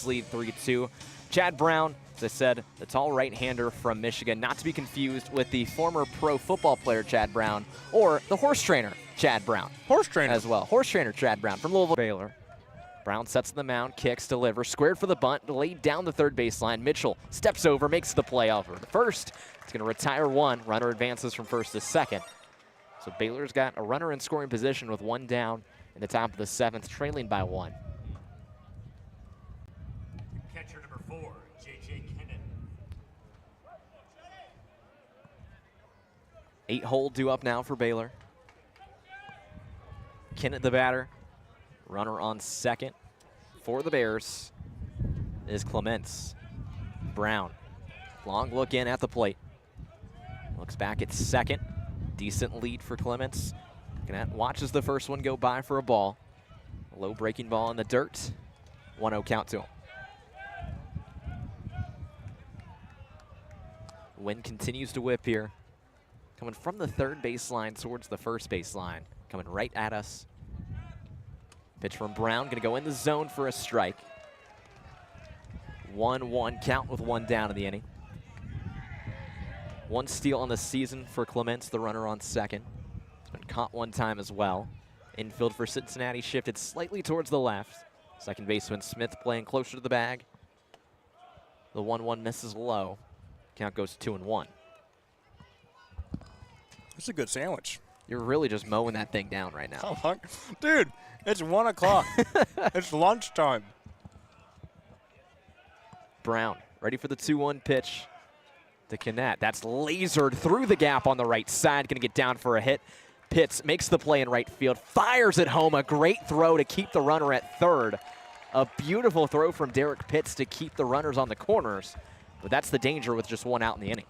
Lead 3-2. Chad Brown, as I said, the tall right-hander from Michigan, not to be confused with the former pro football player Chad Brown or the horse trainer Chad Brown. Horse trainer as well. Horse trainer Chad Brown from Louisville. Baylor. Brown sets the mound, kicks, delivers, squared for the bunt, laid down the third baseline. Mitchell steps over, makes the play over the first. It's going to retire one. Runner advances from first to second. So Baylor's got a runner in scoring position with one down in the top of the seventh, trailing by one. Catcher number 4, J.J. Kennett. 8-hole due up now for Baylor. Kennett the batter. Runner on second for the Bears is Clements. Brown, long look in at the plate. Looks back at second. Decent lead for Clements. Watches the first one go by for a ball. A low breaking ball in the dirt. 1-0 count to him. Wind continues to whip here. Coming from the third baseline towards the first baseline. Coming right at us. Pitch from Brown, gonna go in the zone for a strike. 1-1 count with one down in the inning. One steal on the season for Clements, the runner on second. He's been caught one time as well. Infield for Cincinnati shifted slightly towards the left. Second baseman Smith playing closer to the bag. The 1-1 misses low. Count goes 2-1. It's a good sandwich. You're really just mowing that thing down right now. I'm hungry. Dude, it's 1 o'clock. It's lunchtime. Brown ready for the 2-1 pitch to Kennett. That's lasered through the gap on the right side. Going to get down for a hit. Pitts makes the play in right field. Fires it home. A great throw to keep the runner at third. A beautiful throw from Derek Pitts to keep the runners on the corners. But that's the danger with just one out in the inning.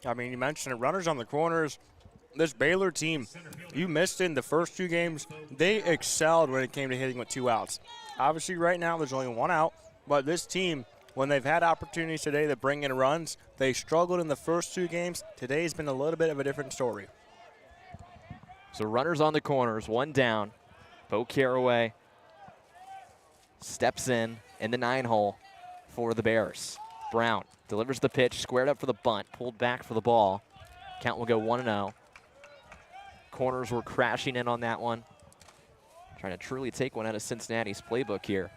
I mean, you mentioned it. Runners on the corners. This Baylor team, you missed in the first 2 games. They excelled when it came to hitting with 2 outs. Obviously, right now, there's only 1 out. But this team, when they've had opportunities today to bring in runs, they struggled in the first 2 games. Today's been a little bit of a different story. So runners on the corners, 1 down. Bo Caraway steps in the 9-hole for the Bears. Brown delivers the pitch, squared up for the bunt, pulled back for the ball. Count will go 1-0. Corners were crashing in on that one. Trying to truly take one out of Cincinnati's playbook here.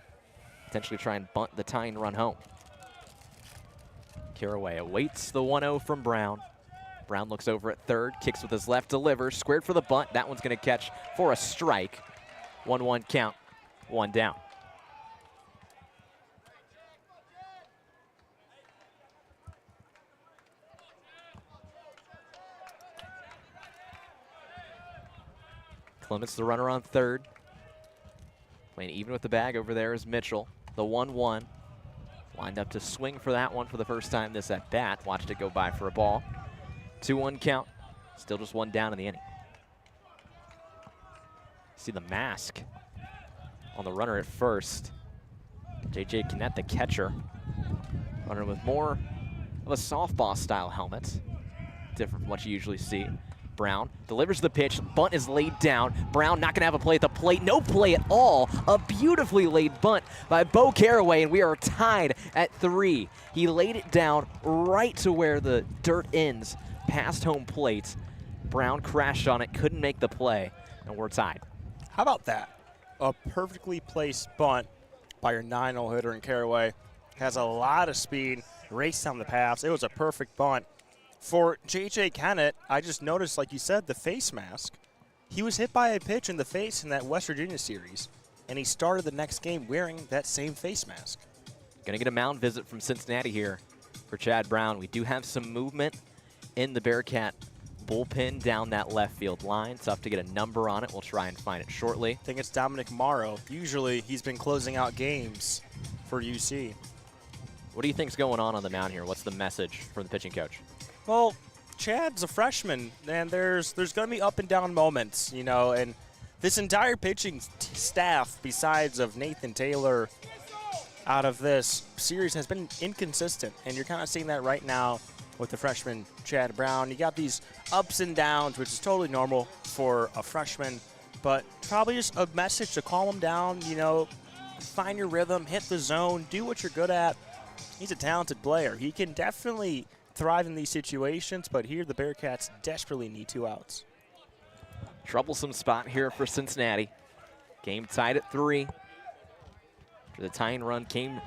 Potentially try and bunt the tying run home. Caraway awaits the 1-0 from Brown. Brown looks over at third, kicks with his left, delivers, squared for the bunt. That one's going to catch for a strike. 1-1 count, 1 down. Clements, the runner on third. Playing even with the bag over there is Mitchell. The 1-1. Lined up to swing for that one for the first time this at bat. Watched it go by for a ball. 2-1 count. Still just 1 down in the inning. See the mask on the runner at first. J.J. Kennett, the catcher. Runner with more of a softball style helmet. Different from what you usually see. Brown delivers the pitch. Bunt is laid down. Brown not going to have a play at the plate. No play at all. A beautifully laid bunt by Bo Caraway, and we are tied at 3. He laid it down right to where the dirt ends, past home plate. Brown crashed on it, couldn't make the play, and we're tied. How about that? A perfectly placed bunt by your 9-0 hitter in Caraway. Has a lot of speed, raced down the paths. It was a perfect bunt. For J.J. Kennett, I just noticed, like you said, the face mask. He was hit by a pitch in the face in that West Virginia series, and he started the next game wearing that same face mask. Gonna get a mound visit from Cincinnati here for Chad Brown. We do have some movement in the Bearcat bullpen down that left field line. Tough to get a number on it. We'll try and find it shortly. I think it's Dominic Morrow. Usually he's been closing out games for UC. What do you think's going on the mound here? What's the message from the pitching coach? Well, Chad's a freshman, and there's going to be up and down moments, you know, and this entire pitching staff, besides of Nathan Taylor, out of this series has been inconsistent, and you're kind of seeing that right now with the freshman Chad Brown. You got these ups and downs, which is totally normal for a freshman, but probably just a message to calm him down, you know, find your rhythm, hit the zone, do what you're good at. He's a talented player. He can definitely thrive in these situations, but here the Bearcats desperately need 2 outs. Troublesome spot here for Cincinnati. Game tied at 3. The tying run came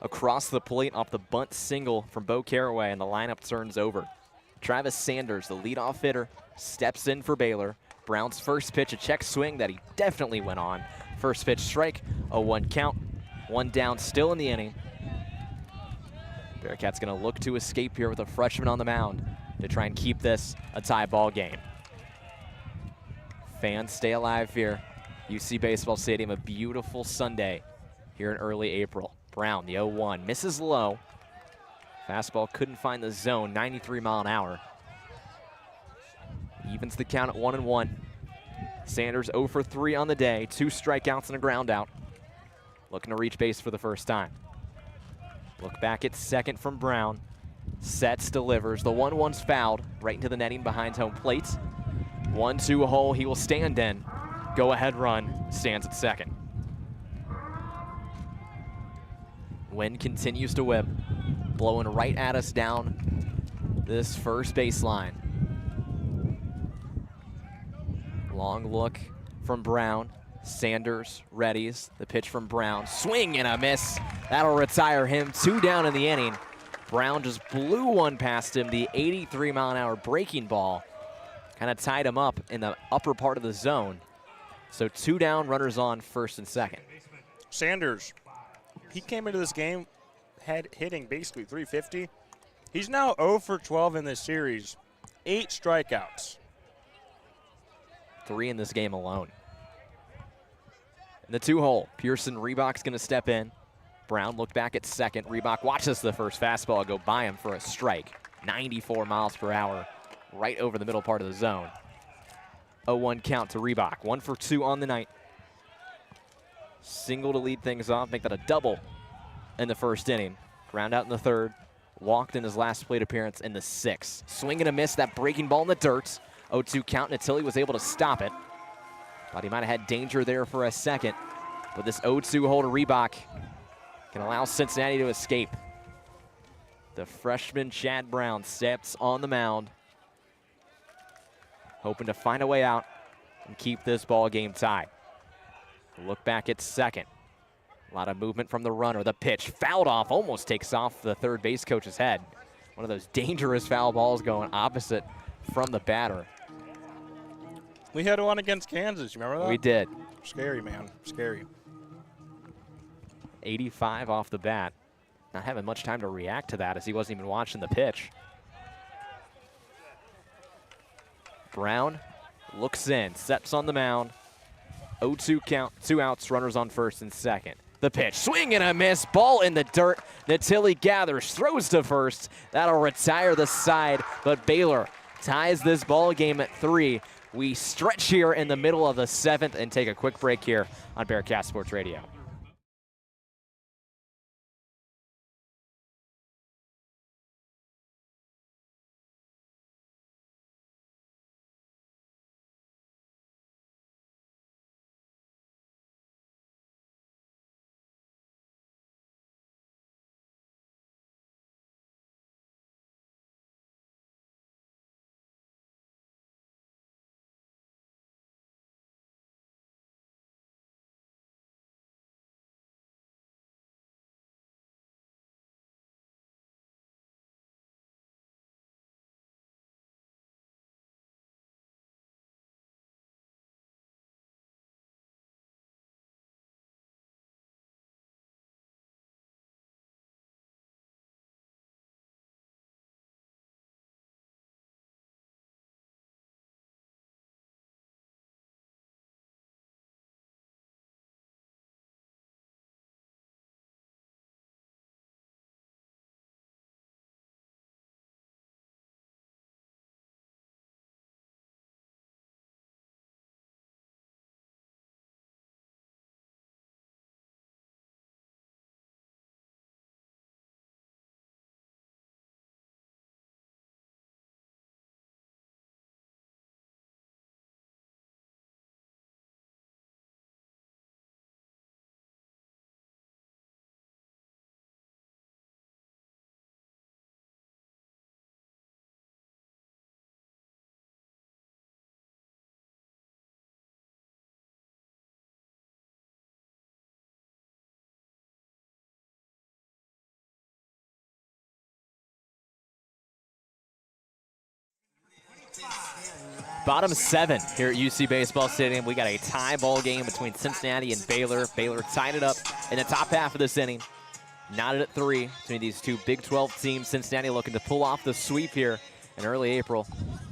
across the plate off the bunt single from Bo Caraway, and the lineup turns over. Travis Sanders, the leadoff hitter, steps in for Baylor. Brown's first pitch, a check swing that he definitely went on. First pitch strike, a 1 count. 1 down still in the inning. Bearcats gonna look to escape here with a freshman on the mound to try and keep this a tie ball game. Fans stay alive here. UC Baseball Stadium, a beautiful Sunday here in early April. Brown, the 0-1, misses low. Fastball couldn't find the zone, 93 mile an hour. Evens the count at 1-1. Sanders 0 for 3 on the day, 2 strikeouts and a ground out. Looking to reach base for the first time. Look back at second from Brown. Sets, delivers. The 1-1's fouled right into the netting behind home plate. 1-2 hole he will stand in. Go ahead run, stands at second. Wind continues to whip, blowing right at us down this first baseline. Long look from Brown. Sanders readies the pitch from Brown. Swing and a miss. That'll retire him. 2 down in the inning. Brown just blew one past him. The 83 mile an hour breaking ball kind of tied him up in the upper part of the zone. So 2 down, runners on first and second. Sanders, he came into this game hitting basically 350. He's now 0 for 12 in this series. 8 strikeouts. 3 in this game alone. In the 2 hole, Pearson Reebok's going to step in. Brown looked back at second. Reebok watches the first fastball go by him for a strike. 94 miles per hour, right over the middle part of the zone. 0-1 count to Reebok. 1 for 2 on the night. Single to lead things off, make that a double in the first inning. Ground out in the 3rd. Walked in his last plate appearance in the 6th. Swing and a miss, that breaking ball in the dirt. 0-2 count, and Tilly was able to stop it. Thought he might have had danger there for a second, but this 0-2 hole to Reebok can allow Cincinnati to escape. The freshman Chad Brown steps on the mound, hoping to find a way out and keep this ball game tied. Look back at second. A lot of movement from the runner. The pitch fouled off, almost takes off the third base coach's head. One of those dangerous foul balls going opposite from the batter. We had one against Kansas, you remember that? We did. Scary, man, scary. 85 off the bat. Not having much time to react to that as he wasn't even watching the pitch. Brown looks in, steps on the mound. 0-2 count, 2 outs, runners on first and second. The pitch, swing and a miss, ball in the dirt. Natilli gathers, throws to first. That'll retire the side, but Baylor ties this ball game at 3. We stretch here in the middle of the 7th and take a quick break here on Bearcat Sports Radio. Bottom 7 here at UC Baseball Stadium. We got a tie ball game between Cincinnati and Baylor. Baylor tied it up in the top half of this inning. Knotted at 3 between these two Big 12 teams. Cincinnati looking to pull off the sweep here in early April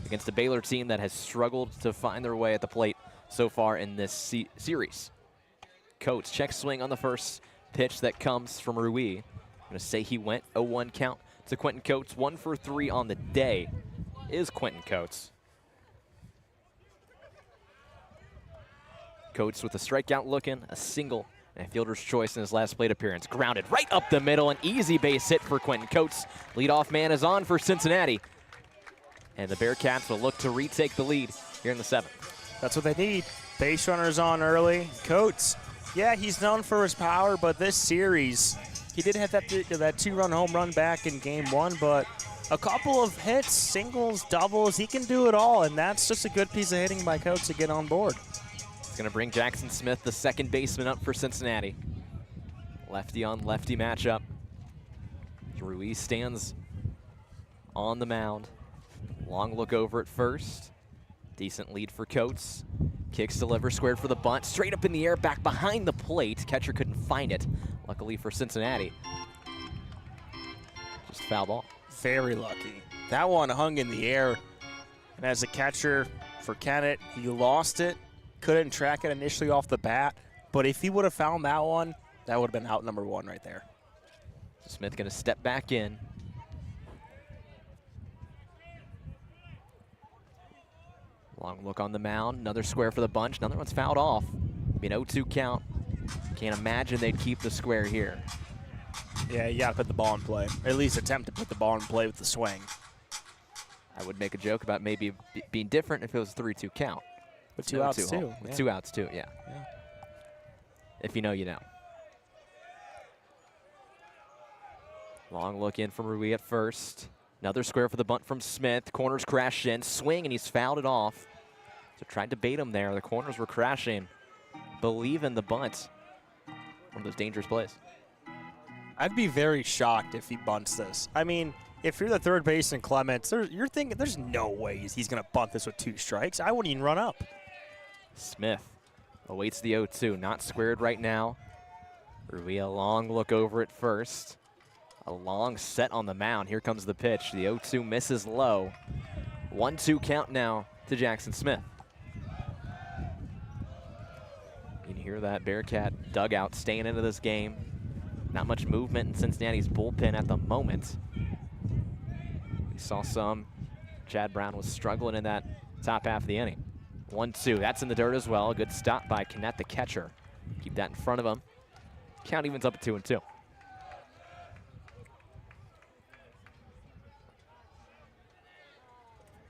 against a Baylor team that has struggled to find their way at the plate so far in this series. Coates check swing on the first pitch that comes from Rui. I'm going to say he went 0-1 count to Quentin Coates. 1 for 3 on the day is Quentin Coates. Coates with a strikeout looking, a single, and a fielder's choice in his last plate appearance. Grounded right up the middle, an easy base hit for Quentin Coates. Leadoff man is on for Cincinnati. And the Bearcats will look to retake the lead here in the 7th. That's what they need. Base runners on early. Coates, yeah, he's known for his power, but this series, he did have that 2-run home run back in game 1, but a couple of hits, singles, doubles, he can do it all, and that's just a good piece of hitting by Coates to get on board. It's going to bring Jackson Smith, the second baseman, up for Cincinnati. Lefty on lefty matchup. Ruiz stands on the mound. Long look over at first. Decent lead for Coates. Kicks, deliver, squared for the bunt. Straight up in the air, back behind the plate. Catcher couldn't find it. Luckily for Cincinnati. Just foul ball. Very lucky. That one hung in the air. And as a catcher for Kennett, he lost it. Couldn't track it initially off the bat. But if he would have found that one, that would have been out number 1 right there. Smith going to step back in. Long look on the mound. Another square for the bunch. Another one's fouled off. Be an 0-2 count. Can't imagine they'd keep the square here. Yeah, you got to put the ball in play. Or at least attempt to put the ball in play with the swing. I would make a joke about maybe being different if it was a 3-2 count. With 2 outs, too. With 2 outs, too, yeah. If you know, you know. Long look in from Rui at first. Another square for the bunt from Smith. Corners crash in. Swing, and he's fouled it off. So tried to bait him there. The corners were crashing. Believe in the bunt. One of those dangerous plays. I'd be very shocked if he bunts this. I mean, if you're the third baseman, Clements, you're thinking there's no way he's going to bunt this with 2 strikes. I wouldn't even run up. Smith awaits the 0-2. Not squared right now. Rui, a long look over at first. A long set on the mound. Here comes the pitch. The 0-2 misses low. 1-2 count now to Jackson Smith. You can hear that Bearcat dugout staying into this game. Not much movement in Cincinnati's bullpen at the moment. We saw some. Chad Brown was struggling in that top half of the inning. 1-2. That's in the dirt as well. A good stop by Kennett, the catcher. Keep that in front of him. Count evens up at 2-2.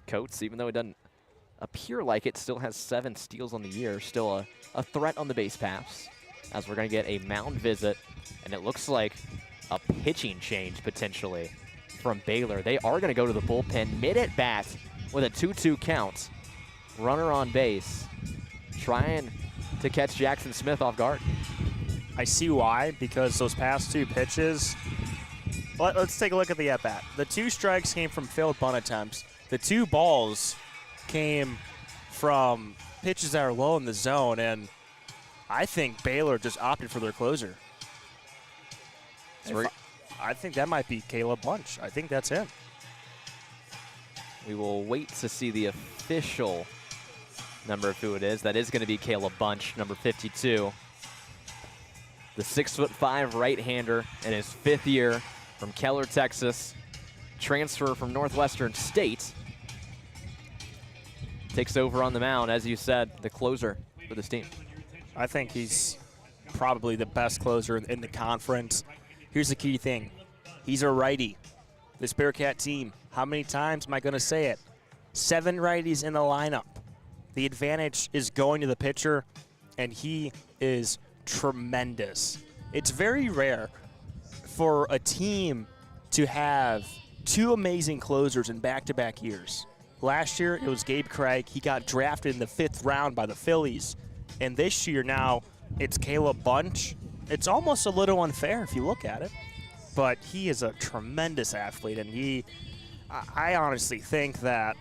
Coates, even though it doesn't appear like it, still has 7 steals on the year. Still a threat on the base paths. As we're going to get a mound visit, and it looks like a pitching change potentially from Baylor. They are going to go to the bullpen mid-at-bat with a 2-2 count. Runner on base, trying to catch Jackson Smith off guard. I see why, because those past 2 pitches, let's take a look at the at-bat. The 2 strikes came from failed bunt attempts. The 2 balls came from pitches that are low in the zone, and I think Baylor just opted for their closer. I think that might be Caleb Bunch. I think that's him. We will wait to see the official number of who it is. That is going to be Caleb Bunch, number 52. The 6'5" right-hander in his 5th year from Keller, Texas. Transfer from Northwestern State. Takes over on the mound, as you said, the closer for this team. I think he's probably the best closer in the conference. Here's the key thing. He's a righty. This Bearcat team, how many times am I going to say it? 7 righties in the lineup. The advantage is going to the pitcher, and he is tremendous. It's very rare for a team to have 2 amazing closers in back-to-back years. Last year, it was Gabe Craig. He got drafted in the 5th round by the Phillies. And this year now, it's Caleb Bunch. It's almost a little unfair if you look at it. But he is a tremendous athlete, and I honestly think that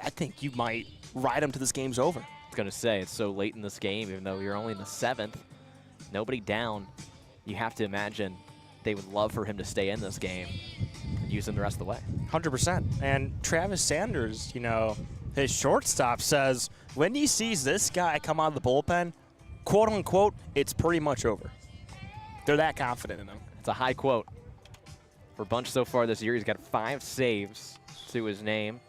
I think you might ride him to this game's over. I was going to say, it's so late in this game, even though you're only in the 7th. Nobody down. You have to imagine they would love for him to stay in this game and use him the rest of the way. 100%. And Travis Sanders, his shortstop says when he sees this guy come out of the bullpen, quote unquote, it's pretty much over. They're that confident in him. It's a high quote for Bunch so far this year. He's got 5 saves to his name,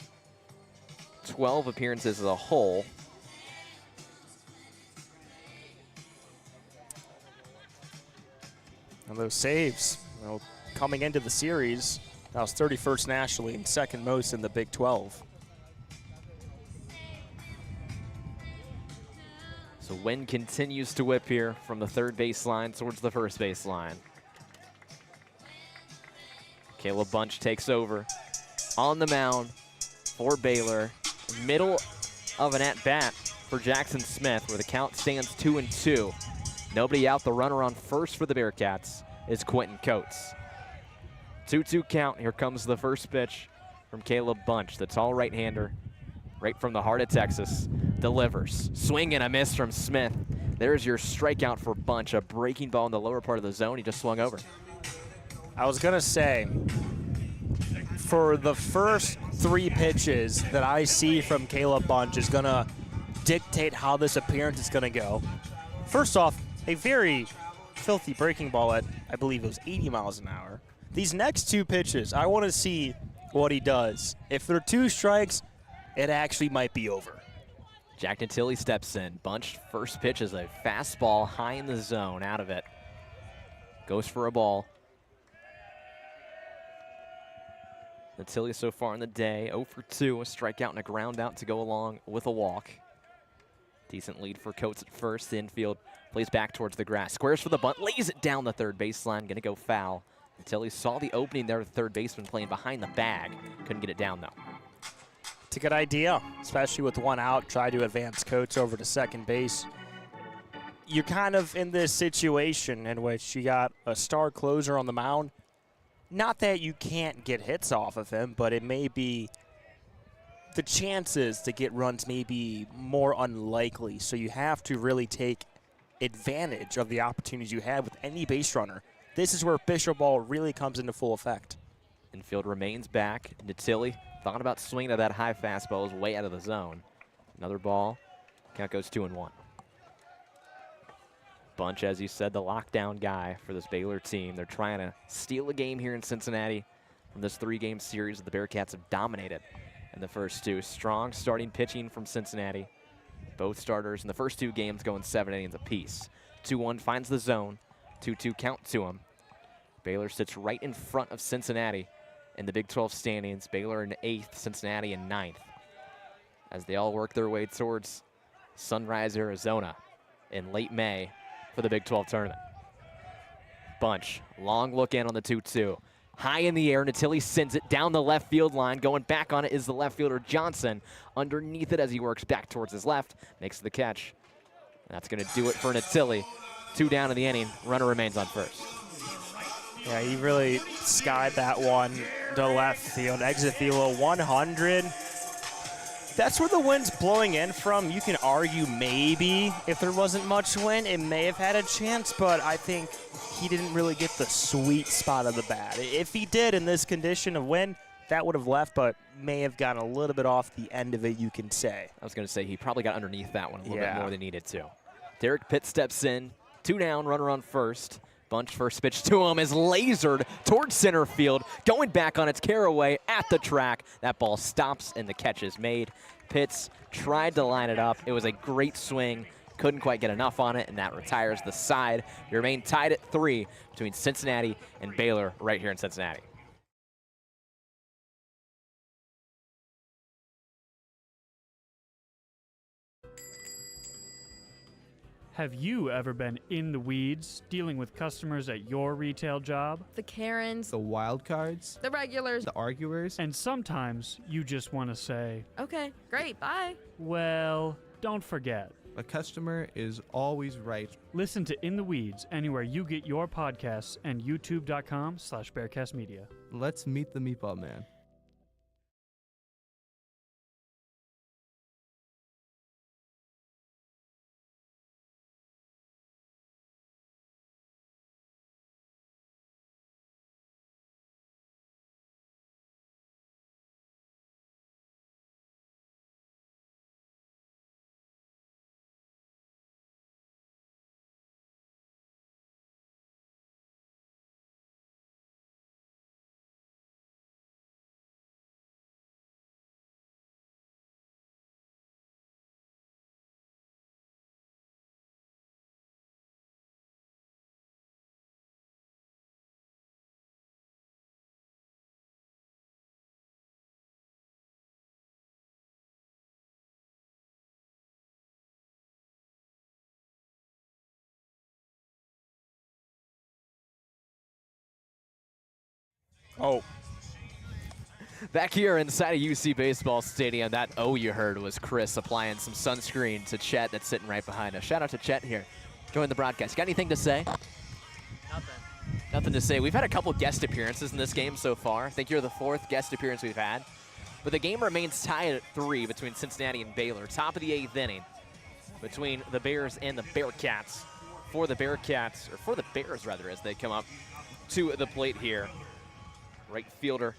12 appearances as a whole. And those saves, coming into the series, that was 31st nationally and second most in the Big 12. So wind continues to whip here from the third baseline towards the first baseline. Caleb Bunch takes over on the mound for Baylor. Middle of an at-bat for Jackson Smith, where the count stands 2-2. Nobody out. The runner on first for the Bearcats is Quentin Coates. 2-2 count. Here comes the first pitch from Caleb Bunch, the tall right-hander, right from the heart of Texas. Delivers. Swing and a miss from Smith. There's your strikeout for Bunch. A breaking ball in the lower part of the zone. He just swung over. I was going to say, for the first 3 pitches that I see from Caleb Bunch is going to dictate how this appearance is going to go. First off, a very filthy breaking ball at, I believe it was 80 miles an hour. These next 2 pitches, I want to see what he does. If there are 2 strikes, it actually might be over. Jack Natilli steps in. Bunch first pitch is a fastball high in the zone, out of it. Goes for a ball. Natilli so far in the day, 0 for 2, a strikeout and a ground out to go along with a walk. Decent lead for Coates at first. The infield plays back towards the grass. Squares for the bunt, lays it down the third baseline, gonna go foul. Natilli saw the opening there with the third baseman playing behind the bag. Couldn't get it down though. It's a good idea, especially with 1 out. Try to advance Coates over to second base. You're kind of in this situation in which you got a star closer on the mound. Not that you can't get hits off of him, but it may be the chances to get runs may be more unlikely. So you have to really take advantage of the opportunities you have with any base runner. This is where Bishop Ball really comes into full effect. Infield remains back. Natilli thought about swinging at that high fastball, is way out of the zone. Another ball. Count goes 2-1. Bunch, as you said, the lockdown guy for this Baylor team. They're trying to steal a game here in Cincinnati from this 3-game series that the Bearcats have dominated in the first 2. Strong starting pitching from Cincinnati. Both starters in the first 2 games going 7 innings apiece. 2-1 finds the zone. 2-2 count to him. Baylor sits right in front of Cincinnati in the Big 12 standings. Baylor in 8th, Cincinnati in 9th. As they all work their way towards Sunrise, Arizona in late May for the Big 12 tournament. Bunch, long look in on the 2-2. High in the air, Natilli sends it down the left field line. Going back on it is the left fielder Johnson. Underneath it as he works back towards his left, makes the catch. And that's going to do it for Natilli. 2 down in the inning, runner remains on first. Yeah, he really skied that one to left field, exit field 100. That's where the wind's blowing in from. You can argue maybe if there wasn't much wind, it may have had a chance, but I think he didn't really get the sweet spot of the bat. If he did in this condition of wind, that would have left, but may have gotten a little bit off the end of it, you can say. I was going to say he probably got underneath that one a little bit more than needed to. Derek Pitt steps in, 2 down, runner on first. Bunch first pitch to him is lasered towards center field. Going back on its Caraway at the track. That ball stops and the catch is made. Pitts tried to line it up. It was a great swing. Couldn't quite get enough on it, and that retires the side. We remain tied at 3 between Cincinnati and Baylor right here in Cincinnati. Have you ever been in the weeds dealing with customers at your retail job? The Karens, The wild cards, the regulars. the arguers. And sometimes you just want to say, Okay, great, bye. well, don't forget. A customer is always right. Listen to In the Weeds anywhere you get your podcasts and youtube.com/BearcastMedia. Let's meet the Meatball Man. Oh. Back here inside of UC Baseball Stadium, that "oh" you heard was Chris applying some sunscreen to Chet that's sitting right behind us. Shout out to Chet here. Join the broadcast. Got anything to say? Nothing to say. We've had a couple guest appearances in this game so far. I think you're the 4th guest appearance we've had. But the game remains tied at 3 between Cincinnati and Baylor. Top of the 8th inning between the Bears and the Bearcats. For the Bearcats, or for the Bears rather, as they come up to the plate here. Right fielder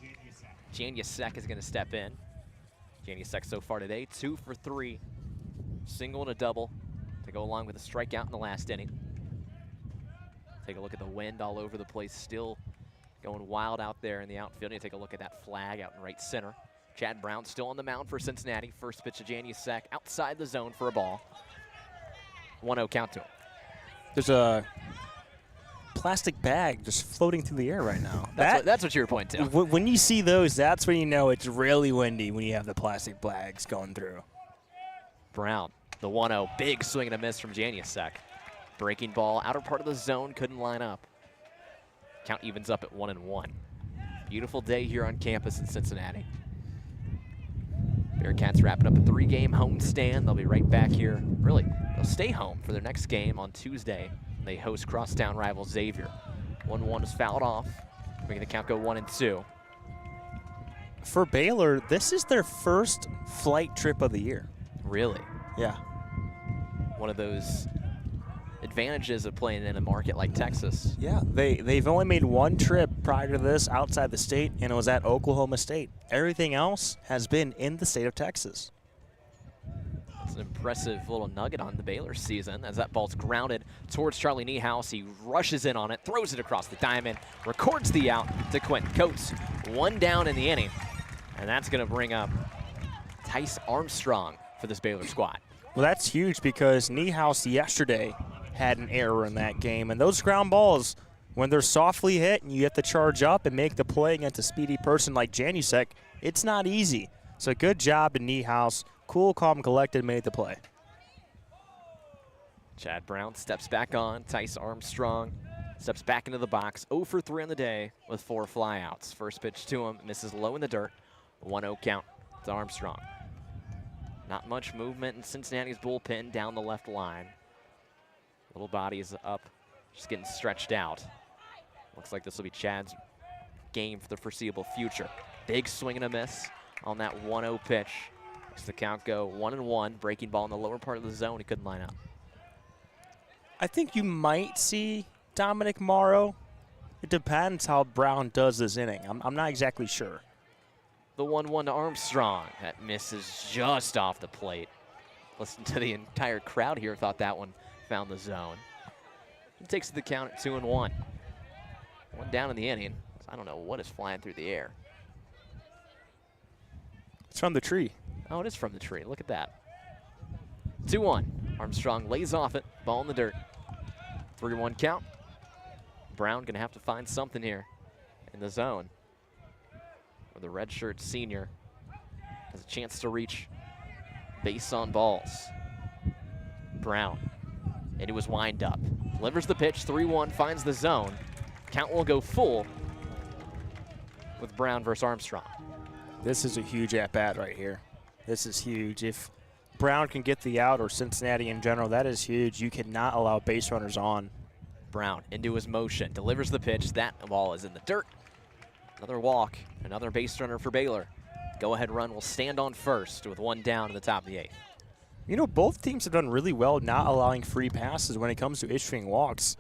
Janusek is going to step in. Janusek so far today, 2 for 3. Single and a double to go along with a strikeout in the last inning. Take a look at the wind all over the place, still going wild out there in the outfield. You take a look at that flag out in right center. Chad Brown still on the mound for Cincinnati. First pitch to Janusek outside the zone for a ball. 1-0 count to him. There's a plastic bag just floating through the air right now. That's what you were pointing to. When you see those, that's when you know it's really windy, when you have the plastic bags going through. Brown, the 1-0, big swing and a miss from Janusek. Breaking ball, outer part of the zone, couldn't line up. Count evens up at 1-1. Beautiful day here on campus in Cincinnati. Bearcats wrapping up a 3-game homestand. They'll be right back here. Really, they'll stay home for their next game on Tuesday. They host crosstown rival Xavier. 1-1 is fouled off, making the count go 1-2. For Baylor, this is their first flight trip of the year. Really? Yeah. One of those advantages of playing in a market like Texas. Yeah, they've only made one trip prior to this outside the state, and it was at Oklahoma State. Everything else has been in the state of Texas. It's an impressive little nugget on the Baylor season as that ball's grounded towards Charlie Niehaus. He rushes in on it, throws it across the diamond, records the out to Quentin Coates. 1 down in the inning, and that's going to bring up Tice Armstrong for this Baylor squad. Well, that's huge because Niehaus yesterday had an error in that game, and those ground balls, when they're softly hit and you have to charge up and make the play against a speedy person like Janusek, it's not easy. So good job to Niehaus. Cool, calm, collected, made the play. Chad Brown steps back on. Tice Armstrong steps back into the box. 0 for 3 on the day with 4 flyouts. First pitch to him, misses low in the dirt. 1-0 count to Armstrong. Not much movement in Cincinnati's bullpen down the left line. Little body is up, just getting stretched out. Looks like this will be Chad's game for the foreseeable future. Big swing and a miss on that 1-0 pitch. Makes the count go 1-1. Breaking ball in the lower part of the zone. He couldn't line up. I think you might see Dominic Morrow. It depends how Brown does this inning. I'm not exactly sure. The 1-1 to Armstrong. That misses just off the plate. Listen to the entire crowd here. Thought that one found the zone. He takes the count at 2-1. 1 down in the inning. I don't know what is flying through the air. It's from the tree. Oh, it is from the tree. Look at that. 2-1. Armstrong lays off it. Ball in the dirt. 3-1 count. Brown going to have to find something here in the zone, where the redshirt senior has a chance to reach base on balls. Brown into his windup. Delivers the pitch. 3-1. Finds the zone. Count will go full with Brown versus Armstrong. This is a huge at-bat right here. This is huge. If Brown can get the out, or Cincinnati in general, that is huge. You cannot allow base runners on. Brown into his motion. Delivers the pitch. That ball is in the dirt. Another walk. Another base runner for Baylor. Go-ahead run will stand on first with 1 down in the top of the 8th. You know, both teams have done really well not allowing free passes when it comes to issuing walks.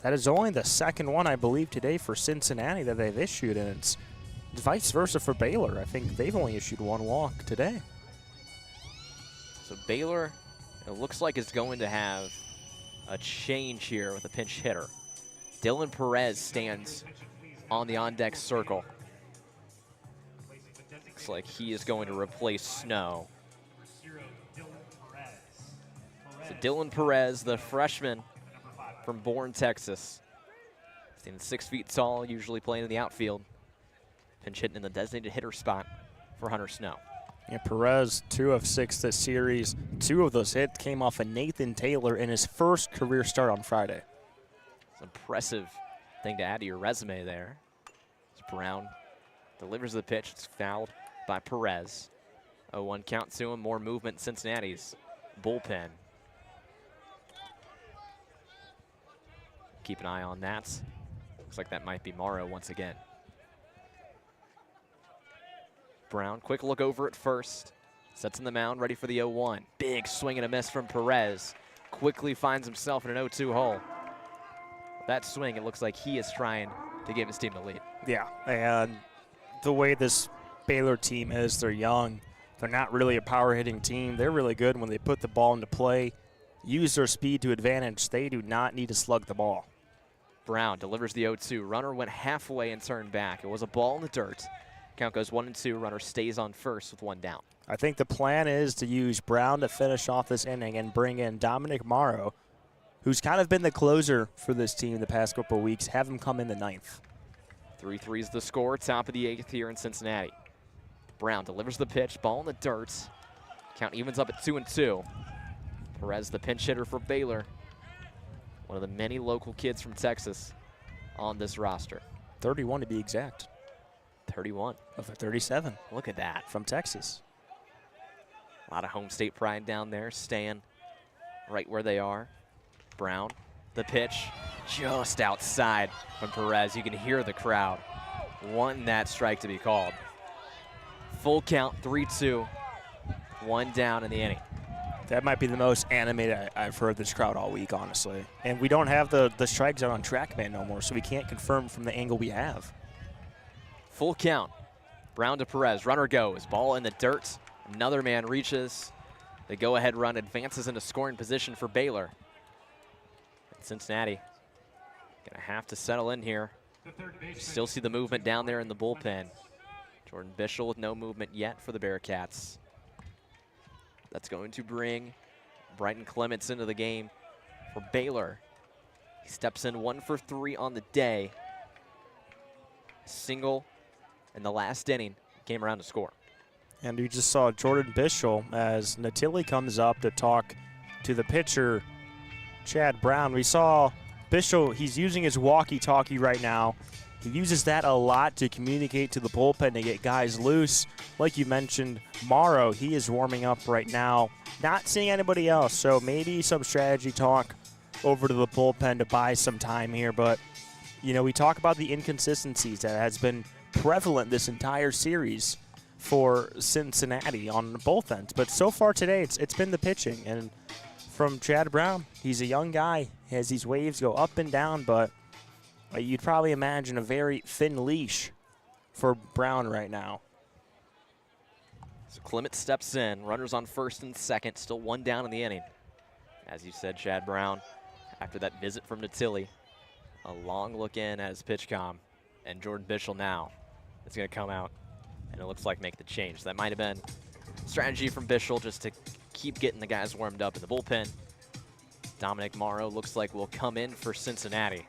That is only the second one, I believe, today for Cincinnati that they've issued, and it's vice versa for Baylor. I think they've only issued 1 walk today. So Baylor, it looks like it's going to have a change here with a pinch hitter. Dylan Perez stands on the on-deck circle. Looks like he is going to replace Snow. So Dylan Perez, the freshman from Bourne, Texas. Standing 6 feet tall, usually playing in the outfield. Pinch hitting in the designated hitter spot for Hunter Snow. Yeah, Perez, 2 of 6 this series. 2 of those hits came off of Nathan Taylor in his first career start on Friday. It's an impressive thing to add to your resume there. As Brown Delivers the pitch. It's fouled by Perez. 0-1 count to him. More movement in Cincinnati's bullpen. Keep an eye on that. Looks like that might be Morrow once again. Brown, quick look over at first. Sets in the mound, ready for the 0-1. Big swing and a miss from Perez. Quickly finds himself in an 0-2 hole. That swing, it looks like he is trying to give his team the lead. Yeah, and the way this Baylor team is, they're young. They're not really a power-hitting team. They're really good when they put the ball into play, use their speed to advantage. They do not need to slug the ball. Brown delivers the 0-2. Runner went halfway and turned back. It was a ball in the dirt. Count goes 1-2. Runner stays on first with 1 down. I think the plan is to use Brown to finish off this inning and bring in Dominic Morrow, who's kind of been the closer for this team the past couple of weeks, have him come in the 9th. 3-3 is the score, top of the 8th here in Cincinnati. Brown delivers the pitch, ball in the dirt. Count evens up at 2-2. Perez, the pinch hitter for Baylor. One of the many local kids from Texas on this roster. 31 to be exact. 31. Of the 37. Look at that. From Texas. A lot of home state pride down there, staying right where they are. Brown, the pitch, just outside from Perez. You can hear the crowd wanting that strike to be called. Full count, 3-2, 1 down in the inning. That might be the most animated I've heard this crowd all week, honestly. And we don't have the strike zone on TrackMan no more, so we can't confirm from the angle we have. Full count. Brown to Perez. Runner goes. Ball in the dirt. Another man reaches. The go-ahead run advances into scoring position for Baylor. And Cincinnati gonna have to settle in here. Still see the movement down there in the bullpen. Jordan Bishel with no movement yet for the Bearcats. That's going to bring Brighton Clements into the game for Baylor. He steps in 1 for 3 on the day. Single in the last inning, came around to score. And you just saw Jordan Bishel as Natili comes up to talk to the pitcher, Chad Brown. We saw Bishel, he's using his walkie-talkie right now. He uses that a lot to communicate to the bullpen to get guys loose. Like you mentioned, Morrow, he is warming up right now. Not seeing anybody else, so maybe some strategy talk over to the bullpen to buy some time here. But, you know, we talk about the inconsistencies that has been prevalent this entire series for Cincinnati on both ends. But so far today, it's been the pitching. And from Chad Brown, he's a young guy. He has these waves go up and down, but you'd probably imagine a very thin leash for Brown right now. So Clement steps in. Runners on first and second. Still 1 down in the inning. As you said, Chad Brown, after that visit from Natili, a long look in at his pitch comm. And Jordan Bishel now is going to come out, and it looks like make the change. That might have been strategy from Bishel just to keep getting the guys warmed up in the bullpen. Dominic Morrow looks like will come in for Cincinnati.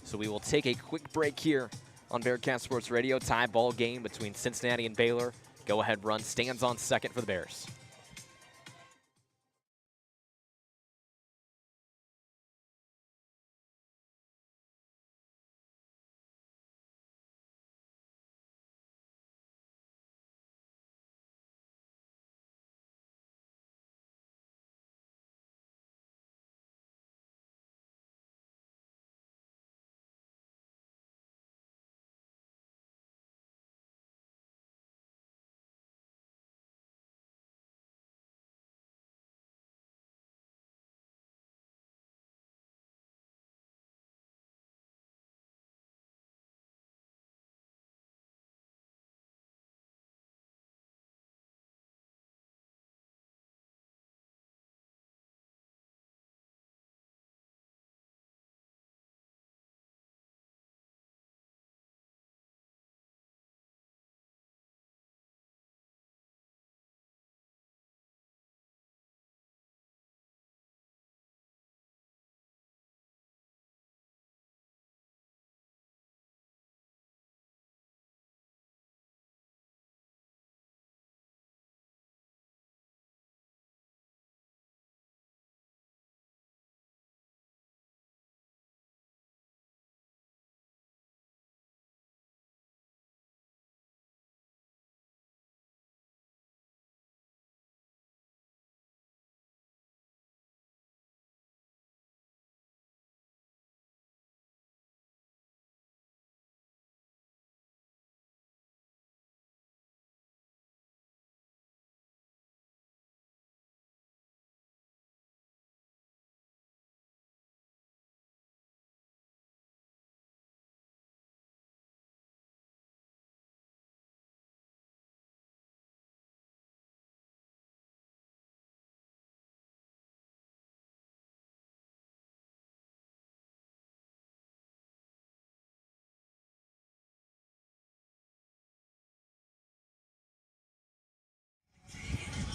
So we will take a quick break here on Bearcat Sports Radio. Tie ball game between Cincinnati and Baylor. Go-ahead run stands on second for the Bears.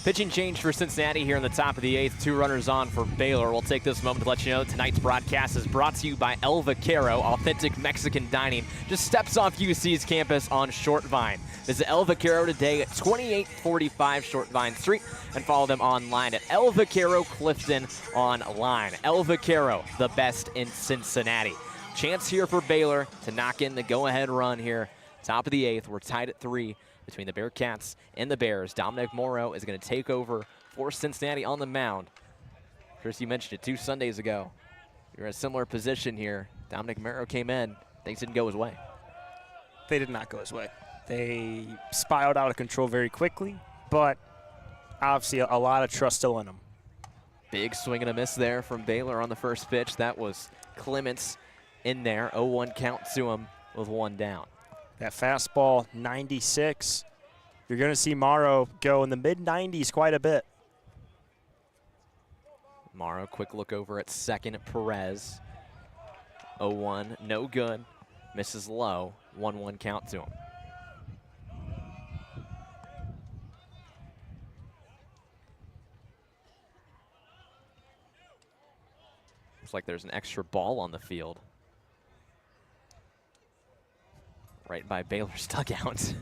Pitching change for Cincinnati here in the top of the 8th. 2 runners on for Baylor. We'll take this moment to let you know tonight's broadcast is brought to you by El Vaquero, authentic Mexican dining. Just steps off UC's campus on Short Vine. Visit El Vaquero today at 2845 Short Vine Street and follow them online at El Vaquero Clifton online. El Vaquero, the best in Cincinnati. Chance here for Baylor to knock in the go-ahead run here. Top of the 8th. We're tied at 3. Between the Bearcats and the Bears. Dominic Morrow is going to take over for Cincinnati on the mound. Chris, you mentioned it 2 Sundays ago. You're in a similar position here. Dominic Morrow came in. Things didn't go his way. They did not go his way. They spiraled out of control very quickly, but obviously a lot of trust still in them. Big swing and a miss there from Baylor on the first pitch. That was Clements in there. 0-1 count to him with 1 down. That fastball, 96. You're going to see Morrow go in the mid-90s quite a bit. Morrow, quick look over at second at Perez. 0-1, no good. Misses low. 1-1 count to him. Looks like there's an extra ball on the field. Right by Baylor's dugout.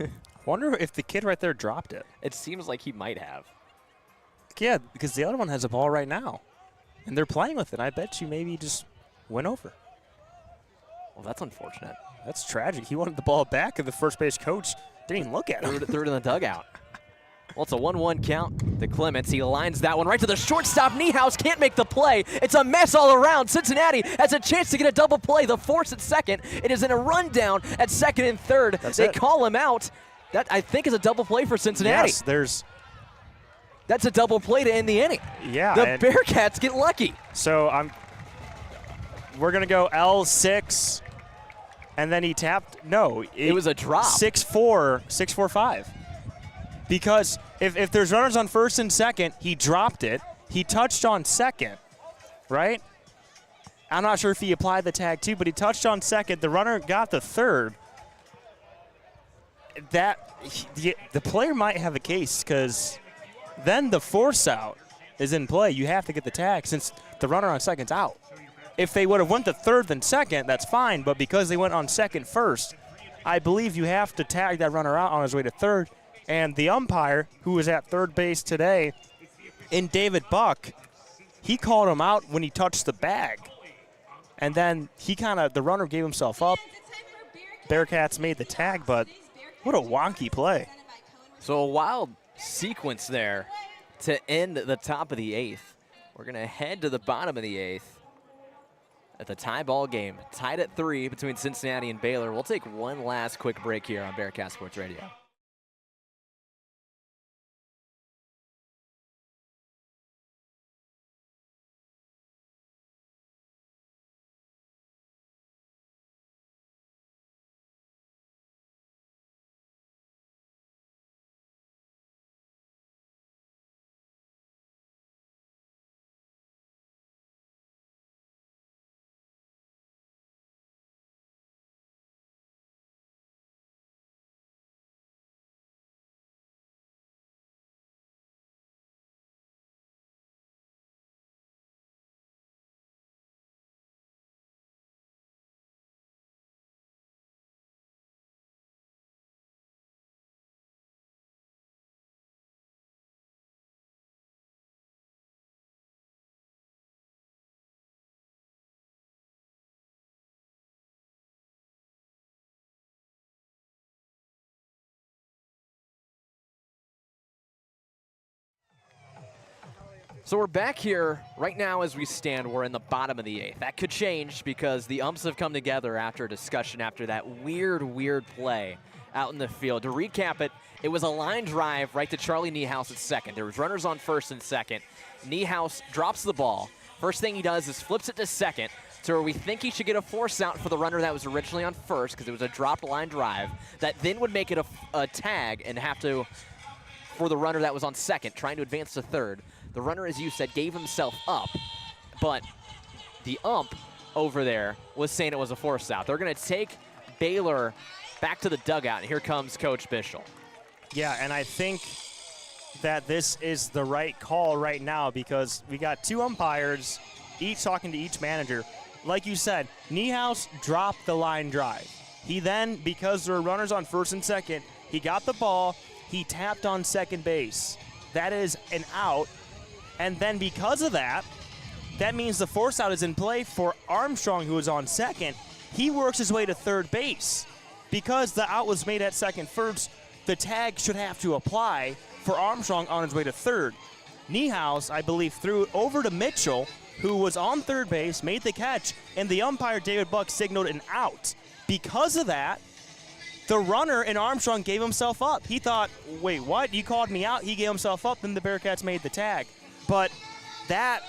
Wonder if the kid right there dropped it. It seems like he might have. Yeah, because the other one has a ball right now. And they're playing with it. I bet you maybe just went over. Well, that's unfortunate. That's tragic. He wanted the ball back, and the first base coach didn't even look at it. Threw it in the dugout. Well, it's a 1-1 count to Clements. He lines that one right to the shortstop. Niehaus can't make the play. It's a mess all around. Cincinnati has a chance to get a double play. The force at second. It is in a rundown at second and third. They call him out. That, I think, is a double play for Cincinnati. Yes, that's a double play to end the inning. Yeah. The Bearcats get lucky. So we're going to go L6, and then he tapped. No. It was a drop. 6-4-5. Because if there's runners on first and second, he dropped it. He touched on second, right? I'm not sure if he applied the tag too, but he touched on second. The runner got the third. The player might have a case because then the force out is in play. You have to get the tag since the runner on second's out. If they would have went to third then second, that's fine. But because they went on second first, I believe you have to tag that runner out on his way to third. And the umpire, who was at third base today, in David Buck, he called him out when he touched the bag. And then the runner gave himself up. Bearcats made the tag, but what a wonky play. So a wild sequence there to end the top of the 8th. We're going to head to the bottom of the 8th at the tie ball game. Tied at 3 between Cincinnati and Baylor. We'll take one last quick break here on Bearcat Sports Radio. So we're back here right now as we stand. We're in the bottom of the 8th. That could change because the umps have come together after a discussion after that weird play out in the field. To recap it, it was a line drive right to Charlie Niehaus at second. There was runners on first and second. Niehaus drops the ball. First thing he does is flips it to second to where we think he should get a force out for the runner that was originally on first because it was a dropped line drive. That then would make it a tag and have to, for the runner that was on second, trying to advance to third. The runner, as you said, gave himself up, but the ump over there was saying it was a force out. They're going to take Baylor back to the dugout, and here comes Coach Bischel. Yeah, and I think that this is the right call right now because we got two umpires, each talking to each manager. Like you said, Niehaus dropped the line drive. He then, because there were runners on first and second, he got the ball, he tapped on second base. That is an out. And then because of that, that means the force out is in play for Armstrong, who is on second. He works his way to third base. Because the out was made at second first, the tag should have to apply for Armstrong on his way to third. Niehaus, I believe, threw it over to Mitchell, who was on third base, made the catch, and the umpire, David Buck, signaled an out. Because of that, the runner in Armstrong gave himself up. He thought, wait, what? You called me out? He gave himself up, and the Bearcats made the tag. But that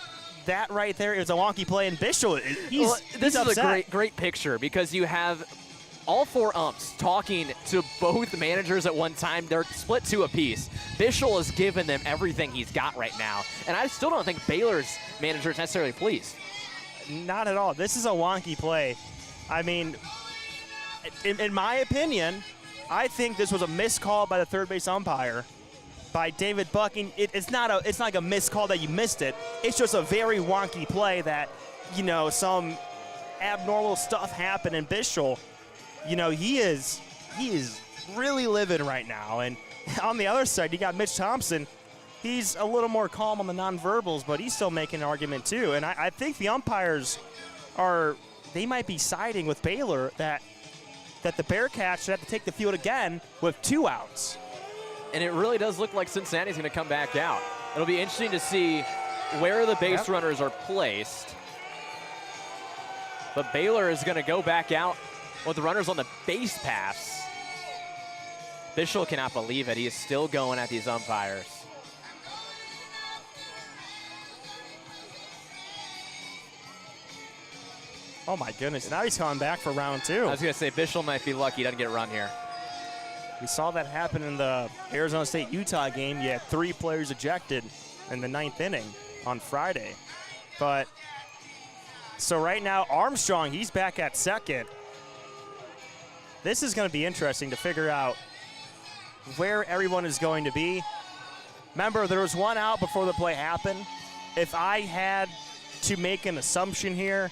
right there is a wonky play, and Bischel, this is upset. a great picture because you have all four umps talking to both managers at one time. They're split two apiece. Bischel has given them everything he's got right now, and I still don't think Baylor's manager is necessarily pleased. Not at all. This is a wonky play. I mean, in my opinion, I think this was a missed call by the third base umpire, by David Buck. And it's not like a missed call that you missed it. It's just a very wonky play that, some abnormal stuff happened. And Bischel, he is really livid right now. And on the other side, you got Mitch Thompson. He's a little more calm on the nonverbals, but he's still making an argument too. And I think the umpires they might be siding with Baylor that the Bearcats should have to take the field again with two outs. And it really does look like Cincinnati's going to come back out. It'll be interesting to see where the base runners are placed. But Baylor is going to go back out with the runners on the base paths. Bischel cannot believe it. He is still going at these umpires. Oh my goodness, now he's coming back for round two. I was going to say, Bischel might be lucky he doesn't get run here. We saw that happen in the Arizona State-Utah game. You had 3 players ejected in the 9th inning on Friday. But, so right now, Armstrong, he's back at second. This is going to be interesting to figure out where everyone is going to be. Remember, there was 1 out before the play happened. If I had to make an assumption here,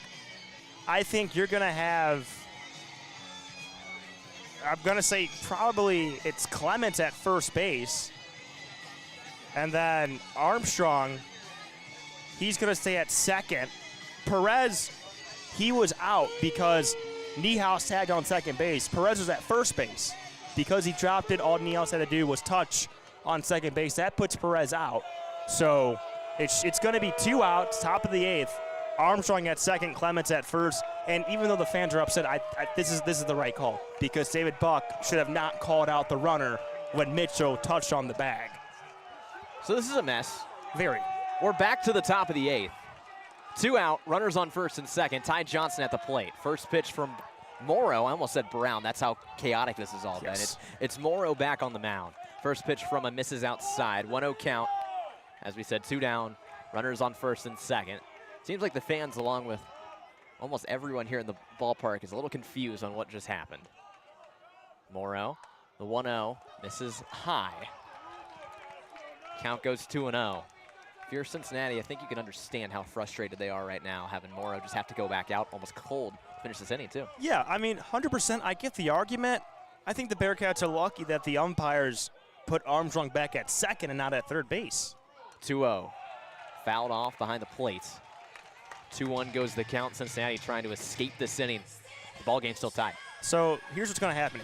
I think you're going to have, I'm going to say probably it's Clements at first base. And then Armstrong, he's going to stay at second. Perez, he was out because Niehaus tagged on second base. Perez was at first base. Because he dropped it, all Niehaus had to do was touch on second base. That puts Perez out. So it's going to be 2 outs, top of the 8th. Armstrong at second, Clements at first. And even though the fans are upset, this is the right call because David Buck should have not called out the runner when Mitchell touched on the bag. So this is a mess. Very. We're back to the top of the 8th. 2 out, runners on first and second. Ty Johnson at the plate. First pitch from Morrow. I almost said Brown. That's how chaotic this has all been. It's Morrow back on the mound. First pitch from a misses outside. 1-0 count. As we said, 2 down. Runners on first and second. Seems like the fans, along with almost everyone here in the ballpark, is a little confused on what just happened. Morrow, the 1-0, misses high. Count goes 2-0. If you're Cincinnati, I think you can understand how frustrated they are right now, having Morrow just have to go back out almost cold to finish this inning, too. Yeah, I mean, 100%, I get the argument. I think the Bearcats are lucky that the umpires put Armstrong back at second and not at third base. 2-0, fouled off behind the plate. 2-1 goes the count. Cincinnati trying to escape this inning. The ball game's still tied. So here's what's going to happen.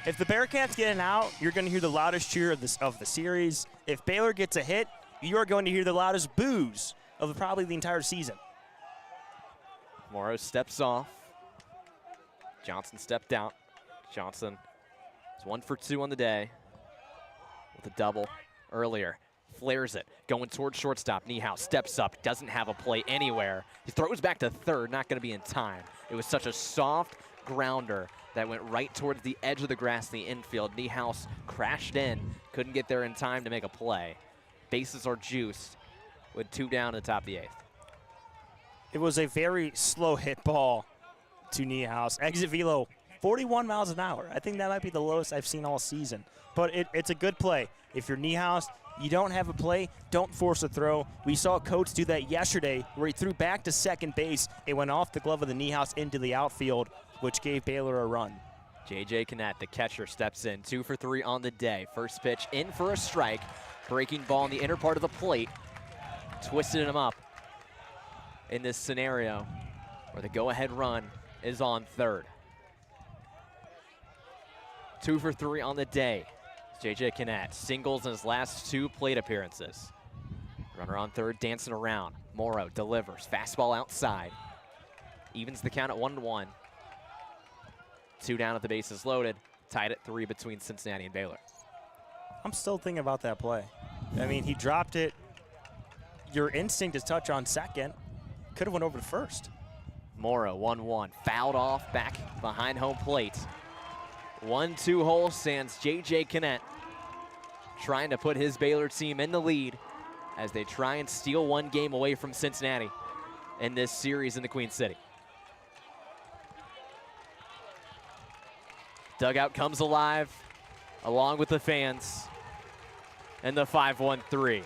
If the Bearcats get an out, you're going to hear the loudest cheer of the series. If Baylor gets a hit, you are going to hear the loudest boos of probably the entire season. Morrow steps off. Johnson stepped out. Johnson is 1 for 2 on the day with a double earlier. Flares it, going towards shortstop. Niehaus steps up, doesn't have a play anywhere. He throws back to third, not going to be in time. It was such a soft grounder that went right towards the edge of the grass in the infield. Niehaus crashed in, couldn't get there in time to make a play. Bases are juiced with 2 down at the top of the 8th. It was a very slow hit ball to Niehaus. Exit velo, 41 miles an hour. I think that might be the lowest I've seen all season. But it's a good play. If you're Niehaus, You don't have a play, don't force a throw. We saw Coates do that yesterday where he threw back to second base. It went off the glove of the Niehaus into the outfield, which gave Baylor a run. J.J. Kinnett, the catcher, steps in. 2 for 3 on the day. First pitch in for a strike. Breaking ball in the inner part of the plate. Twisted him up in this scenario where the go-ahead run is on third. 2 for 3 on the day. J.J. Kinnett singles in his last 2 plate appearances. Runner on third, dancing around. Morrow delivers. Fastball outside. Evens the count at 1-1. 2 down at the bases loaded. Tied at 3 between Cincinnati and Baylor. I'm still thinking about that play. I mean, he dropped it. Your instinct is touch on second. Could have went over to first. Morrow, 1-1. Fouled off back behind home plate. 1-2 hole stands J.J. Kinnett, trying to put his Baylor team in the lead as they try and steal one game away from Cincinnati in this series in the Queen City. Dugout comes alive along with the fans. And the 5-1-3.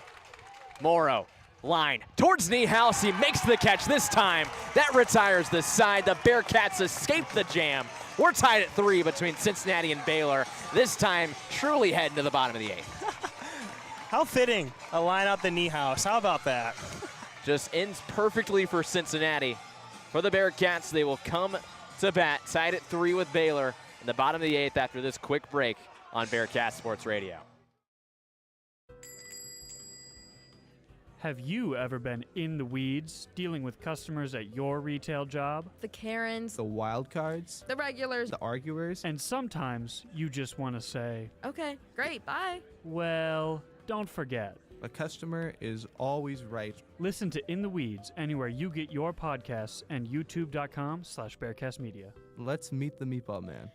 Morrow, line towards Niehaus. He makes the catch this time. That retires the side. The Bearcats escape the jam. We're tied at 3 between Cincinnati and Baylor. This time, truly heading to the bottom of the 8th. How fitting, a line out the Niehaus. How about that? Just ends perfectly for Cincinnati. For the Bearcats, they will come to bat, tied at 3 with Baylor in the bottom of the 8th after this quick break on Bearcat Sports Radio. Have you ever been in the weeds dealing with customers at your retail job? The Karens, The wild cards, the regulars. the arguers. And sometimes you just want to say, Okay, great, bye. well, don't forget. A customer is always right. Listen to In the Weeds anywhere you get your podcasts and youtube.com/BearcastMedia. Let's meet the Meatball Man.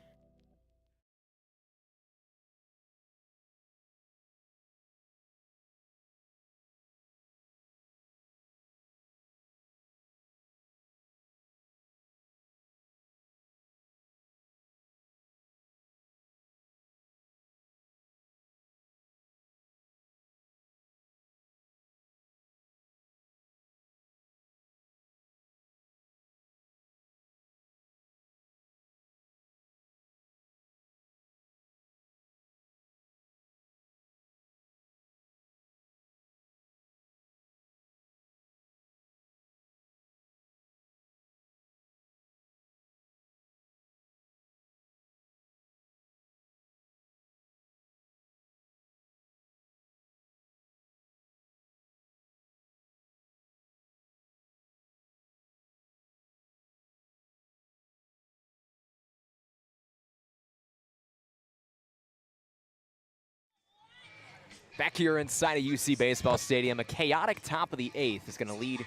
Back here inside of UC Baseball Stadium, a chaotic top of the 8th is going to lead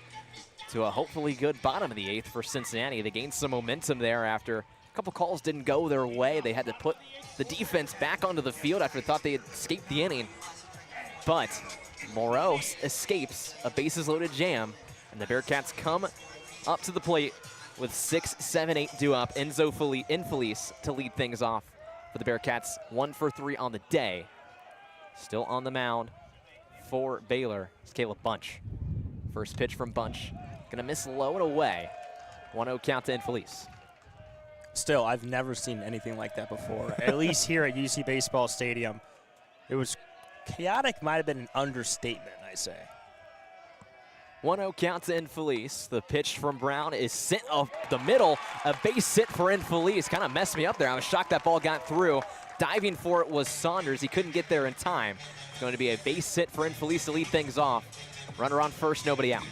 to a hopefully good bottom of the 8th for Cincinnati. They gained some momentum there after a couple calls didn't go their way. They had to put the defense back onto the field after they thought they had escaped the inning. But Morrow escapes a bases-loaded jam, and the Bearcats come up to the plate with 6, 7, 8 due up. Enzo Infelice to lead things off for the Bearcats. 1 for 3 on the day. Still on the mound for Baylor is Caleb Bunch. First pitch from Bunch. Gonna miss low and away. 1-0 count to Infelice. Still, I've never seen anything like that before, at least here at UC Baseball Stadium. It was chaotic, might have been an understatement, I say. 1-0 count to Infelice. The pitch from Brown is sent off the middle. A base hit for Infelice. Kind of messed me up there. I was shocked that ball got through. Diving for it was Saunders. He couldn't get there in time. It's going to be a base hit for Infelice to lead things off. Runner on first, nobody out.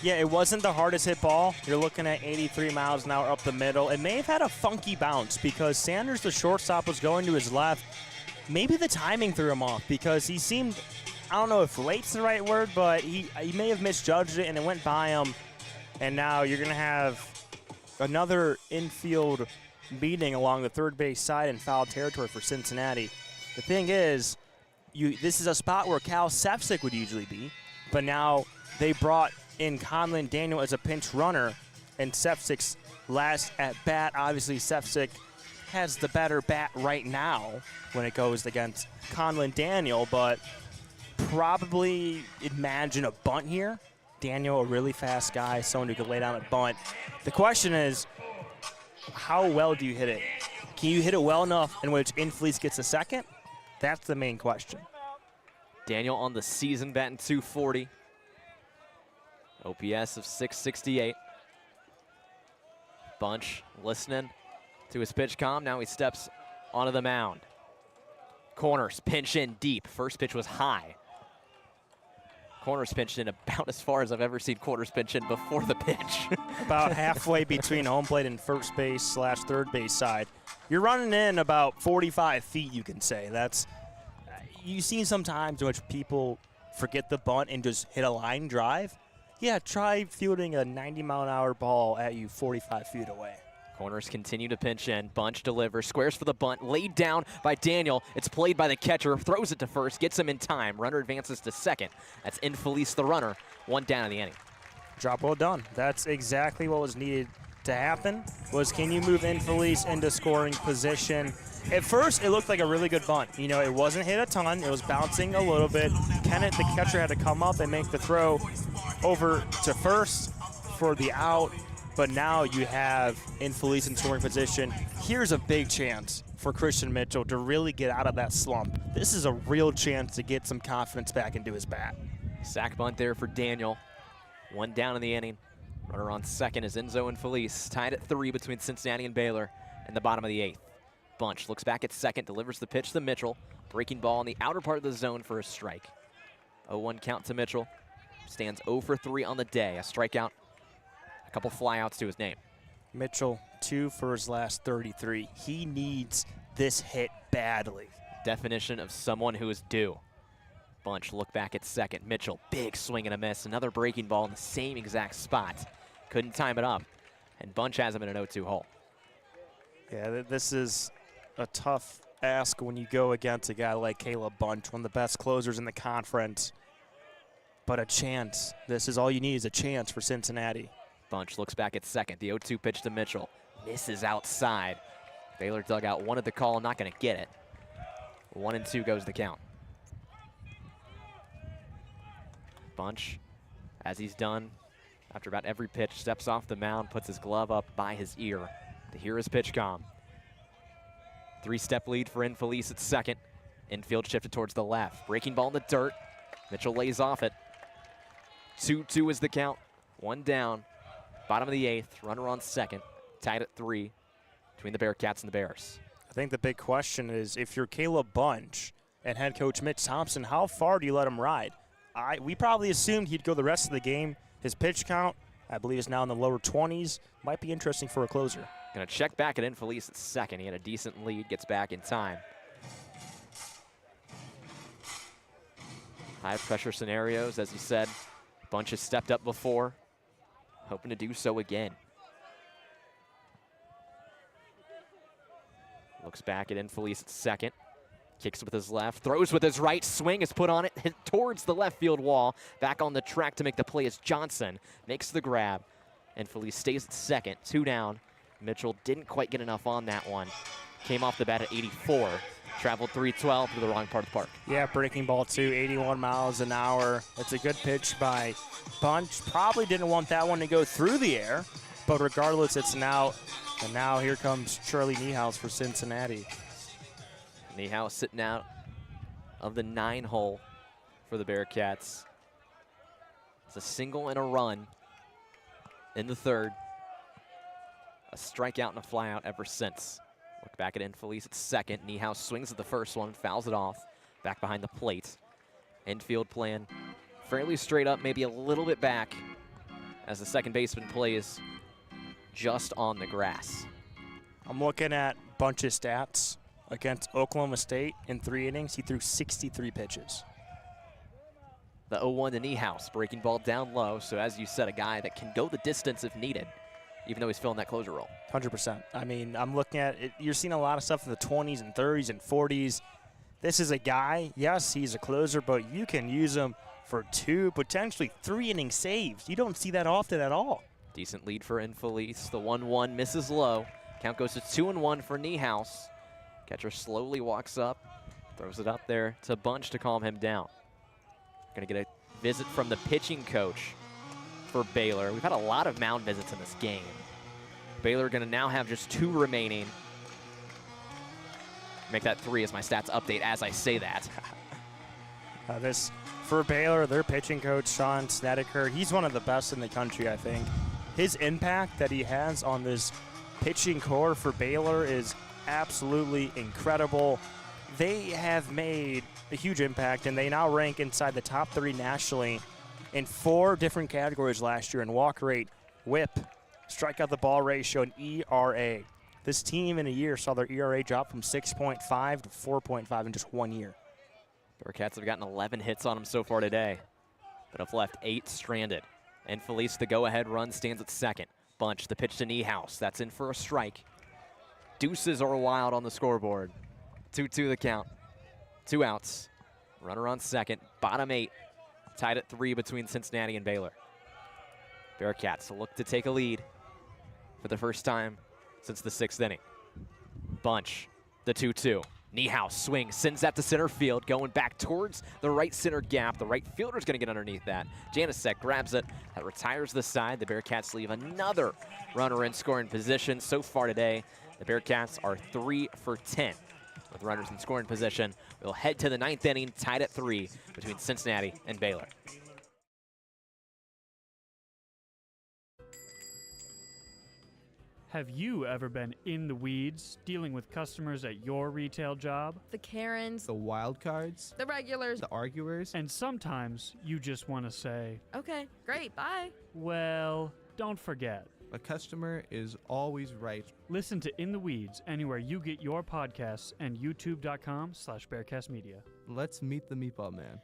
Yeah, it wasn't the hardest hit ball. You're looking at 83 miles an hour up the middle. It may have had a funky bounce because Sanders, the shortstop, was going to his left. Maybe the timing threw him off because he seemed, I don't know if late's the right word, but he may have misjudged it and it went by him. And now you're going to have another infield meeting along the third base side in foul territory for Cincinnati. The thing is, this is a spot where Cal Sefcik would usually be, but now they brought in Conlon Daniel as a pinch runner, and Sefcik's last at bat. Obviously, Sefcik has the better bat right now when it goes against Conlon Daniel, but probably imagine a bunt here. Daniel, a really fast guy, someone who could lay down a bunt. The question is, how well do you hit it? Can you hit it well enough in which Infelice gets a second? That's the main question. Daniel on the season batting .240. OPS of .668. Bunch listening to his pitch comm. Now he steps onto the mound. Corners pinch in deep. First pitch was high. Corners pinched in about as far as I've ever seen corners pinch in before the pitch. About halfway between home plate and first base / third base side. You're running in about 45 feet, you can say. That's, you've seen sometimes in which people forget the bunt and just hit a line drive. Yeah, try fielding a 90-mile-an-hour ball at you 45 feet away. Corners continue to pinch in. Bunch delivers, squares for the bunt, laid down by Daniel. It's played by the catcher, throws it to first, gets him in time. Runner advances to second. That's Infelice, the runner. 1 down in the inning. Job well done. That's exactly what was needed to happen, was can you move Infelice into scoring position. At first, it looked like a really good bunt. You know, it wasn't hit a ton. It was bouncing a little bit. Kenneth, the catcher, had to come up and make the throw over to first for the out. But now you have Infelice in scoring position. Here's a big chance for Christian Mitchell to really get out of that slump. This is a real chance to get some confidence back into his bat. Sack bunt there for Daniel. 1 down in the inning. Runner on second is Enzo Infelice. Tied at 3 between Cincinnati and Baylor in the bottom of the 8th. Bunch looks back at second, delivers the pitch to Mitchell. Breaking ball in the outer part of the zone for a strike. 0-1 count to Mitchell. Stands 0 for 3 on the day. A strikeout, a couple flyouts to his name. Mitchell, 2 for his last 33. He needs this hit badly. Definition of someone who is due. Bunch look back at second. Mitchell, big swing and a miss. Another breaking ball in the same exact spot. Couldn't time it up. And Bunch has him in an 0-2 hole. Yeah, this is a tough ask when you go against a guy like Caleb Bunch, one of the best closers in the conference. But a chance. This is all you need, is a chance for Cincinnati. Bunch looks back at second. The 0-2 pitch to Mitchell. Misses outside. Baylor dugout wanted the call, not going to get it. 1-2 goes the count. Bunch, as he's done after about every pitch, steps off the mound, puts his glove up by his ear to hear his pitch comm. 3-step lead for Infelice at second. Infield shifted towards the left. Breaking ball in the dirt. Mitchell lays off it. 2-2 is the count. 1 down. Bottom of the 8th. Runner on second. Tied at 3 between the Bearcats and the Bears. I think the big question is, if you're Caleb Bunch and head coach Mitch Thompson, how far do you let him ride? We probably assumed he'd go the rest of the game. His pitch count, I believe, is now in the lower 20s. Might be interesting for a closer. Going to check back at Infelice at second. He had a decent lead, gets back in time. High pressure scenarios, as you said. Bunch has stepped up before, hoping to do so again. Looks back at Infelice at second. Kicks with his left, throws with his right, swing is put on it, hit towards the left field wall. Back on the track to make the play is Johnson. Makes the grab. Infelice stays at second, 2 down. Mitchell didn't quite get enough on that one. Came off the bat at 84. Traveled 312 to the wrong part of the park. Yeah, breaking ball too, 81 miles an hour. It's a good pitch by Bunch. Probably didn't want that one to go through the air, but regardless, it's an out. And now here comes Charlie Niehaus for Cincinnati. Niehaus sitting out of the 9 hole for the Bearcats. It's a single and a run in the 3rd. A strikeout and a flyout ever since. Look back at Infelice at second. Niehaus swings at the first one, fouls it off. Back behind the plate. Infield plan fairly straight up, maybe a little bit back as the second baseman plays just on the grass. I'm looking at Bunch's stats against Oklahoma State in 3 innings. He threw 63 pitches. The 0-1 to Niehaus, breaking ball down low. So as you said, a guy that can go the distance if needed, even though he's filling that closer role. 100%. I mean, I'm looking at it. You're seeing a lot of stuff in the 20s and 30s and 40s. This is a guy, yes, he's a closer, but you can use him for 2, potentially 3 inning saves. You don't see that often at all. Decent lead for Infelice. The 1-1 misses low. Count goes to 2-1 for Niehaus. Catcher slowly walks up, throws it up there to Bunch to calm him down. Going to get a visit from the pitching coach for Baylor. We've had a lot of mound visits in this game. Baylor going to now have just 2 remaining. Make that 3 as my stats update as I say that. This for Baylor, their pitching coach, Sean Snedeker, he's one of the best in the country, I think. His impact that he has on this pitching core for Baylor is absolutely incredible. They have made a huge impact, and they now rank inside the top 3 nationally in 4 different categories last year in walk rate, whip, strikeout the ball ratio, and ERA. This team in a year saw their ERA drop from 6.5 to 4.5 in just 1 year. Bearcats have gotten 11 hits on them so far today, but have left 8 stranded. And Felice, the go-ahead run, stands at second. Bunch, the pitch to Niehaus. That's in for a strike. Deuces are wild on the scoreboard. 2-2 the count. 2 outs. Runner on second. Bottom 8. Tied at 3 between Cincinnati and Baylor. Bearcats look to take a lead for the first time since the 6th inning. Bunch, the 2-2. Niehaus swings, sends that to center field, going back towards the right center gap. The right fielder's going to get underneath that. Janicek grabs it. That retires the side. The Bearcats leave another runner in scoring position. So far today, the Bearcats are 3 for 10 with runners in scoring position. We'll head to the 9th inning, tied at 3 between Cincinnati and Baylor. Have you ever been in the weeds dealing with customers at your retail job? The Karens, The wild cards, the regulars. the arguers. And sometimes you just want to say, Okay, great, bye. well, don't forget. A customer is always right. Listen to In the Weeds anywhere you get your podcasts and youtube.com/BearcastMedia. Let's meet the Meatball Man.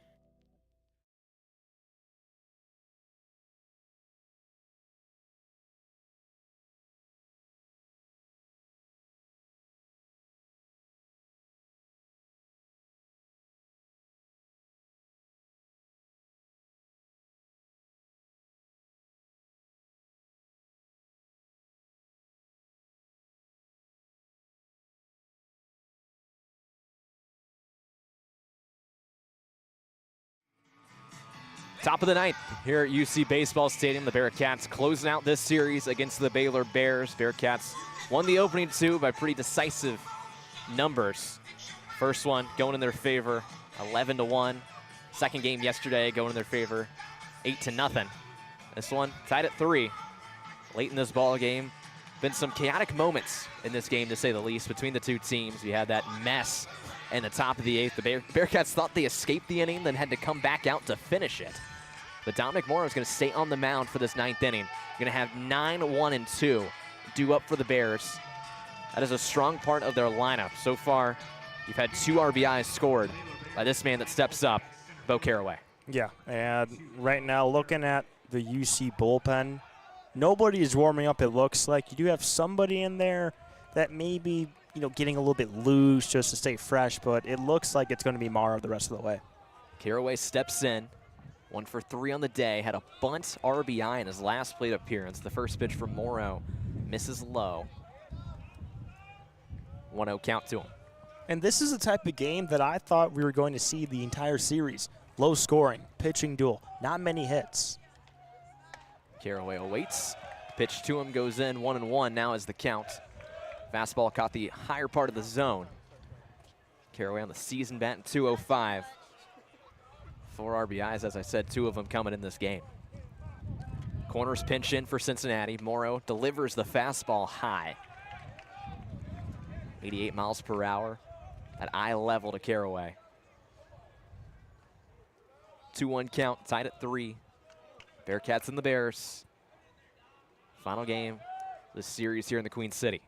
Top of the 9th here at UC Baseball Stadium. The Bearcats closing out this series against the Baylor Bears. Bearcats won the opening 2 by pretty decisive numbers. First one going in their favor, 11-1. Second game yesterday going in their favor, 8-0. This one tied at 3. Late in this ball game, been some chaotic moments in this game to say the least between the 2 teams. We had that mess in the top of the 8th. The Bearcats thought they escaped the inning, then had to come back out to finish it. But Dominic Morrow is going to stay on the mound for this 9th inning. Going to have 9-1-2 due up for the Bears. That is a strong part of their lineup. So far, you've had 2 RBIs scored by this man that steps up, Bo Caraway. Yeah, and right now looking at the UC bullpen, nobody is warming up, it looks like. You do have somebody in there that may be, getting a little bit loose just to stay fresh, but it looks like it's going to be Morrow the rest of the way. Caraway steps in. 1 for 3 on the day. Had a bunt RBI in his last plate appearance. The first pitch from Morrow misses low. 1-0 count to him. And this is the type of game that I thought we were going to see the entire series. Low scoring, pitching duel, not many hits. Caraway awaits. Pitch to him goes in. 1-1 now is the count. Fastball caught the higher part of the zone. Caraway on the season bat in 205. 4 RBIs, as I said, 2 of them coming in this game. Corners pinch in for Cincinnati. Morrow delivers the fastball high. 88 miles per hour at eye level to Caraway. 2-1 count, tied at 3. Bearcats and the Bears. Final game of the series here in the Queen City.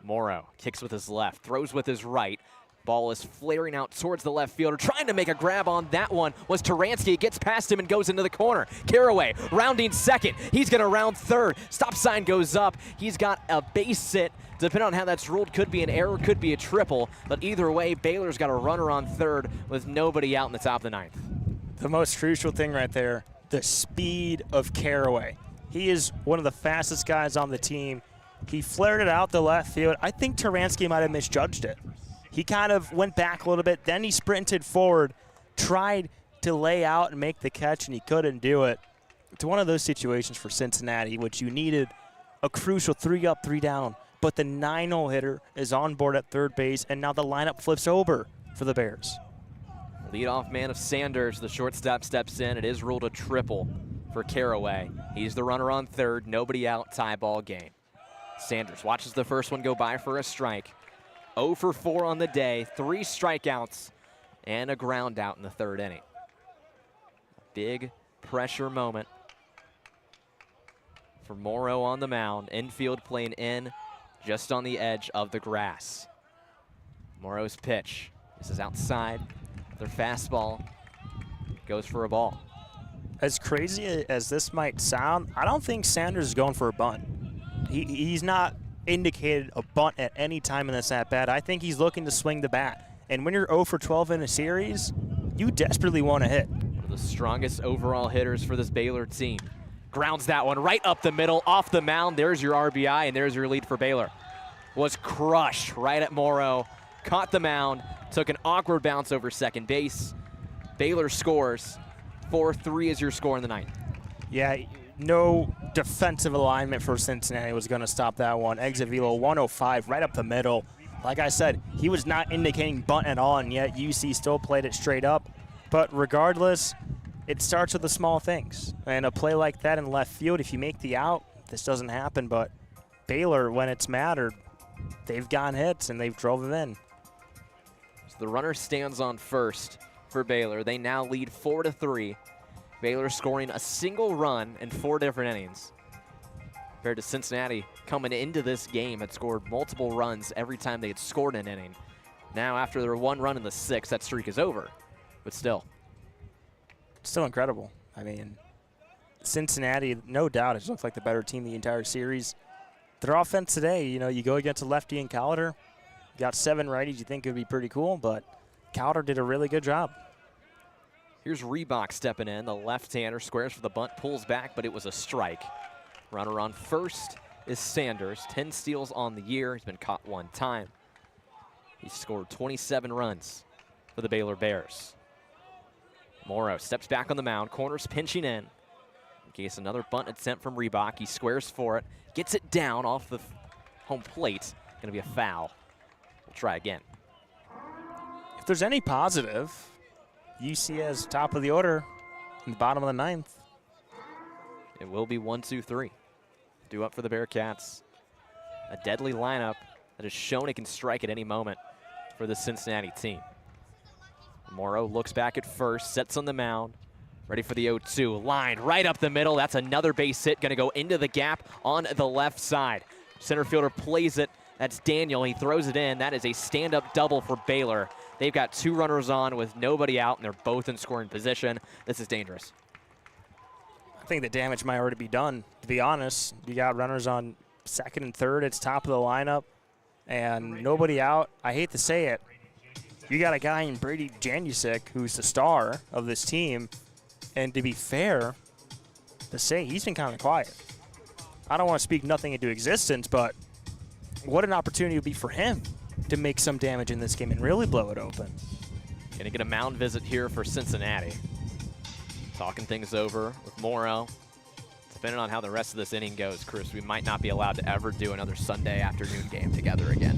Morrow kicks with his left, throws with his right. Ball is flaring out towards the left fielder. Trying to make a grab on that one was Taransky. Gets past him and goes into the corner. Caraway rounding second. He's going to round third. Stop sign goes up. He's got a base hit. Depending on how that's ruled, could be an error, could be a triple. But either way, Baylor's got a runner on third with nobody out in the top of the 9th. The most crucial thing right there, the speed of Caraway. He is one of the fastest guys on the team. He flared it out the left field. I think Taransky might have misjudged it. He kind of went back a little bit, then he sprinted forward, tried to lay out and make the catch, and he couldn't do it. It's one of those situations for Cincinnati, which you needed a crucial 3 up, 3 down. But the 9-hole hitter is on board at third base, and now the lineup flips over for the Bears. Leadoff man of Sanders, the shortstop steps in. It is ruled a triple for Caraway. He's the runner on third, nobody out, tie ball game. Sanders watches the first one go by for a strike. 0 for 4 on the day, 3 strikeouts, and a ground out in the third inning. Big pressure moment for Morrow on the mound. Infield playing in, just on the edge of the grass. Morrow's pitch. This is outside. Their fastball goes for a ball. As crazy as this might sound, I don't think Sanders is going for a bunt. He's not indicated a bunt at any time in this at-bat. I think he's looking to swing the bat. And when you're 0 for 12 in a series, you desperately want to hit. One of the strongest overall hitters for this Baylor team. Grounds that one right up the middle, off the mound. There's your RBI, and there's your lead for Baylor. Was crushed right at Morrow. Caught the mound, took an awkward bounce over second base. Baylor scores. 4-3 is your score in the ninth. Yeah, no defensive alignment for Cincinnati was going to stop that one. Exit velo 105 right up the middle. Like I said, he was not indicating bunt at all, and yet UC still played it straight up. But regardless, it starts with the small things. And a play like that in left field, if you make the out, this doesn't happen. But Baylor, when it's mattered, they've gotten hits and they've drove them in. So the runner stands on first for Baylor. They now lead 4-3. Baylor scoring a single run in 4 different innings. Compared to Cincinnati coming into this game had scored multiple runs every time they had scored an inning. Now after their 1 run in the 6th, that streak is over. But still incredible. I mean, Cincinnati, no doubt, has looked like the better team the entire series. Their offense today, you go against a lefty in Calder. You got 7 righties you think would be pretty cool, but Calder did a really good job. Here's Reebok stepping in. The left-hander squares for the bunt, pulls back, but it was a strike. Runner on first is Sanders. 10 steals on the year. He's been caught 1 time. He's scored 27 runs for the Baylor Bears. Morrow steps back on the mound. Corners pinching in case another bunt attempt from Reebok. He squares for it. Gets it down off the home plate. Going to be a foul. We'll try again. If there's any positive, UC as top of the order in the bottom of the 9th. It will be 1-2-3. Due up for the Bearcats. A deadly lineup that has shown it can strike at any moment for the Cincinnati team. Morrow looks back at first, sets on the mound. Ready for the 0-2. Line right up the middle. That's another base hit. Going to go into the gap on the left side. Center fielder plays it. That's Daniel. He throws it in. That is a stand-up double for Baylor. They've got 2 runners on with nobody out, and they're both in scoring position. This is dangerous. I think the damage might already be done, to be honest. You got runners on second and third. It's top of the lineup, and nobody out. I hate to say it. You got a guy in Brady Janusik who's the star of this team, and to be fair, to say he's been kind of quiet. I don't want to speak nothing into existence, but what an opportunity it would be for him to make some damage in this game and really blow it open. Going to get a mound visit here for Cincinnati. Talking things over with Morrow. Depending on how the rest of this inning goes, Chris, we might not be allowed to ever do another Sunday afternoon game together again.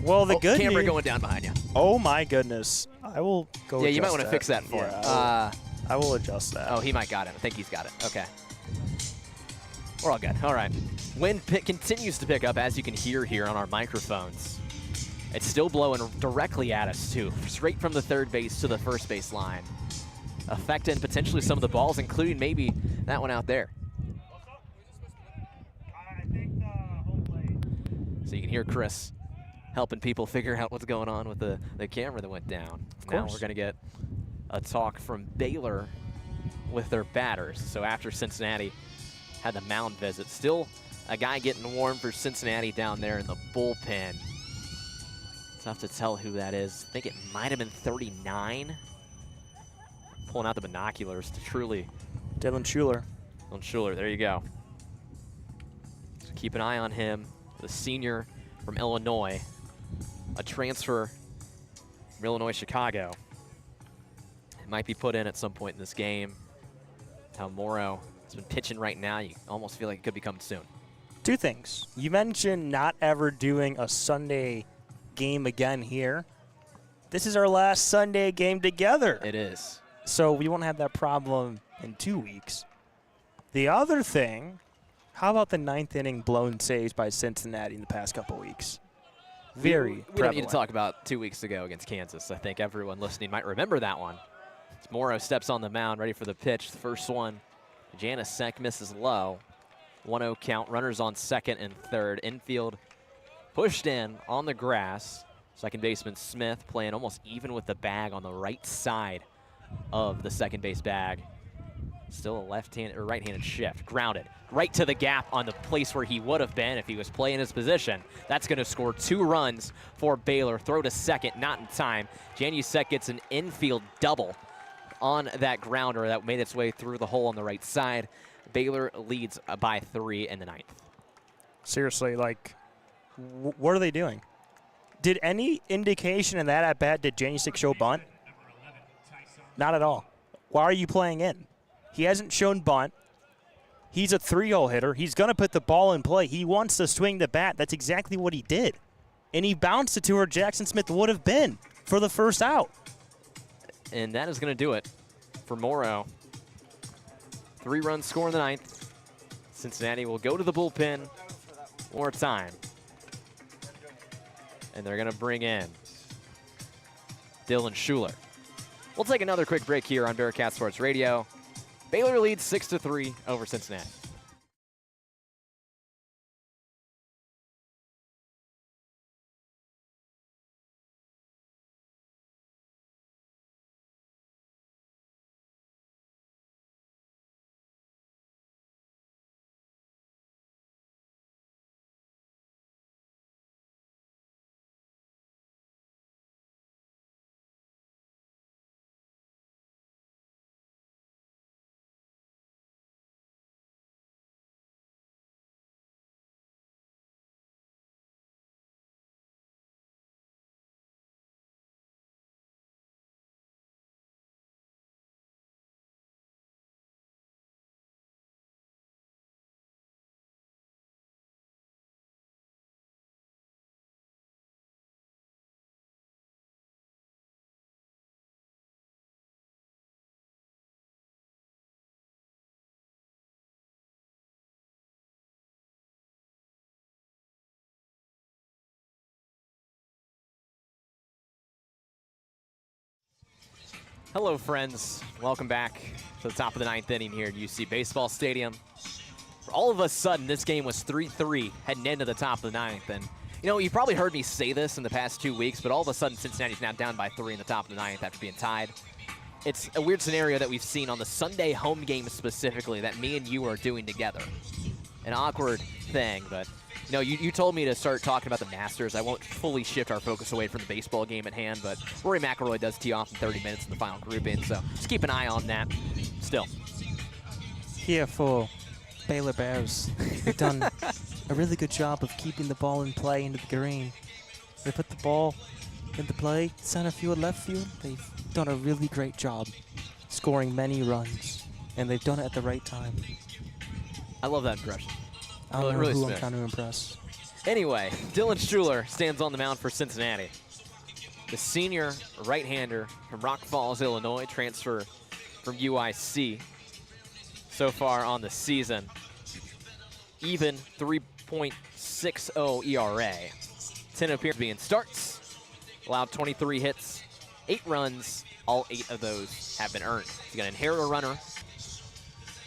Well, the good camera news, going down behind you. Oh my goodness. I will go Yeah, you might adjust want to that. fix that for Yeah, him. I will adjust that. Oh, he might got it. I think he's got it. Okay. We're all good. All right. Wind continues to pick up, as you can hear here on our microphones. It's still blowing directly at us, too, straight from the third base to the first base line, affecting potentially some of the balls, including maybe that one out there. So you can hear Chris helping people figure out what's going on with the camera that went down. Now we're going to get a talk from Baylor with their batters. So after Cincinnati had the mound visit, still a guy getting warm for Cincinnati down there in the bullpen. Tough to tell who that is. I think it might have been 39. Pulling out the binoculars to truly. Dylan Schuler. Dylan Schuler, there you go. So keep an eye on him. The senior from Illinois. A transfer from Illinois, Chicago. might be put in at some point in this game. How Morrow has been pitching right now, you almost feel like it could be coming soon. Two things. You mentioned not ever doing a Sunday game again here. This is our last Sunday game together. It is. So we won't have that problem in 2 weeks. The other thing, how about the 9th inning blown saves by Cincinnati in the past couple weeks? Very We don't need to talk about 2 weeks ago against Kansas. I think everyone listening might remember that one. As Morrow steps on the mound, ready for the pitch. The first one, Janisek misses low. 1-0 count, runners on second and third. Infield pushed in on the grass. Second baseman Smith playing almost even with the bag on the right side of the second base bag. Still a left-handed or right-handed shift. Grounded right to the gap on the place where he would have been if he was playing his position. That's going to score 2 runs for Baylor. Throw to second, not in time. Janisek gets an infield double on that grounder that made its way through the hole on the right side. Baylor leads by 3 in the 9th. Seriously, like, what are they doing? Did any indication in that at bat did Janisek show bunt? Not at all. Why are you playing in? He hasn't shown bunt. He's a 3-hole hitter. He's going to put the ball in play. He wants to swing the bat. That's exactly what he did. And he bounced it to where Jackson Smith would have been for the first out. And that is going to do it for Morrow. 3-run score in the 9th. Cincinnati will go to the bullpen one more time. And they're going to bring in Dylan Schuler. We'll take another quick break here on Bearcat Sports Radio. Baylor leads 6-3 over Cincinnati. Hello, friends. Welcome back to the top of the 9th inning here at UC Baseball Stadium. All of a sudden, this game was 3-3 heading into the top of the 9th. And, you know, you probably heard me say this in the past 2 weeks, but all of a sudden, Cincinnati's now down by 3 in the top of the 9th after being tied. It's a weird scenario that we've seen on the Sunday home game specifically that me and you are doing together. An awkward thing, but you know, you told me to start talking about the Masters. I won't fully shift our focus away from the baseball game at hand, but Rory McIlroy does tee off in 30 minutes in the final grouping, so just keep an eye on that. Still. Here for Baylor Bears. They've done a really good job of keeping the ball in play into the green. They put the ball into play, center field, left field. They've done a really great job scoring many runs, and they've done it at the right time. I love that impression. I don't know really who smooth. I'm trying to impress. Anyway, Dylan Schuler stands on the mound for Cincinnati. The senior right-hander from Rock Falls, Illinois, transfer from UIC. So far on the season, even 3.60 ERA. 10 appearances being starts, allowed 23 hits, 8 runs. All 8 of those have been earned. He's going to inherit a runner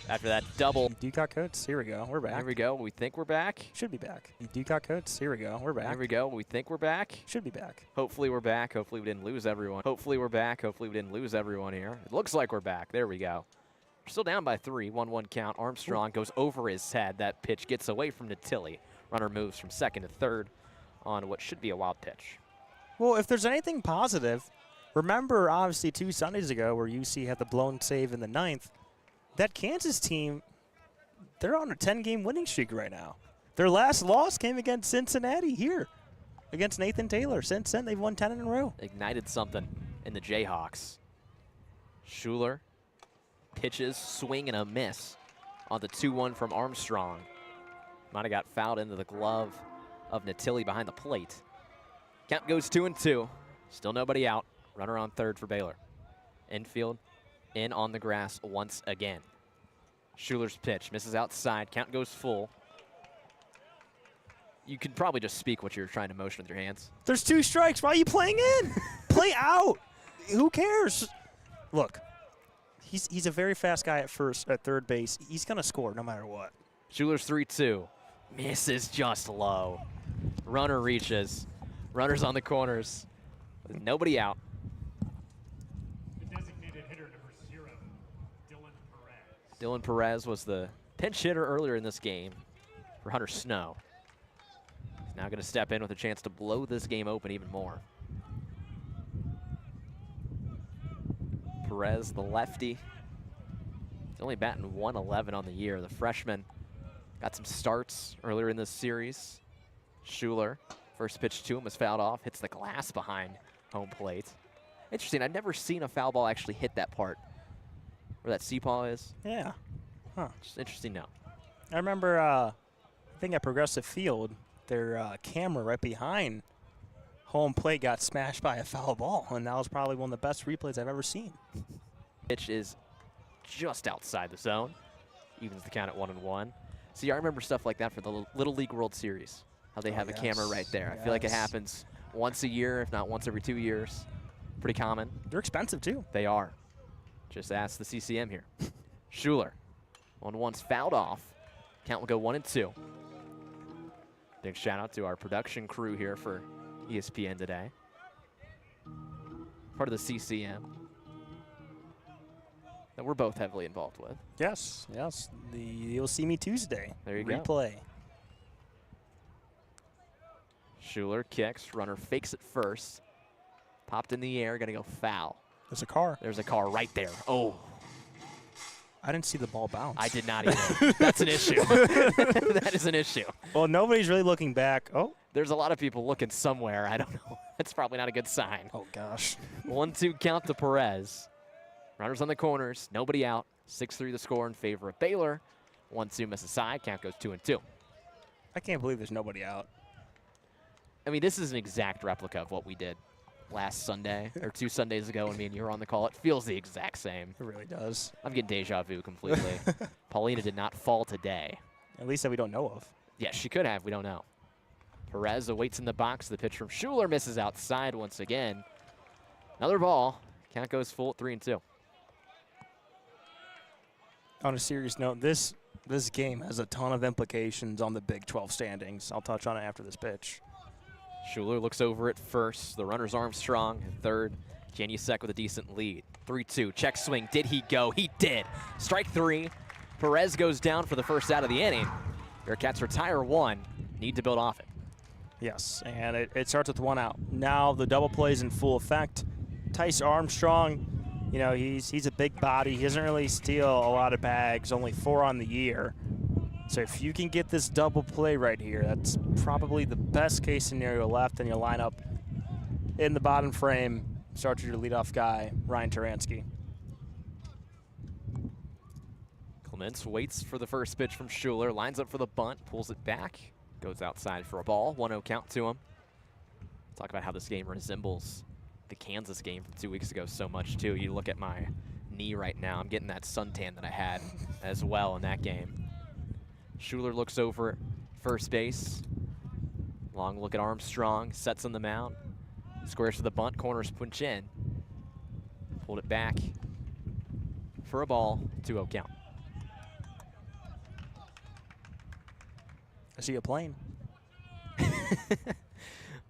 after that double. Ducat Coates, here we go. We're back. Here we go. We think we're back. Should be back. Ducat Coates, here we go. We're back. Here we go. We think we're back. Should be back. Hopefully we're back. Hopefully we didn't lose everyone. Hopefully we're back. Hopefully we didn't lose everyone here. It looks like we're back. There we go. We're still down by 3. 1-1 count. Armstrong goes over his head. That pitch gets away from Natilli. Runner moves from second to third on what should be a wild pitch. Well, if there's anything positive, remember obviously 2 Sundays ago where UC had the blown save in the 9th. That Kansas team, they're on a 10-game winning streak right now. Their last loss came against Cincinnati here against Nathan Taylor. Since then, they've won 10 in a row. Ignited something in the Jayhawks. Schuler pitches, swing and a miss on the 2-1 from Armstrong. Might have got fouled into the glove of Natilli behind the plate. Count goes 2-2. Still nobody out. Runner on third for Baylor. Infield, in on the grass once again. Schuler's pitch misses outside. Count goes full. You can probably just speak what you're trying to motion with your hands. There's 2 strikes. Why are you playing in? Play out. Who cares? Look, he's a very fast guy at third base. He's going to score no matter what. Schuler's 3-2. Misses just low. Runner reaches. Runners on the corners. With nobody out. The designated hitter number 0, Dylan Perez. Dylan Perez was the pinch hitter earlier in this game for Hunter Snow. He's now going to step in with a chance to blow this game open even more. Perez, the lefty. He's only batting .111 on the year. The freshman got some starts earlier in this series. Schuler, first pitch to him was fouled off, hits the glass behind home plate. Interesting, I've never seen a foul ball actually hit that part where that C-paw is. Yeah. Huh. Just interesting now. I remember, I think at Progressive Field, their camera right behind home plate got smashed by a foul ball, and that was probably one of the best replays I've ever seen. Pitch is just outside the zone. Evens the count at 1-1. See, I remember stuff like that for the Little League World Series, how they have a camera right there. I feel like it happens once a year, if not once every 2 years. Pretty common. They're expensive, too. They are. Just ask the CCM here. Schuler, 1-1's fouled off. Count will go 1-2. Big shout out to our production crew here for ESPN today. Part of the CCM that we're both heavily involved with. Yes, yes. You'll see me Tuesday. There you go. Replay. Schuler kicks, runner fakes it first. Popped in the air, gonna go foul. There's a car. There's a car right there. Oh. I didn't see the ball bounce. I did not either. That's an issue. That is an issue. Well, nobody's really looking back. Oh. There's a lot of people looking somewhere. I don't know. That's probably not a good sign. Oh, gosh. 1-2 count to Perez. Runners on the corners. Nobody out. 6-3 the score in favor of Baylor. 1-2 misses side. Count goes 2-2. I can't believe there's nobody out. I mean, this is an exact replica of what we did last Sunday or 2 Sundays ago when me and you were on the call. It feels the exact same. It really does. I'm getting deja vu completely. Paulina did not fall today. At least that we don't know of. Yeah, she could have. We don't know. Perez awaits in the box. The pitch from Schuler misses outside once again. Another ball. Count goes full at 3-2. On a serious note, this game has a ton of implications on the Big 12 standings. I'll touch on it after this pitch. Schuler looks over at first. The runner's Armstrong at third. Janusek with a decent lead. 3-2. Check swing. Did he go? He did. Strike 3. Perez goes down for the first out of the inning. Bearcats retire 1. Need to build off it. Yes, and it starts with 1 out. Now the double play's in full effect. Tice Armstrong, you know, he's a big body. He doesn't really steal a lot of bags, only 4 on the year. So if you can get this double play right here, that's probably the best case scenario left in your lineup. In the bottom frame, starts your leadoff guy, Ryan Taransky. Clements waits for the first pitch from Schuler, lines up for the bunt, pulls it back, goes outside for a ball. 1-0 count to him. Talk about how this game resembles the Kansas game from 2 weeks ago so much too. You look at my knee right now, I'm getting that suntan that I had as well in that game. Schuler looks over first base. Long look at Armstrong, sets on the mound. Squares to the bunt, corners punch in. Pulled it back for a ball, 2-0 count. I see a plane.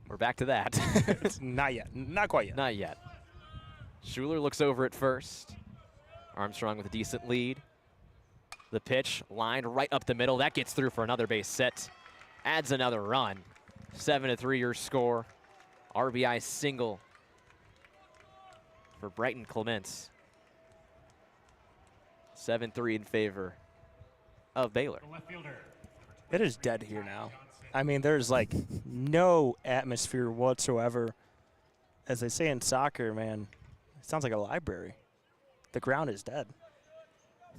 We're back to that. Not yet. Not quite yet. Not yet. Schuler looks over at first. Armstrong with a decent lead. The pitch lined right up the middle. That gets through for another base hit. Adds another run. 7-3 your score. RBI single for Brighton Clements. 7-3 in favor of Baylor. The left fielder. It is dead here now. I mean, there's like no atmosphere whatsoever. As they say in soccer, man, it sounds like a library. The ground is dead.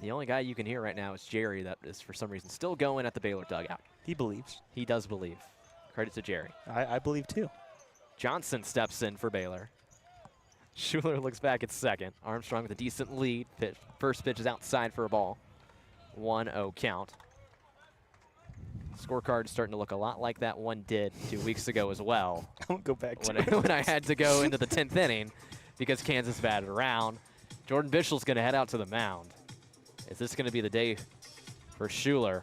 The only guy you can hear right now is Jerry, that is for some reason still going at the Baylor dugout. He believes. He does believe. Credit to Jerry. I believe too. Johnson steps in for Baylor. Schuler looks back at second. Armstrong with a decent lead. First pitch is outside for a ball. 1-0 count. Scorecard starting to look a lot like that one did 2 weeks ago as well. I'm going to go back to when I had to go into the 10th inning because Kansas batted around. Jordan Bischel's going to head out to the mound. Is this going to be the day for Schuler?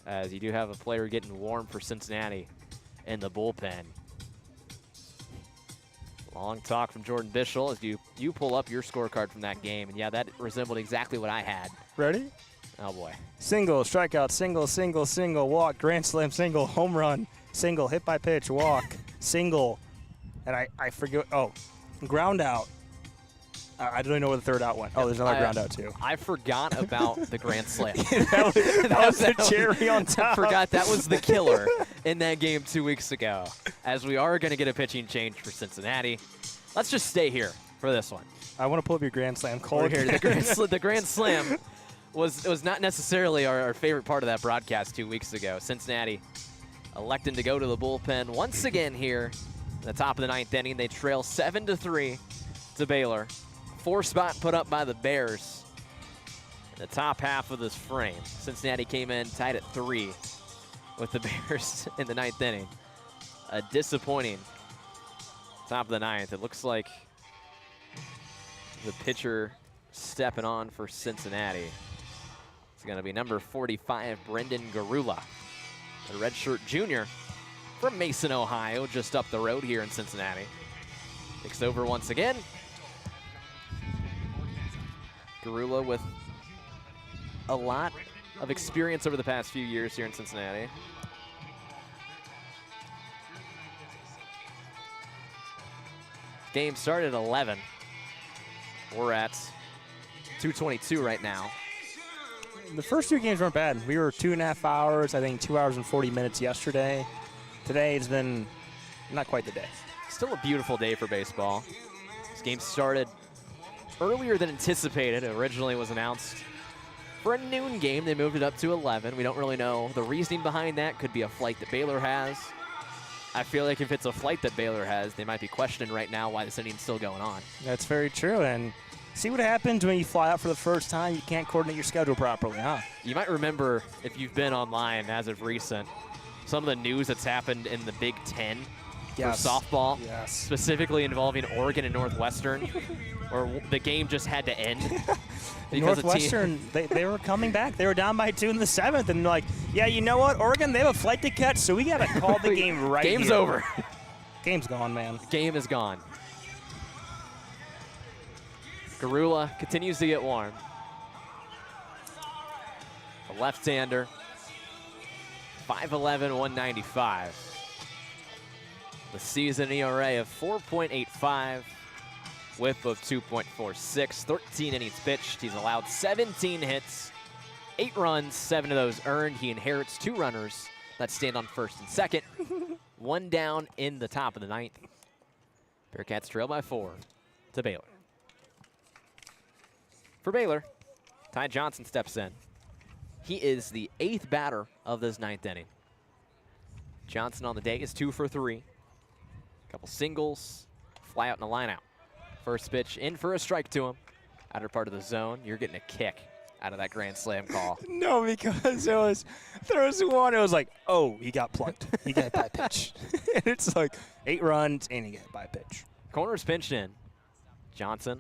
As you do have a player getting warm for Cincinnati in the bullpen. Long talk from Jordan Bischel as you pull up your scorecard from that game. And yeah, that resembled exactly what I had. Ready? Oh boy. Single, strikeout, single, single, single, walk, grand slam, single, home run, single, hit by pitch, walk, single. And I forget, ground out. I don't even know where the third out went. Oh, there's another ground out too. I forgot about the grand slam. that was the cherry on top. I forgot that was the killer in that game 2 weeks ago. As we are going to get a pitching change for Cincinnati. Let's just stay here for this one. I want to pull up your grand slam call here. The grand slam was not necessarily our favorite part of that broadcast 2 weeks ago. Cincinnati electing to go to the bullpen once again here in the top of the ninth inning. They trail 7-3 to Baylor. 4 spot put up by the Bears in the top half of this frame. Cincinnati came in tied at 3 with the Bears in the ninth inning. A disappointing top of the ninth. It looks like the pitcher stepping on for Cincinnati. It's going to be number 45, Brendan Garula, a redshirt junior from Mason, Ohio, just up the road here in Cincinnati. Takes over once again. Garula with a lot of experience over the past few years here in Cincinnati. Game started at 11. We're at 2:22 right now. The first 2 games weren't bad. We were 2.5 hours, I think 2 hours and 40 minutes yesterday. Today has been not quite the day. Still a beautiful day for baseball. This game started earlier than anticipated. It originally was announced for a noon game. They moved it up to 11. We don't really know the reasoning behind that. Could be a flight that Baylor has. I feel like if it's a flight that Baylor has, they might be questioning right now why this inning's still going on. That's very true. And see what happens when you fly out for the first time. You can't coordinate your schedule properly, huh? You might remember, if you've been online as of recent, some of the news that's happened in the Big Ten for softball, specifically involving Oregon and Northwestern, where the game just had to end. Northwestern, they were coming back. They were down by 2 in the 7th, and like, yeah, you know what? Oregon, they have a flight to catch, so we got to call the game right Game's here. over. Game's gone, man. Game is gone. Garula continues to get warm. A left-hander, 5'11", 195. The season ERA of 4.85, whip of 2.46, 13 innings pitched. He's allowed 17 hits, 8 runs, 7 of those earned. He inherits 2 runners that stand on first and second. 1 down in the top of the ninth. Bearcats trail by 4 to Baylor. For Baylor, Ty Johnson steps in. He is the 8th batter of this 9th inning. Johnson on the day is 2 for 3. Couple singles, fly out and a line out. First pitch in for a strike to him. Outer part of the zone, you're getting a kick out of that grand slam call. No, because there was one, it was like, oh, he got plucked. He got hit by pitch. And it's like 8 runs and he got hit by pitch. Corner's pinched in. Johnson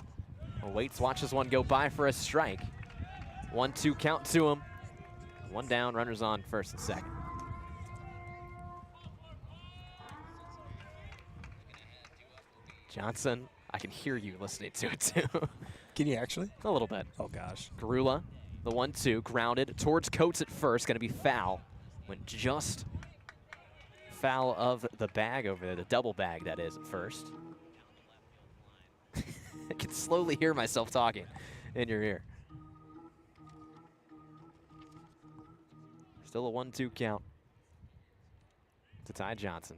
waits, watches one go by for a strike. 1-2 count to him. 1 down, runners on first and second. Johnson, I can hear you listening to it too. Can you actually? A little bit. Oh, gosh. Garula, the 1-2, grounded towards Coates at first, going to be foul. Went just foul of the bag over there, the double bag that is at first. I can slowly hear myself talking in your ear. Still a 1-2 count to Ty Johnson.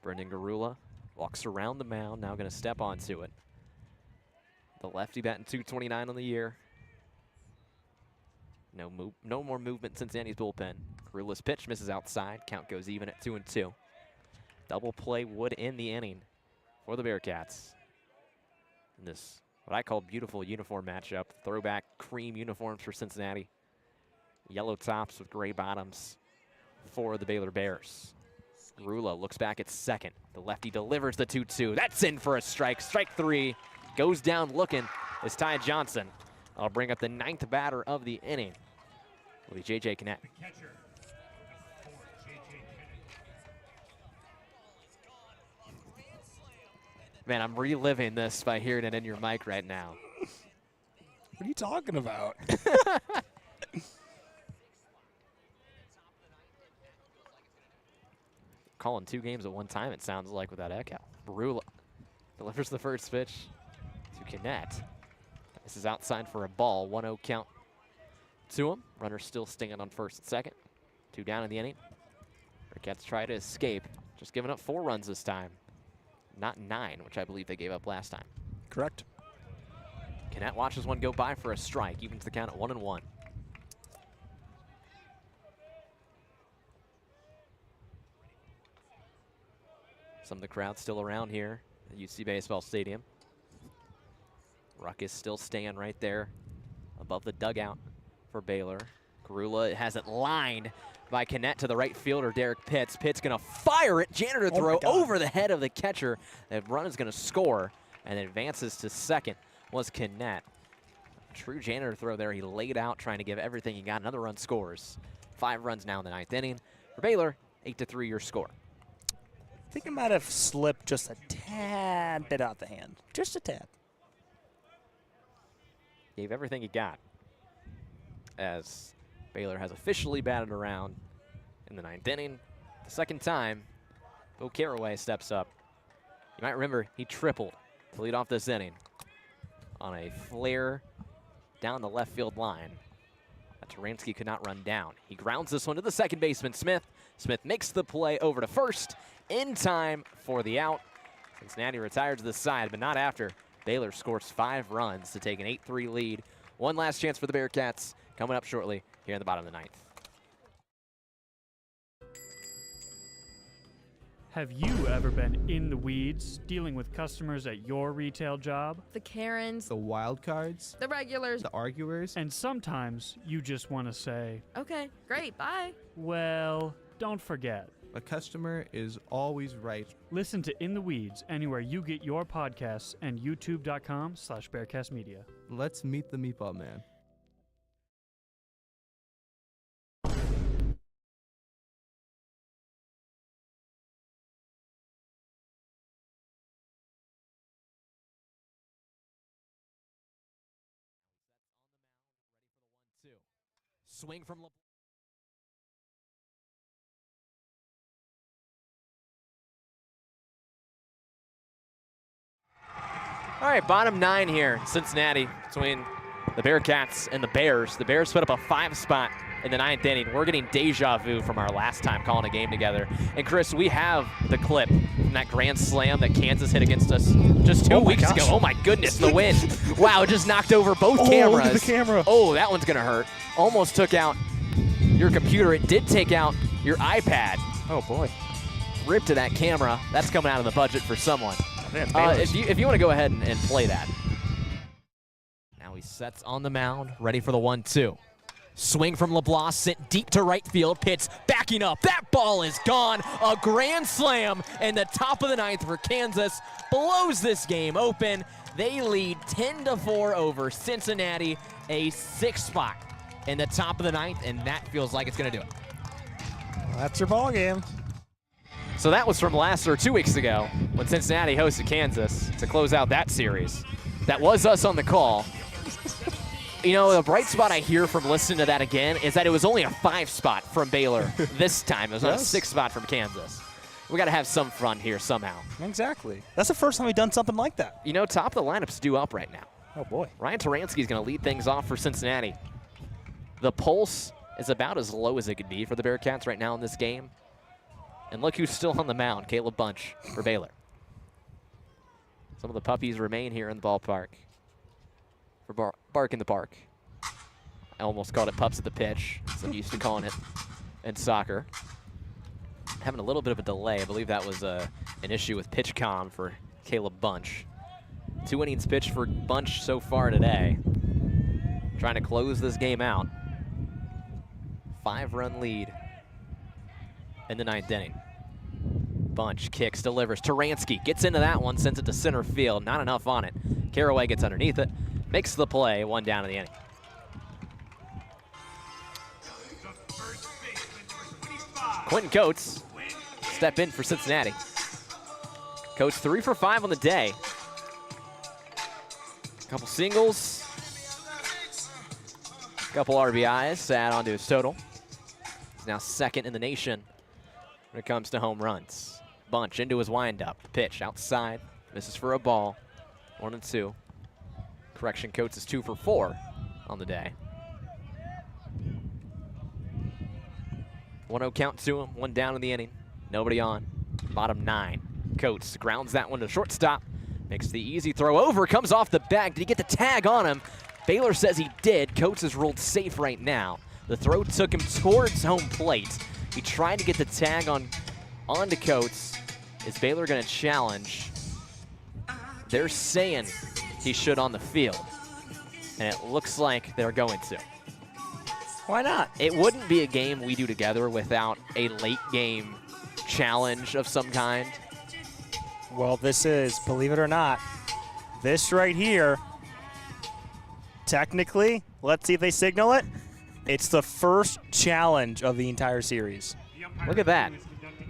Brendan Garula walks around the mound, now going to step onto it. The lefty batting .229 on the year. No more movement in Cincinnati's bullpen. Carula's pitch misses outside. Count goes even at 2-2. Double play would end the inning for the Bearcats. In this, what I call beautiful uniform matchup. Throwback cream uniforms for Cincinnati. Yellow tops with gray bottoms for the Baylor Bears. Carula looks back at second. The lefty delivers the 2-2. That's in for a strike. Strike 3. Goes down looking is Ty Johnson. I'll bring up the 9th batter of the inning. Will be J.J. Connett. The catcher, number 4, J.J. Kennedy. Man, I'm reliving this by hearing it in your mic right now. What are you talking about? Calling 2 games at one time, it sounds like, with that echo. Carula delivers the first pitch to Connett. This is outside for a ball. 1-0 count to him. Runner still stinging on first and second. 2 down in the inning. Bearcats try to escape. Just giving up 4 runs this time. Not 9, which I believe they gave up last time. Correct. Connett watches one go by for a strike. Evens the count at 1-1. Some of the crowd still around here at UC Baseball Stadium. Ruckus still staying right there above the dugout for Baylor. Carula has it lined by Connett to the right fielder, Derek Pitts. Pitts gonna fire it, janitor throw over the head of the catcher. That run is gonna score and advances to second was Connett. True janitor throw there. He laid out trying to give everything he got. Another run scores. 5 runs now in the 9th inning. For Baylor, 8-3 your score. I think it might have slipped just a tad bit out the hand. Just a tad. Gave everything he got as Baylor has officially batted around in the 9th inning. The second time, Bo Carraway steps up. You might remember he tripled to lead off this inning on a flare down the left field line that Taransky could not run down. He grounds this one to the second baseman, Smith. Smith makes the play over to first in time for the out. Cincinnati retires to the side, but not after. Baylor scores 5 runs to take an 8-3 lead. One last chance for the Bearcats coming up shortly here in the bottom of the 9th. Have you ever been in the weeds dealing with customers at your retail job? The Karens, The wild cards, the regulars. the arguers. And sometimes you just want to say, Okay, great, bye. well, don't forget. A customer is always right. Listen to In the Weeds anywhere you get your podcasts and youtube.com/BearcastMedia. Let's meet the Meatball Man. Swing from LeBlanc. All right, bottom 9 here, Cincinnati, between the Bearcats and the Bears. The Bears put up a 5 spot in the 9th inning. We're getting deja vu from our last time calling a game together. And Chris, we have the clip from that grand slam that Kansas hit against us just 2 weeks ago. Oh my goodness, the wind. Wow, it just knocked over both cameras. Look at the camera. Oh, that one's gonna hurt. Almost took out your computer. It did take out your iPad. Oh, boy. Rip to that camera. That's coming out of the budget for someone. Man, If you want to go ahead and play that. Now he sets on the mound, ready for the 1-2. Swing from LeBlanc, sent deep to right field. Pitts backing up. That ball is gone. A grand slam in the top of the 9th for Kansas. Blows this game open. They lead 10-4 over Cincinnati. A 6 spot in the top of the 9th, and that feels like it's going to do it. That's your ball game. So that was from 2 weeks ago when Cincinnati hosted Kansas to close out that series. That was us on the call. You know, the bright spot I hear from listening to that again is that it was only a 5 spot from Baylor this time. It was not a 6 spot from Kansas. We got to have some fun here somehow. Exactly. That's the first time we've done something like that. You know, top of the lineup's due up right now. Oh, boy. Ryan Taransky is going to lead things off for Cincinnati. The pulse is about as low as it could be for the Bearcats right now in this game. And look who's still on the mound, Caleb Bunch for Baylor. Some of the puppies remain here in the ballpark. for Bark in the Park. I almost called it Pups at the Pitch, so I'm used to calling it in soccer. Having a little bit of a delay. I believe that was an issue with PitchCom for Caleb Bunch. 2 innings pitched for Bunch so far today. Trying to close this game out. 5-run lead in the 9th inning. Bunch kicks, delivers. Taransky gets into that one, sends it to center field. Not enough on it. Caraway gets underneath it, makes the play, 1 down in the inning. Quentin Coates step in for Cincinnati. Coates 3 for 5 on the day. Couple singles. Couple RBIs to add on to his total. He's now 2nd in the nation when it comes to home runs. Bunch into his windup. Pitch outside. Misses for a ball. 1-2. Correction, Coates is 2 for 4 on the day. 1-0 count to him. 1 down in the inning. Nobody on. Bottom 9. Coates grounds that one to shortstop. Makes the easy throw over. Comes off the bag. Did he get the tag on him? Baylor says he did. Coates is ruled safe right now. The throw took him towards home plate. He tried to get the tag onto Coates. Is Baylor going to challenge? They're saying he should on the field. And it looks like they're going to. Why not? It wouldn't be a game we do together without a late game challenge of some kind. Well, this is, believe it or not, this right here, technically, let's see if they signal it. It's the first challenge of the entire series. Look at that.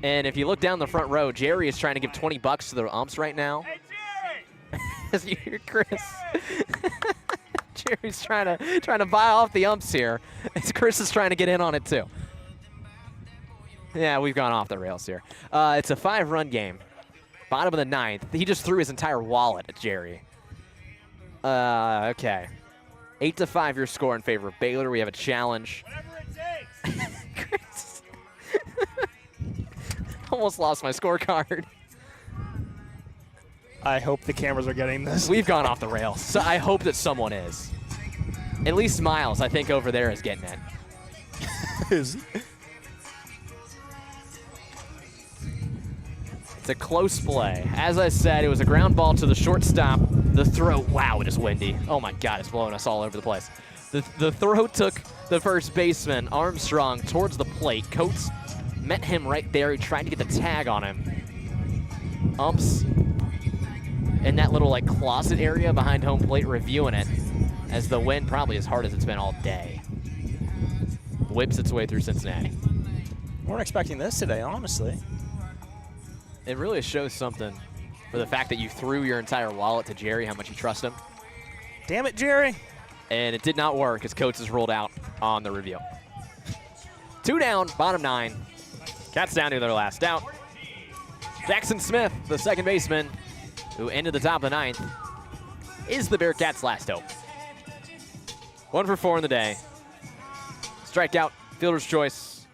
And if you look down the front row, Jerry is trying to give $20 to the umps right now. Hey, Jerry! As you hear Chris. Jerry's trying to buy off the umps here. As Chris is trying to get in on it too. Yeah, we've gone off the rails here. It's a 5-run game. Bottom of the 9th. He just threw his entire wallet at Jerry. Okay. 8-5 your score in favor of Baylor. We have a challenge. Whatever it takes. Chris. Almost lost my scorecard. I hope the cameras are getting this. We've gone off the rails. So I hope that someone is. At least Miles, I think, over there is getting it. It's a close play. As I said, it was a ground ball to the shortstop. The throw, wow, it is windy. Oh my God, it's blowing us all over the place. The throw took the first baseman, Armstrong, towards the plate. Coates met him right there. He tried to get the tag on him. Umps in that little like closet area behind home plate reviewing it as the wind, probably as hard as it's been all day, whips its way through Cincinnati. Weren't expecting this today, honestly. It really shows something for the fact that you threw your entire wallet to Jerry, how much you trust him. Damn it, Jerry. And it did not work as Coates is rolled out on the review. 2 down, bottom 9. Cats down to their last out. Jackson Smith, the second baseman, who ended the top of the 9th, is the Bearcats' last hope. 1 for 4 in the day. Strikeout, fielder's choice.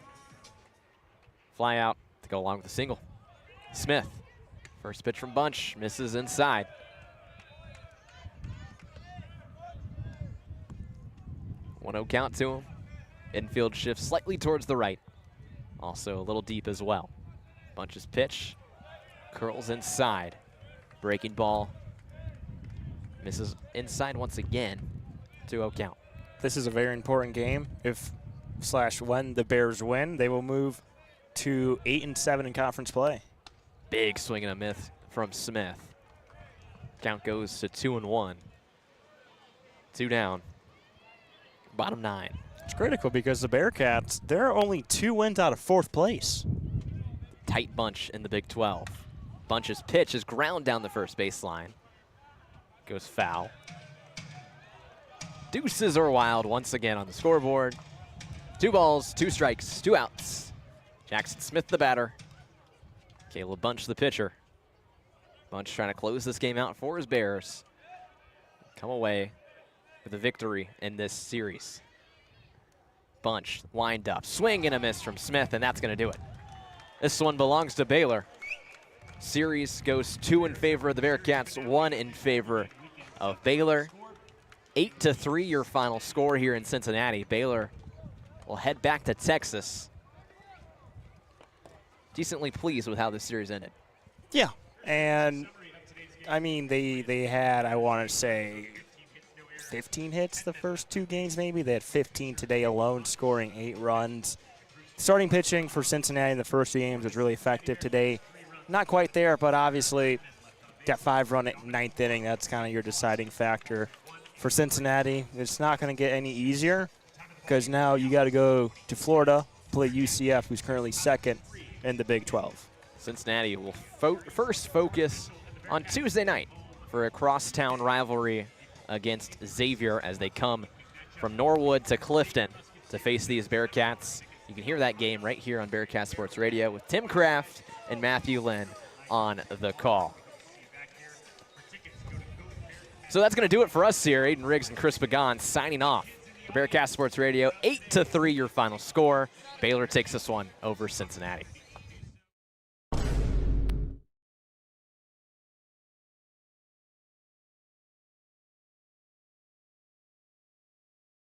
Fly out to go along with the single. Smith, first pitch from Bunch, misses inside. One-0 count to him. Infield shifts slightly towards the right. Also a little deep as well. Bunch's pitch curls inside. Breaking ball misses inside once again. 2-0 count. This is a very important game. When the Bears win, they will move to 8-7 in conference play. Big swing and a miss from Smith. Count goes to 2-1. 2 down. Bottom 9. It's critical because the Bearcats, they're only 2 wins out of 4th place. Tight bunch in the Big 12. Bunch's pitch is ground down the first baseline. Goes foul. Deuces are wild once again on the scoreboard. 2 balls, 2 strikes, 2 outs. Jackson Smith the batter. Caleb Bunch the pitcher. Bunch trying to close this game out for his Bears. Come away with a victory in this series. Bunch, wind up, swing and a miss from Smith, and that's going to do it. This one belongs to Baylor. Series goes 2 in favor of the Bearcats, 1 in favor of Baylor. 8-3 your final score here in Cincinnati. Baylor will head back to Texas. Decently pleased with how this series ended. Yeah, and I mean, they had, I want to say, 15 hits the first 2 games maybe. They had 15 today alone, scoring 8 runs. Starting pitching for Cincinnati in the first 2 games was really effective today. Not quite there, but obviously got 5 run at 9th inning. That's kind of your deciding factor. For Cincinnati, it's not going to get any easier because now you got to go to Florida, play UCF, who's currently 2nd in the Big 12. Cincinnati will first focus on Tuesday night for a crosstown rivalry against Xavier as they come from Norwood to Clifton to face these Bearcats. You can hear that game right here on Bearcat Sports Radio with Tim Kraft and Matthew Lynn on the call. So that's going to do it for us here. Aiden Riggs and Chris Pagan signing off. For Bearcat Sports Radio, 8-3 your final score. Baylor takes this one over Cincinnati.